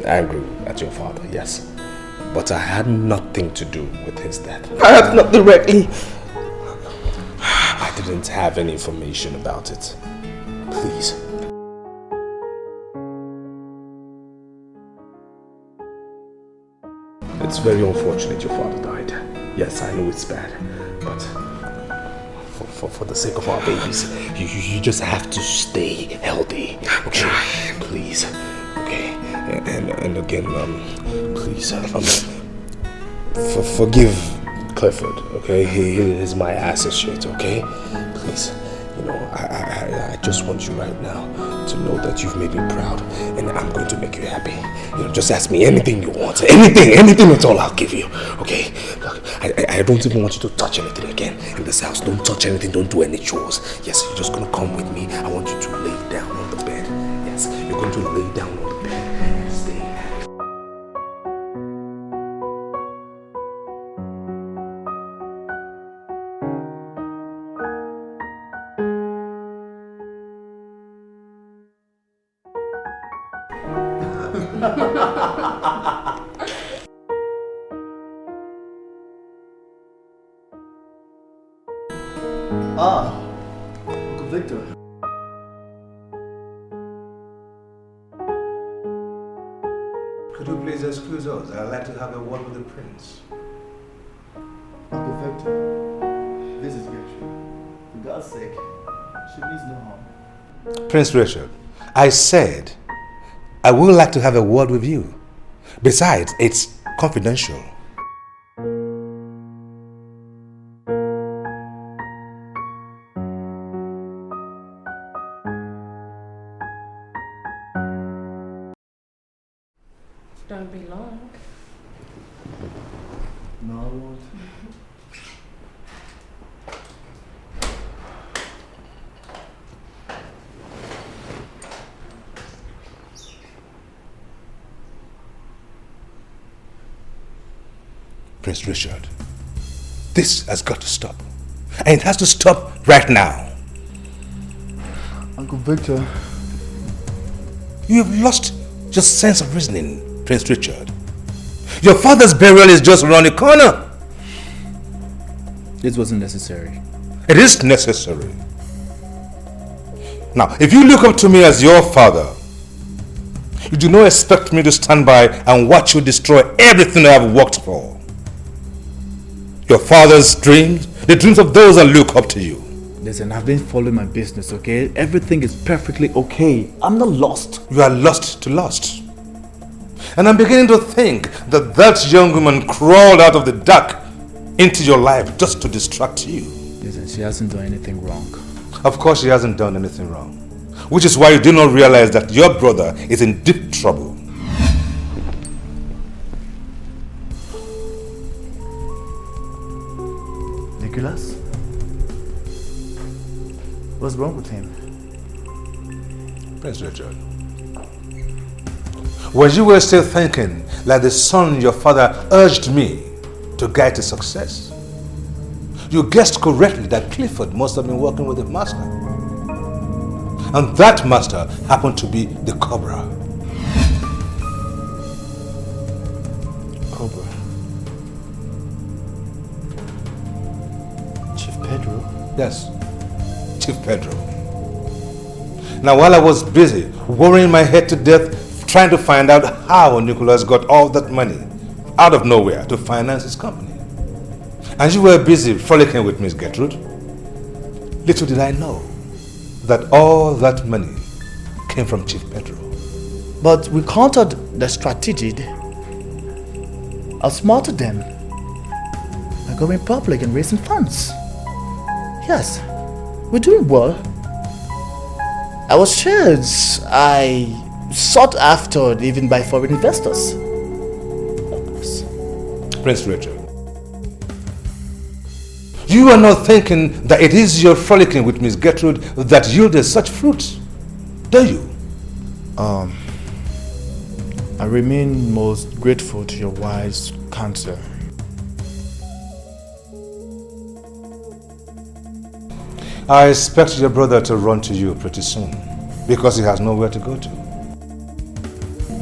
Speaker 8: angry at your father, yes. But I had nothing to do with his death.
Speaker 6: Perhaps not directly.
Speaker 8: I didn't have any information about it. Please. It's very unfortunate your father died. Yes, I know it's bad, but for the sake of our babies, you just have to stay healthy. Okay, please. Okay, and again, please, forgive Clifford. Okay, he is my associate. Okay, please. You know, I just want you right now to know that you've made me proud, and I'm going to make you happy. You know, just ask me anything you want, anything at all, I'll give you. Okay? Look, I don't even want you to touch anything again in this house. Don't touch anything. Don't do any chores. Yes, you're just gonna come with me. I want you to lay down on the bed. Yes, you're going to lay down on the bed and stay.
Speaker 16: Uncle Victor.
Speaker 4: Could you please excuse us? I'd like to have a word with the prince.
Speaker 16: Uncle Victor, this is Gertrude. For God's sake, she means no harm.
Speaker 4: Prince Richard, I said I would like to have a word with you. Besides, it's confidential.
Speaker 11: Don't be long.
Speaker 2: Nollywood.
Speaker 4: Prince Richard, this has got to stop. And it has to stop right now.
Speaker 2: Uncle Victor.
Speaker 4: You have lost your sense of reasoning, Prince Richard. Your father's burial is just around the corner.
Speaker 2: This wasn't necessary.
Speaker 4: It is necessary. Now, if you look up to me as your father, you do not expect me to stand by and watch you destroy everything I have worked for. Your father's dreams, the dreams of those that look up to you.
Speaker 2: Listen, I've been following my business, okay? Everything is perfectly okay. I'm not lost.
Speaker 4: You are lost to lust. And I'm beginning to think that that young woman crawled out of the dark into your life just to distract you.
Speaker 2: Listen, she hasn't done anything wrong.
Speaker 4: Of course she hasn't done anything wrong. Which is why you do not realize that your brother is in deep trouble.
Speaker 2: Nicholas? What's wrong with him?
Speaker 4: Prince Richard, when you were still thinking like the son your father urged me to guide to success, you guessed correctly that Clifford must have been working with a master. And that master happened to be the Cobra.
Speaker 2: Cobra? Chief Pedro?
Speaker 4: Yes, Chief Pedro. Now while I was busy worrying my head to death trying to find out how Nicholas got all that money out of nowhere to finance his company, and you were busy frolicking with Miss Gertrude, little did I know that all that money came from Chief Pedro.
Speaker 2: But we countered the strategy, outsmarted them by going public and raising funds. Yes, we're doing well. Our shares are sought after even by foreign investors.
Speaker 4: Prince Richard, you are not thinking that it is your frolicking with Miss Gertrude that yielded such fruits, do you?
Speaker 2: I remain most grateful to your wise counsel.
Speaker 4: I expect your brother to run to you pretty soon because he has nowhere to go to.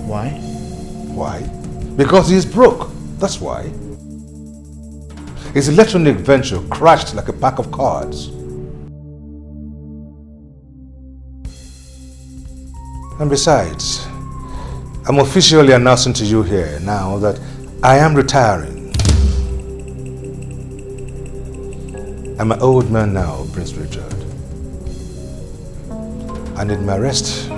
Speaker 2: Why?
Speaker 4: Why? Because he is broke. That's why. His electronic venture crashed like a pack of cards. And besides, I'm officially announcing to you here now that I am retiring. I'm an old man now, Prince Richard. I need my rest.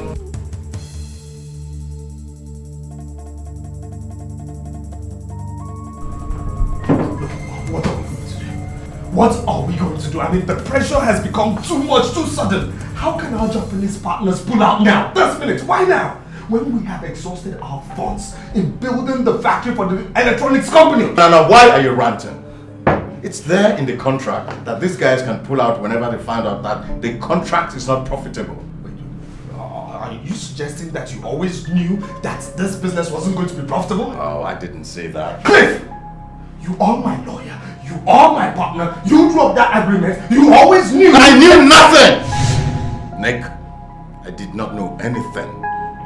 Speaker 14: What are we going to do? I mean, the pressure has become too much, too sudden. How can our Japanese partners pull out now? This minute, why now? When we have exhausted our funds in building the factory for the electronics company.
Speaker 16: Now, why are you ranting? It's there in the contract that these guys can pull out whenever they find out that the contract is not profitable.
Speaker 14: Are you suggesting that you always knew that this business wasn't going to be profitable?
Speaker 16: Oh, I didn't say that.
Speaker 14: Cliff! You are my lawyer. You are my partner. You dropped that agreement. You always knew.
Speaker 16: I knew nothing! Nick, I did not know anything.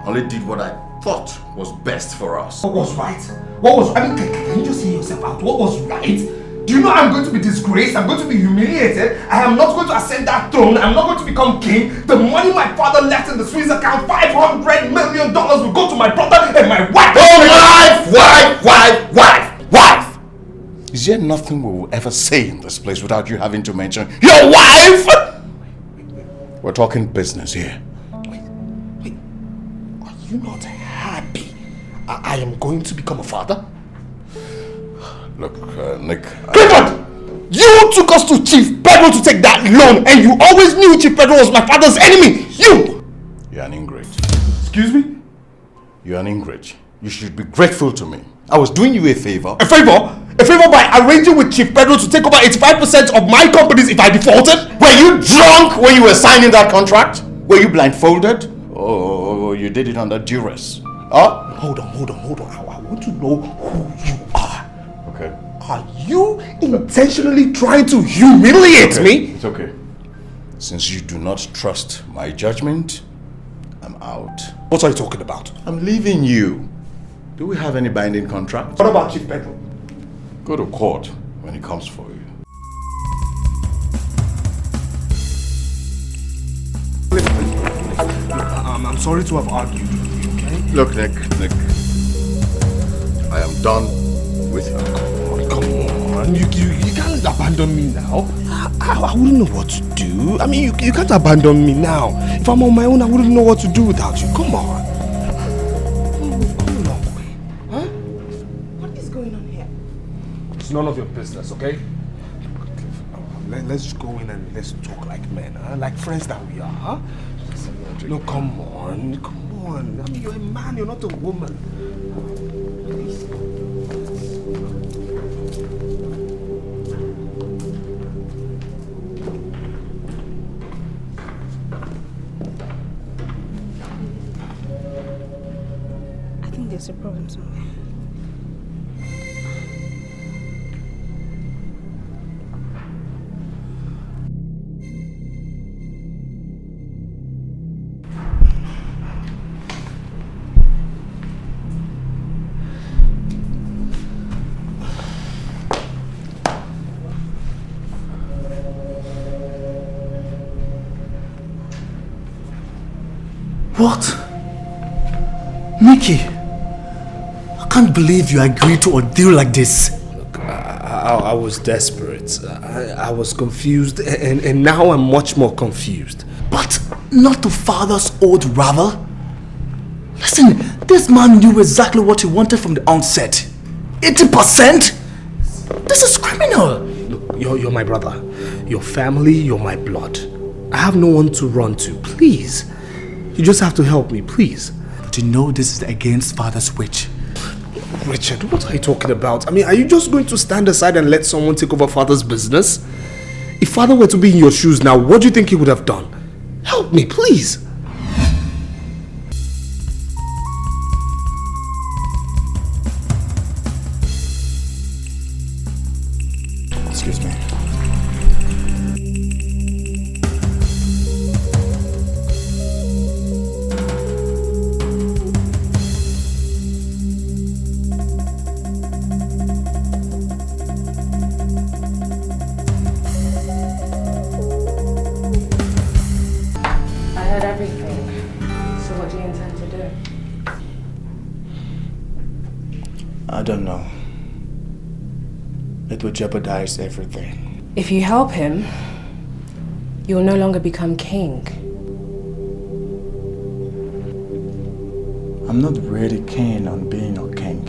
Speaker 16: Only did what I thought was best for us.
Speaker 14: What was right? What was... I mean, can you just hear yourself out? What was right? Do you know I'm going to be disgraced? I'm going to be humiliated. I am not going to ascend that throne. I'm not going to become king. The money my father left in the Swiss account, $500 million, will go to my brother and my wife.
Speaker 16: Oh, wife! Is there nothing we will ever say in this place without you having to mention your wife? We're talking business here.
Speaker 14: Wait. Are you not happy I am going to become a father?
Speaker 16: Look, Nick...
Speaker 14: Clifford! You took us to Chief Pedro to take that loan, and you always knew Chief Pedro was my father's enemy! You!
Speaker 16: You're an ingrate.
Speaker 14: Excuse me?
Speaker 16: You're an ingrate.
Speaker 5: You should be grateful to me. I was doing you a favor.
Speaker 14: A favor? A favor by arranging with Chief Pedro to take over 85% of my companies if I defaulted?
Speaker 5: Were you drunk when you were signing that contract? Were you blindfolded? Or you did it under duress? Huh?
Speaker 14: Hold on. I want to know who you are.
Speaker 5: Okay.
Speaker 14: Are you intentionally trying to humiliate me?
Speaker 5: It's okay. Since you do not trust my judgment, I'm out.
Speaker 14: What are you talking about?
Speaker 5: I'm leaving you. Do we have any binding contract?
Speaker 14: What about Chief Pedro?
Speaker 5: Go to court when he comes for you.
Speaker 14: I'm sorry to have argued with you, okay?
Speaker 5: Look, Nick. I am done with you.
Speaker 14: Come on. You can't abandon me now. I wouldn't know what to do. I mean, you can't abandon me now. If I'm on my own, I wouldn't know what to do without you. Come on.
Speaker 6: Huh? What is going on here?
Speaker 14: It's none of your business, okay? Let's go in and let's talk like men, huh? Like friends that we are, huh? No, come on. I mean, you're a man, you're not a woman. Please.
Speaker 10: I think there's a problem somewhere.
Speaker 21: What? Mickey, I can't believe you agreed to a deal like this.
Speaker 20: Look, I was desperate. I was confused, and now I'm much more confused.
Speaker 21: But not to father's old rival? Listen, this man knew exactly what he wanted from the onset. 80%? This is criminal.
Speaker 20: Look, you're my brother. Your family, you're my blood. I have no one to run to. Please. You just have to help me, please.
Speaker 21: But you know this is against father's wish.
Speaker 20: Richard, what are you talking about? I mean, are you just going to stand aside and let someone take over father's business? If father were to be in your shoes now, what do you think he would have done? Help me, please.
Speaker 21: Excuse me.
Speaker 2: I don't know. It would jeopardize everything.
Speaker 11: If you help him, you will no longer become king.
Speaker 2: I'm not really keen on being a king.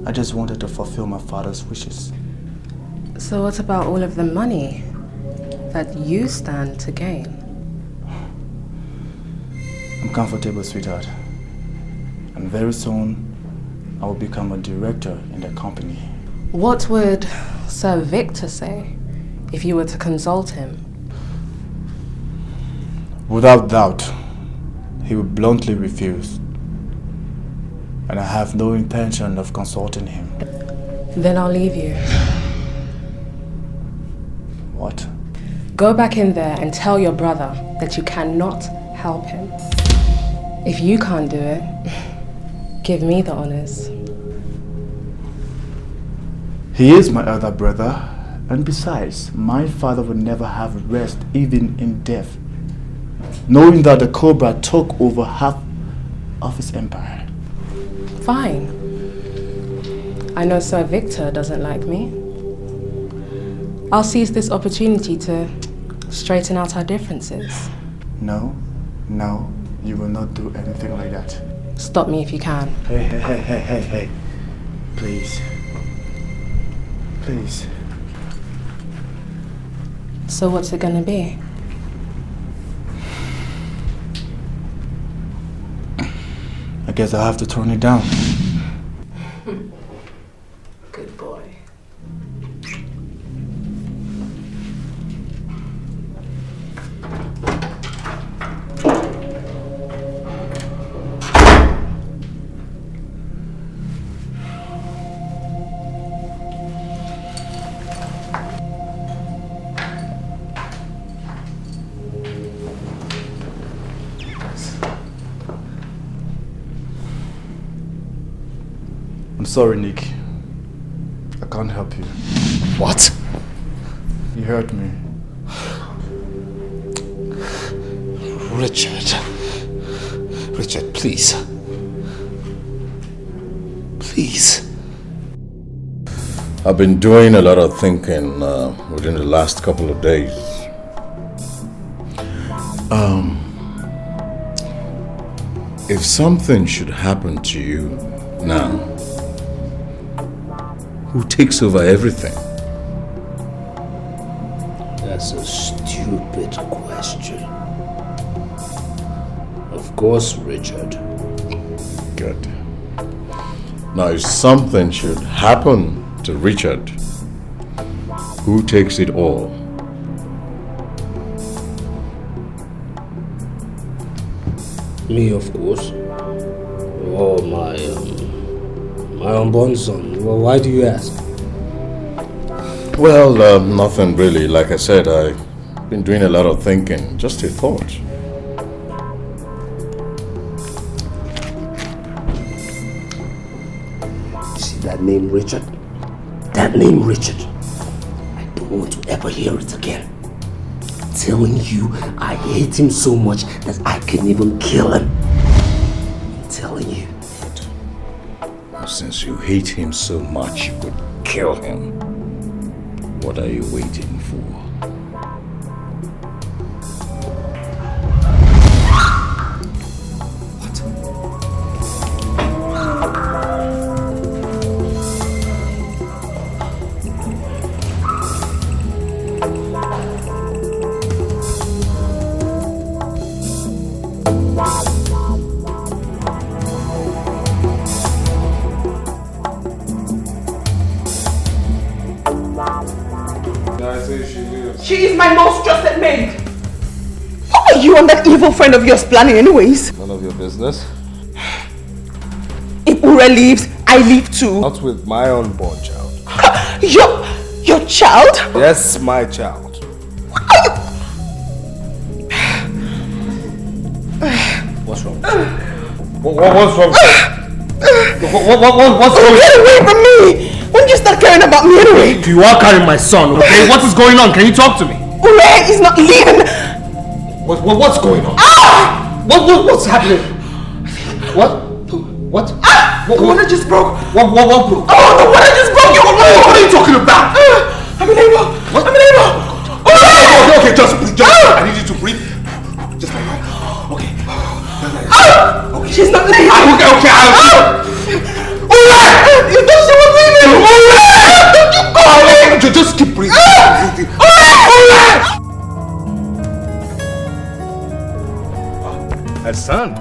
Speaker 2: I just wanted to fulfill my father's wishes.
Speaker 11: So what about all of the money that you stand to gain?
Speaker 2: I'm comfortable, sweetheart. And very soon, I will become a director in the company.
Speaker 11: What would Sir Victor say if you were to consult him?
Speaker 2: Without doubt, he would bluntly refuse. And I have no intention of consulting him.
Speaker 11: Then I'll leave you.
Speaker 2: What?
Speaker 11: Go back in there and tell your brother that you cannot help him. If you can't do it, give me the honors.
Speaker 2: He is my elder brother, and besides, my father would never have rest even in death, knowing that the Cobra took over half of his empire.
Speaker 11: Fine. I know Sir Victor doesn't like me. I'll seize this opportunity to straighten out our differences.
Speaker 2: No, you will not do anything like that.
Speaker 11: Stop me if you can.
Speaker 2: Hey. Please.
Speaker 11: So what's it gonna be?
Speaker 2: A I guess I'll have to turn it down.
Speaker 19: Good boy.
Speaker 2: I'm sorry, Nick. I can't help you.
Speaker 20: What?
Speaker 2: You hurt me.
Speaker 8: Richard. Richard, please. Please.
Speaker 5: I've been doing a lot of thinking within the last couple of days. If something should happen to you now, who takes over everything?
Speaker 8: That's a stupid question. Of course, Richard.
Speaker 5: Good. Now, if something should happen to Richard, who takes it all?
Speaker 8: Me, of course. Oh, my unborn son. Well, why do you ask?
Speaker 5: Well, nothing really. Like I said, I've been doing a lot of thinking. Just a thought.
Speaker 8: You see that name, Richard? That name, Richard. I don't want to ever hear it again. I'm telling you, I hate him so much that I can even kill him. I'm telling you.
Speaker 5: Since you hate him so much, you could kill him. What are you waiting for?
Speaker 6: She is my most trusted maid. What are you and that evil friend of yours planning anyways?
Speaker 8: None of your business.
Speaker 6: If Ure leaves, I leave too.
Speaker 8: Not with my unborn child.
Speaker 6: Your child?
Speaker 8: Yes, my child. What's wrong? What's wrong? What's wrong?
Speaker 6: Get away from me! When you start caring about me anyway?
Speaker 20: You are carrying my son, okay? What is going on? Can you talk to me?
Speaker 6: Ure is not leaving.
Speaker 20: What's going on?
Speaker 6: Ah!
Speaker 20: What's happening? What?
Speaker 6: Ah! The water just broke.
Speaker 20: What broke?
Speaker 6: Oh, the water just broke.
Speaker 20: What are you talking about?
Speaker 6: I'm in labor.
Speaker 20: What?
Speaker 6: I'm in labor.
Speaker 20: Okay, just breathe. I need you to breathe. Just like that. Okay.
Speaker 6: Okay. She's not leaving.
Speaker 20: Okay.
Speaker 6: You thought she was leaving. Don't you go.
Speaker 20: Just keep breathing.
Speaker 4: A son?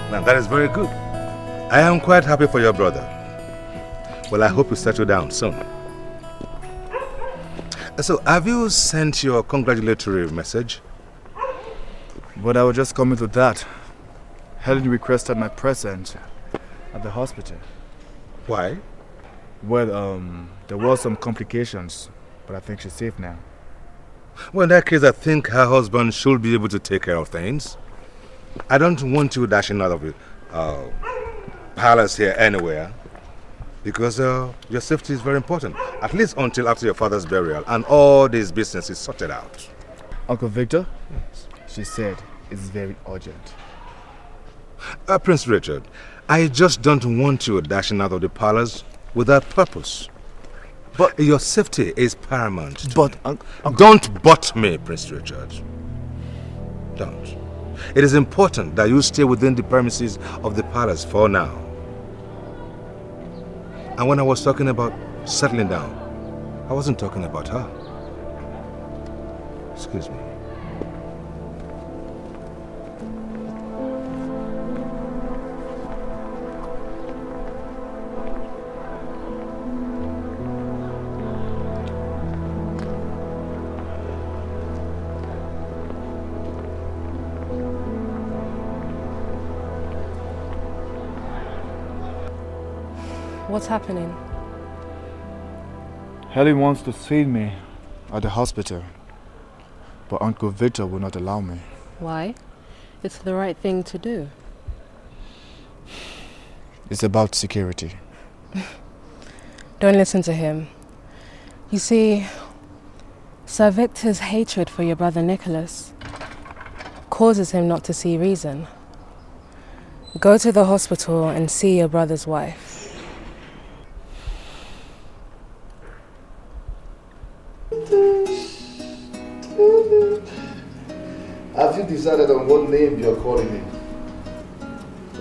Speaker 4: Now that is very good. I am quite happy for your brother. Well, I hope you settle down soon. So, have you sent your congratulatory message?
Speaker 2: But I was just coming to that. Helen requested my presence at the hospital.
Speaker 4: Why?
Speaker 2: Well, there was some complications, but I think she's safe now.
Speaker 4: Well, in that case, I think her husband should be able to take care of things. I don't want you dashing out of the palace here anywhere, because your safety is very important, at least until after your father's burial and all this business is sorted out.
Speaker 2: Uncle Victor? Yes. She said it's very urgent.
Speaker 4: Prince Richard, I just don't want you dashing out of the palace without purpose. But your safety is paramount.
Speaker 2: But
Speaker 4: don't butt me, Prince Richard. Don't. It is important that you stay within the premises of the palace for now. And when I was talking about settling down, I wasn't talking about her. Excuse me.
Speaker 11: What's happening?
Speaker 2: Helen wants to see me at the hospital, but Uncle Victor will not allow me.
Speaker 11: Why? It's the right thing to do.
Speaker 2: It's about security.
Speaker 11: Don't listen to him. You see, Sir Victor's hatred for your brother Nicholas causes him not to see reason. Go to the hospital and see your brother's wife.
Speaker 2: Have you decided on what name you're calling me?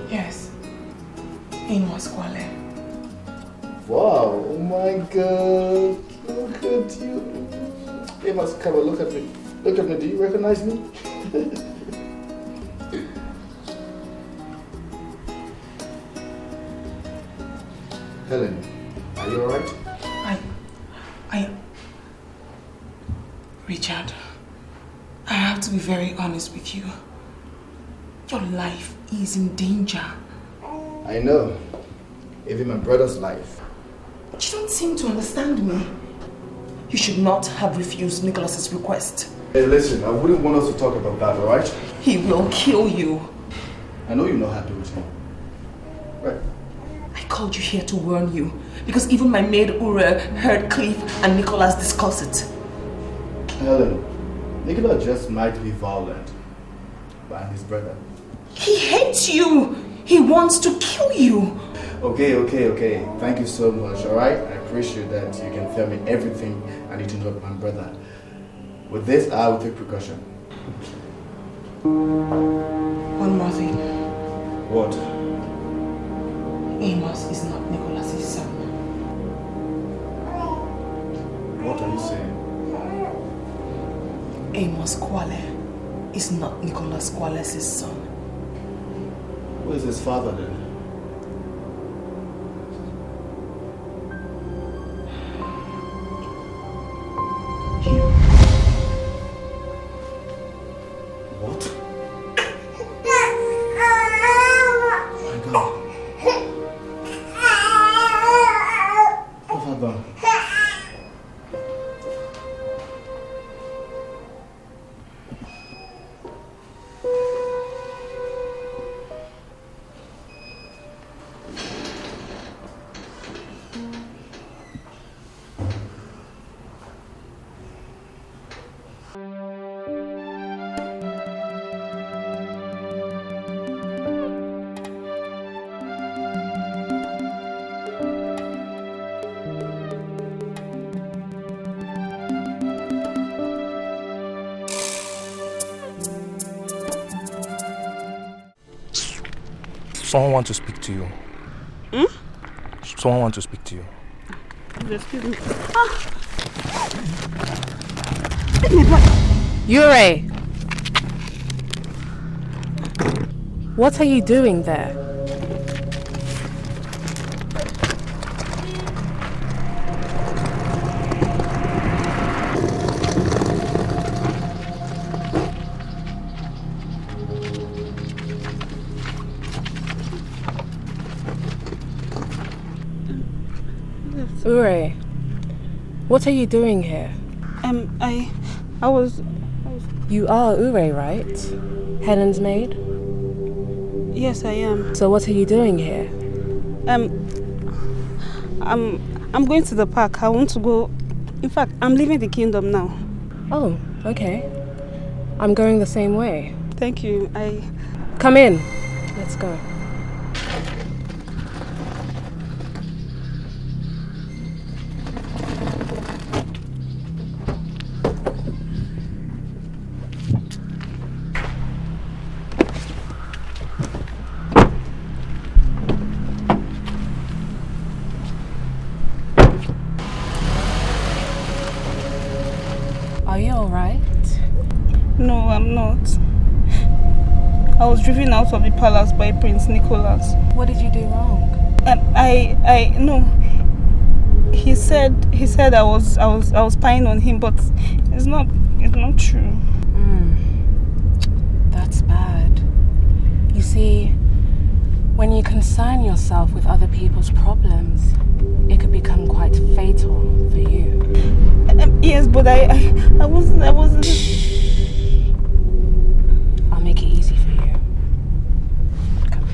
Speaker 6: Yes. Amos Kwale.
Speaker 2: Wow, oh my God. Look at you. Amos, come on, look at me. Look at me, do you recognize me? Helen, are you alright?
Speaker 6: Richard, I have to be very honest with you. Your life is in danger.
Speaker 2: I know. Even my brother's life.
Speaker 6: But you don't seem to understand me. You should not have refused Nicholas's request.
Speaker 2: Hey, listen, I wouldn't want us to talk about that, alright?
Speaker 6: He will kill you.
Speaker 2: I know you're not happy with him. Right.
Speaker 6: I called you here to warn you because even my maid Ure heard Cliff and Nicholas discuss it.
Speaker 2: Helen, Nicholas just might be violent, but I'm his brother.
Speaker 6: He hates you. He wants to kill you.
Speaker 2: Okay. Thank you so much, alright? I appreciate that you can tell me everything I need to know about my brother. With this, I will take precaution.
Speaker 6: One more thing.
Speaker 2: What?
Speaker 6: Amos is not Nicholas's son.
Speaker 2: What are you saying?
Speaker 6: Amos Kwale is not Nicholas Kwale's son.
Speaker 2: Who is his father then? What? My God. What have I done?
Speaker 20: Someone wants to speak to you. Someone wants to speak to you.
Speaker 17: Excuse me.
Speaker 11: Ure! What are you doing there? Ure, what are you doing here?
Speaker 17: I was...
Speaker 11: You are Ure, right? Helen's maid?
Speaker 17: Yes, I am.
Speaker 11: So what are you doing here?
Speaker 17: I'm going to the park. I want to go... In fact, I'm leaving the kingdom now.
Speaker 11: Oh, okay. I'm going the same way.
Speaker 17: Thank you.
Speaker 11: Come in. Let's go. Are you alright?
Speaker 17: No, I'm not. I was driven out of the palace by Prince Nicholas.
Speaker 11: What did you do wrong?
Speaker 17: No. He said I was spying on him, but it's not true.
Speaker 11: That's bad. You see, when you concern yourself with other people's problems,
Speaker 17: but I wasn't.
Speaker 10: I'll make it easy for you. Come.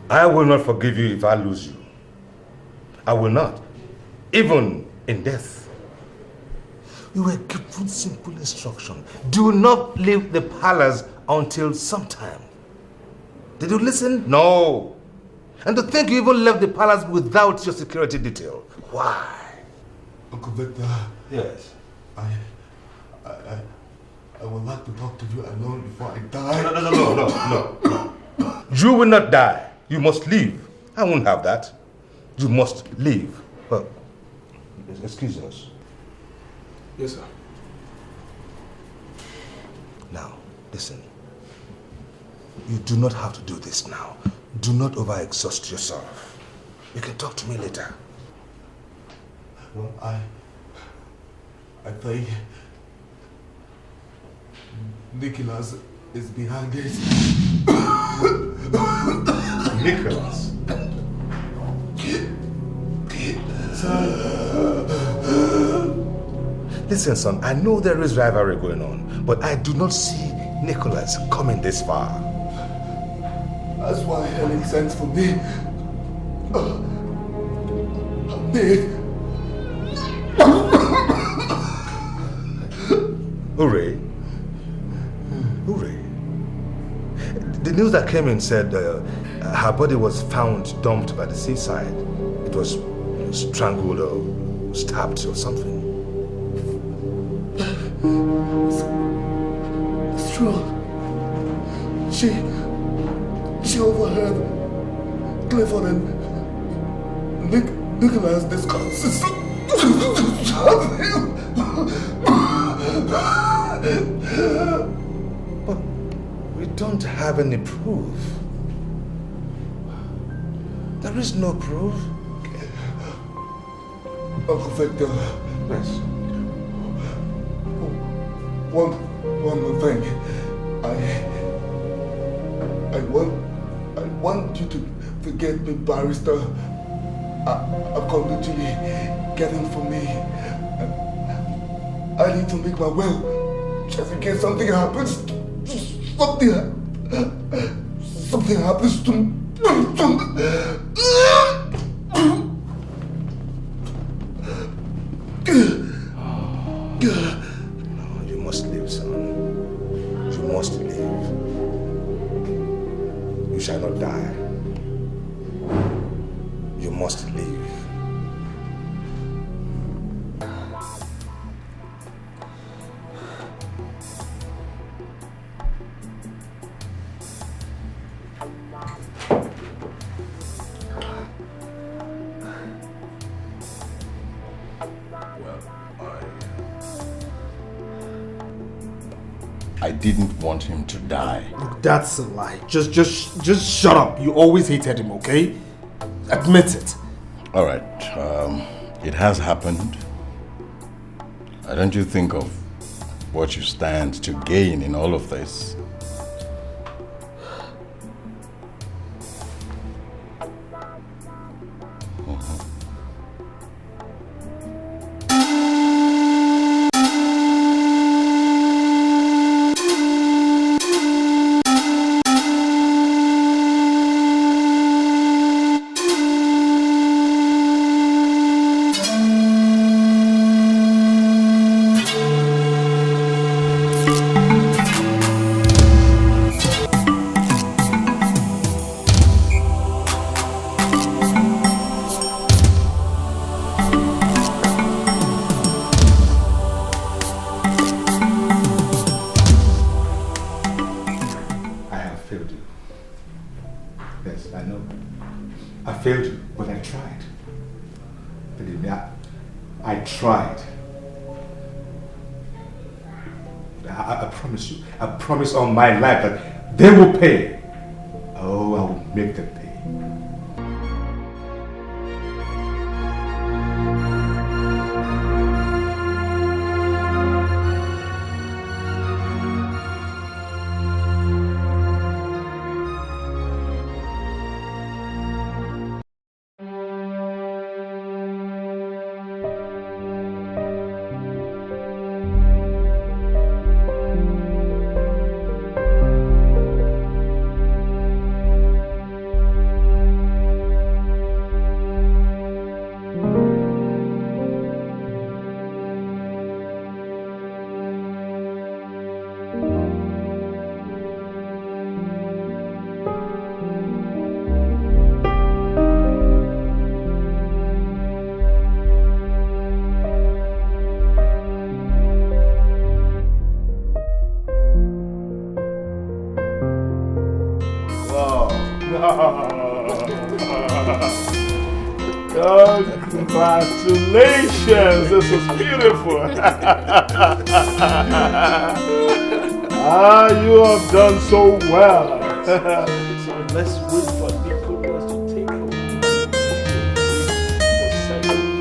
Speaker 4: I will not forgive you if I lose you. I will not. Even in death. You were given simple instruction. Do not leave the palace until sometime. Did you listen? No. And to think you even left the palace without your security detail. Why?
Speaker 14: Uncle Victor.
Speaker 4: Yes.
Speaker 14: I would like to talk to you alone before I die.
Speaker 4: No. You will not die. You must leave. I won't have that. You must leave. Well, excuse us.
Speaker 20: Yes, sir.
Speaker 4: Now, listen. You do not have to do this now. Do not overexhaust yourself. You can talk to me later.
Speaker 14: Well, I think Nicholas is behind it.
Speaker 4: Nicholas? Listen, son, I know there is rivalry going on, but I do not see Nicholas coming this far.
Speaker 14: That's why it makes sense for me.
Speaker 4: Hooray. Hooray. The news that came in said her body was found dumped by the seaside. It was strangled or stabbed or something.
Speaker 14: It's true. She overheard Clifford and Nicholas discuss
Speaker 4: But we don't have any proof. There is no proof.
Speaker 14: Uncle Victor.
Speaker 4: Yes.
Speaker 14: One more thing. I want you to forget the barrister Akondutili getting for me. I need to make my will, just in case something happens. Something happens to me.
Speaker 4: No, you must live, son. You must live. You shall not die. You must live.
Speaker 5: I didn't want him to die.
Speaker 20: Look, that's a lie. Just shut up. You always hated him, okay? Admit it.
Speaker 5: All right. It has happened. Don't you think of what you stand to gain in all of this?
Speaker 4: failed you, but I tried. Believe me, I tried. I promise you, I promise on my life that they will pay. Oh, I will make them pay.
Speaker 1: Congratulations, this is beautiful. You have done so well. So let's wait for Nicholas to take over.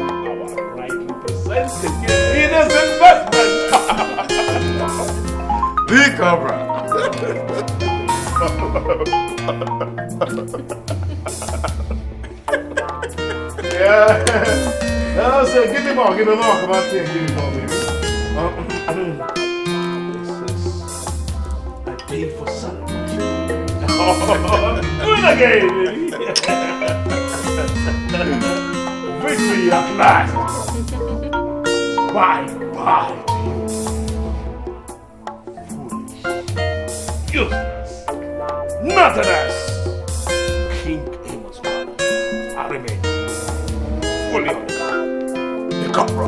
Speaker 1: Our rightly presenting in his investment.
Speaker 4: The Cobra.
Speaker 1: Yeah. So give me more. Come out here, give me more, baby. I paid for celebration. Do it again, baby. Victory at last. Bye. Foolish. Useless. Nothingness. King Amos' father. I remain fully on the Cobra.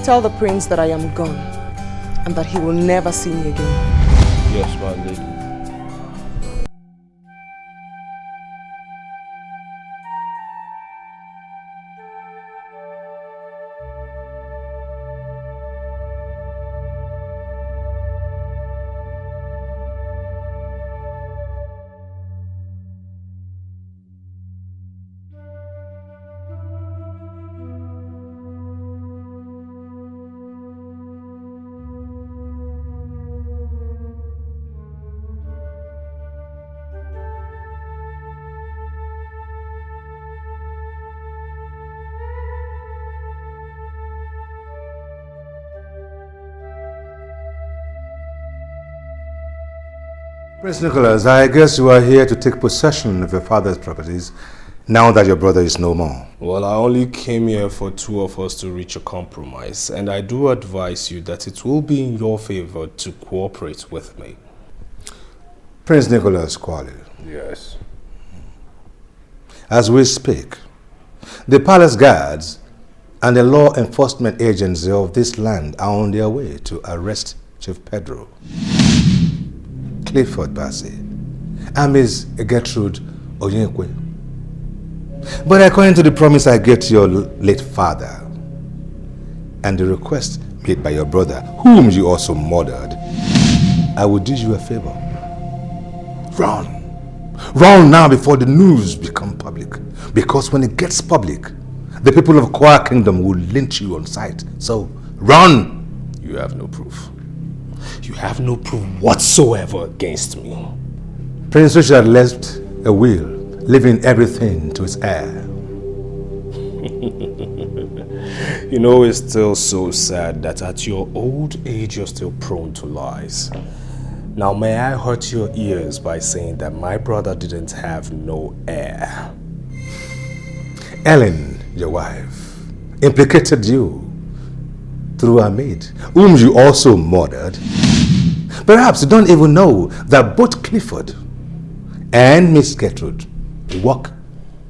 Speaker 6: Tell the prince that I am gone and that he will never see me again.
Speaker 9: Yes, my lady.
Speaker 4: Prince Nicholas, I guess you are here to take possession of your father's properties now that your brother is no more.
Speaker 8: Well, I only came here for two of us to reach a compromise, and I do advise you that it will be in your favor to cooperate with me.
Speaker 4: Prince Nicholas Kwali.
Speaker 8: Yes.
Speaker 4: As we speak, the palace guards and the law enforcement agency of this land are on their way to arrest Chief Pedro, Clifford Bassey, and Miss Gertrude Onyenkwe. But according to the promise I gave to your late father and the request made by your brother, whom you also murdered, I will do you a favor. Run. Run now before the news become public. Because when it gets public, the people of Kwa Kingdom will lynch you on sight. So, run!
Speaker 8: You have no proof. You have no proof whatsoever against me.
Speaker 4: Prince Richard left a will, leaving everything to his heir.
Speaker 8: You know, it's still so sad that at your old age you're still prone to lies. Now, may I hurt your ears by saying that my brother didn't have no heir? Ellen, your wife, implicated you through her maid, whom you also murdered. Perhaps you don't even know that both Clifford and Miss Gertrude work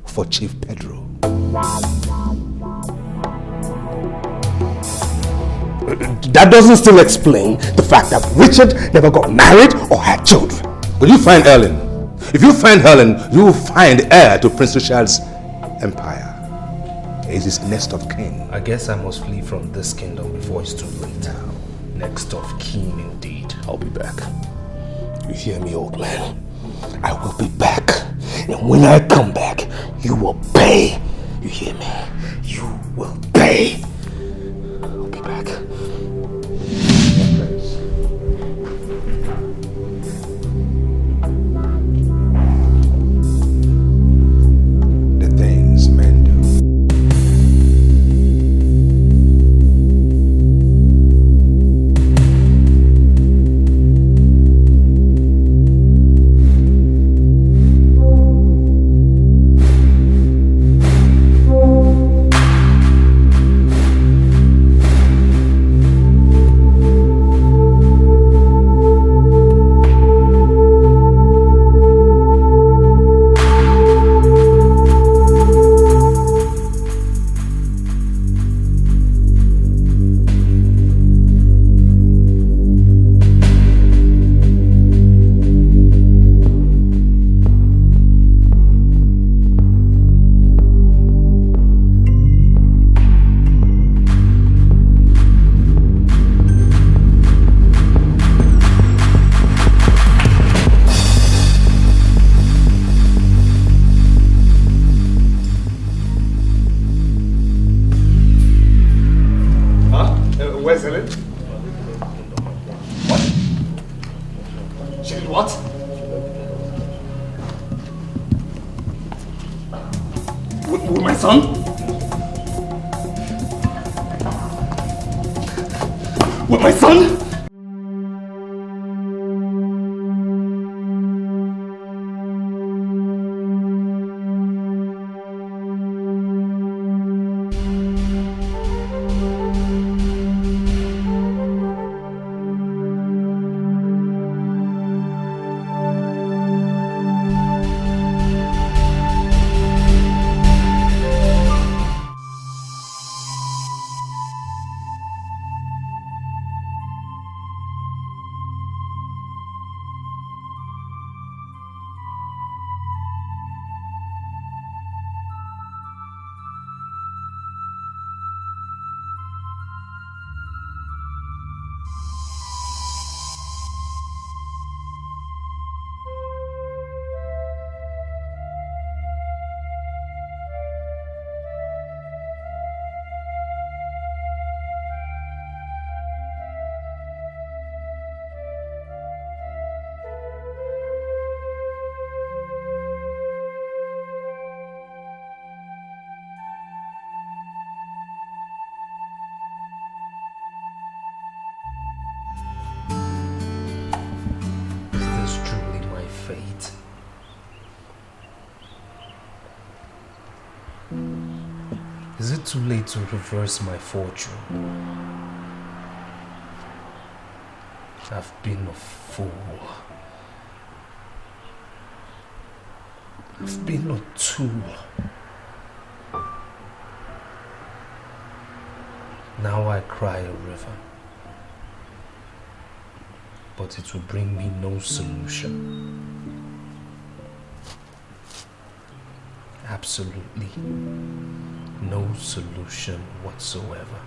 Speaker 8: for Chief Pedro. That doesn't still explain the fact that Richard never got married or had children. Will you find Ellen? If you find Helen, you will find heir to Prince Richard's empire. He is his next of kin.
Speaker 9: I guess I must flee from this kingdom before it's too late. Next of kin indeed.
Speaker 8: I'll be back. You hear me, old man? I will be back. And when I come back, you will pay. You hear me? You will pay. I'll be back.
Speaker 20: Where's Helen? What? She did what? With my son? With my son?
Speaker 9: Is it too late to reverse my fortune? I've been a fool. I've been a tool. Now I cry a river, but it will bring me no solution. Absolutely no solution whatsoever.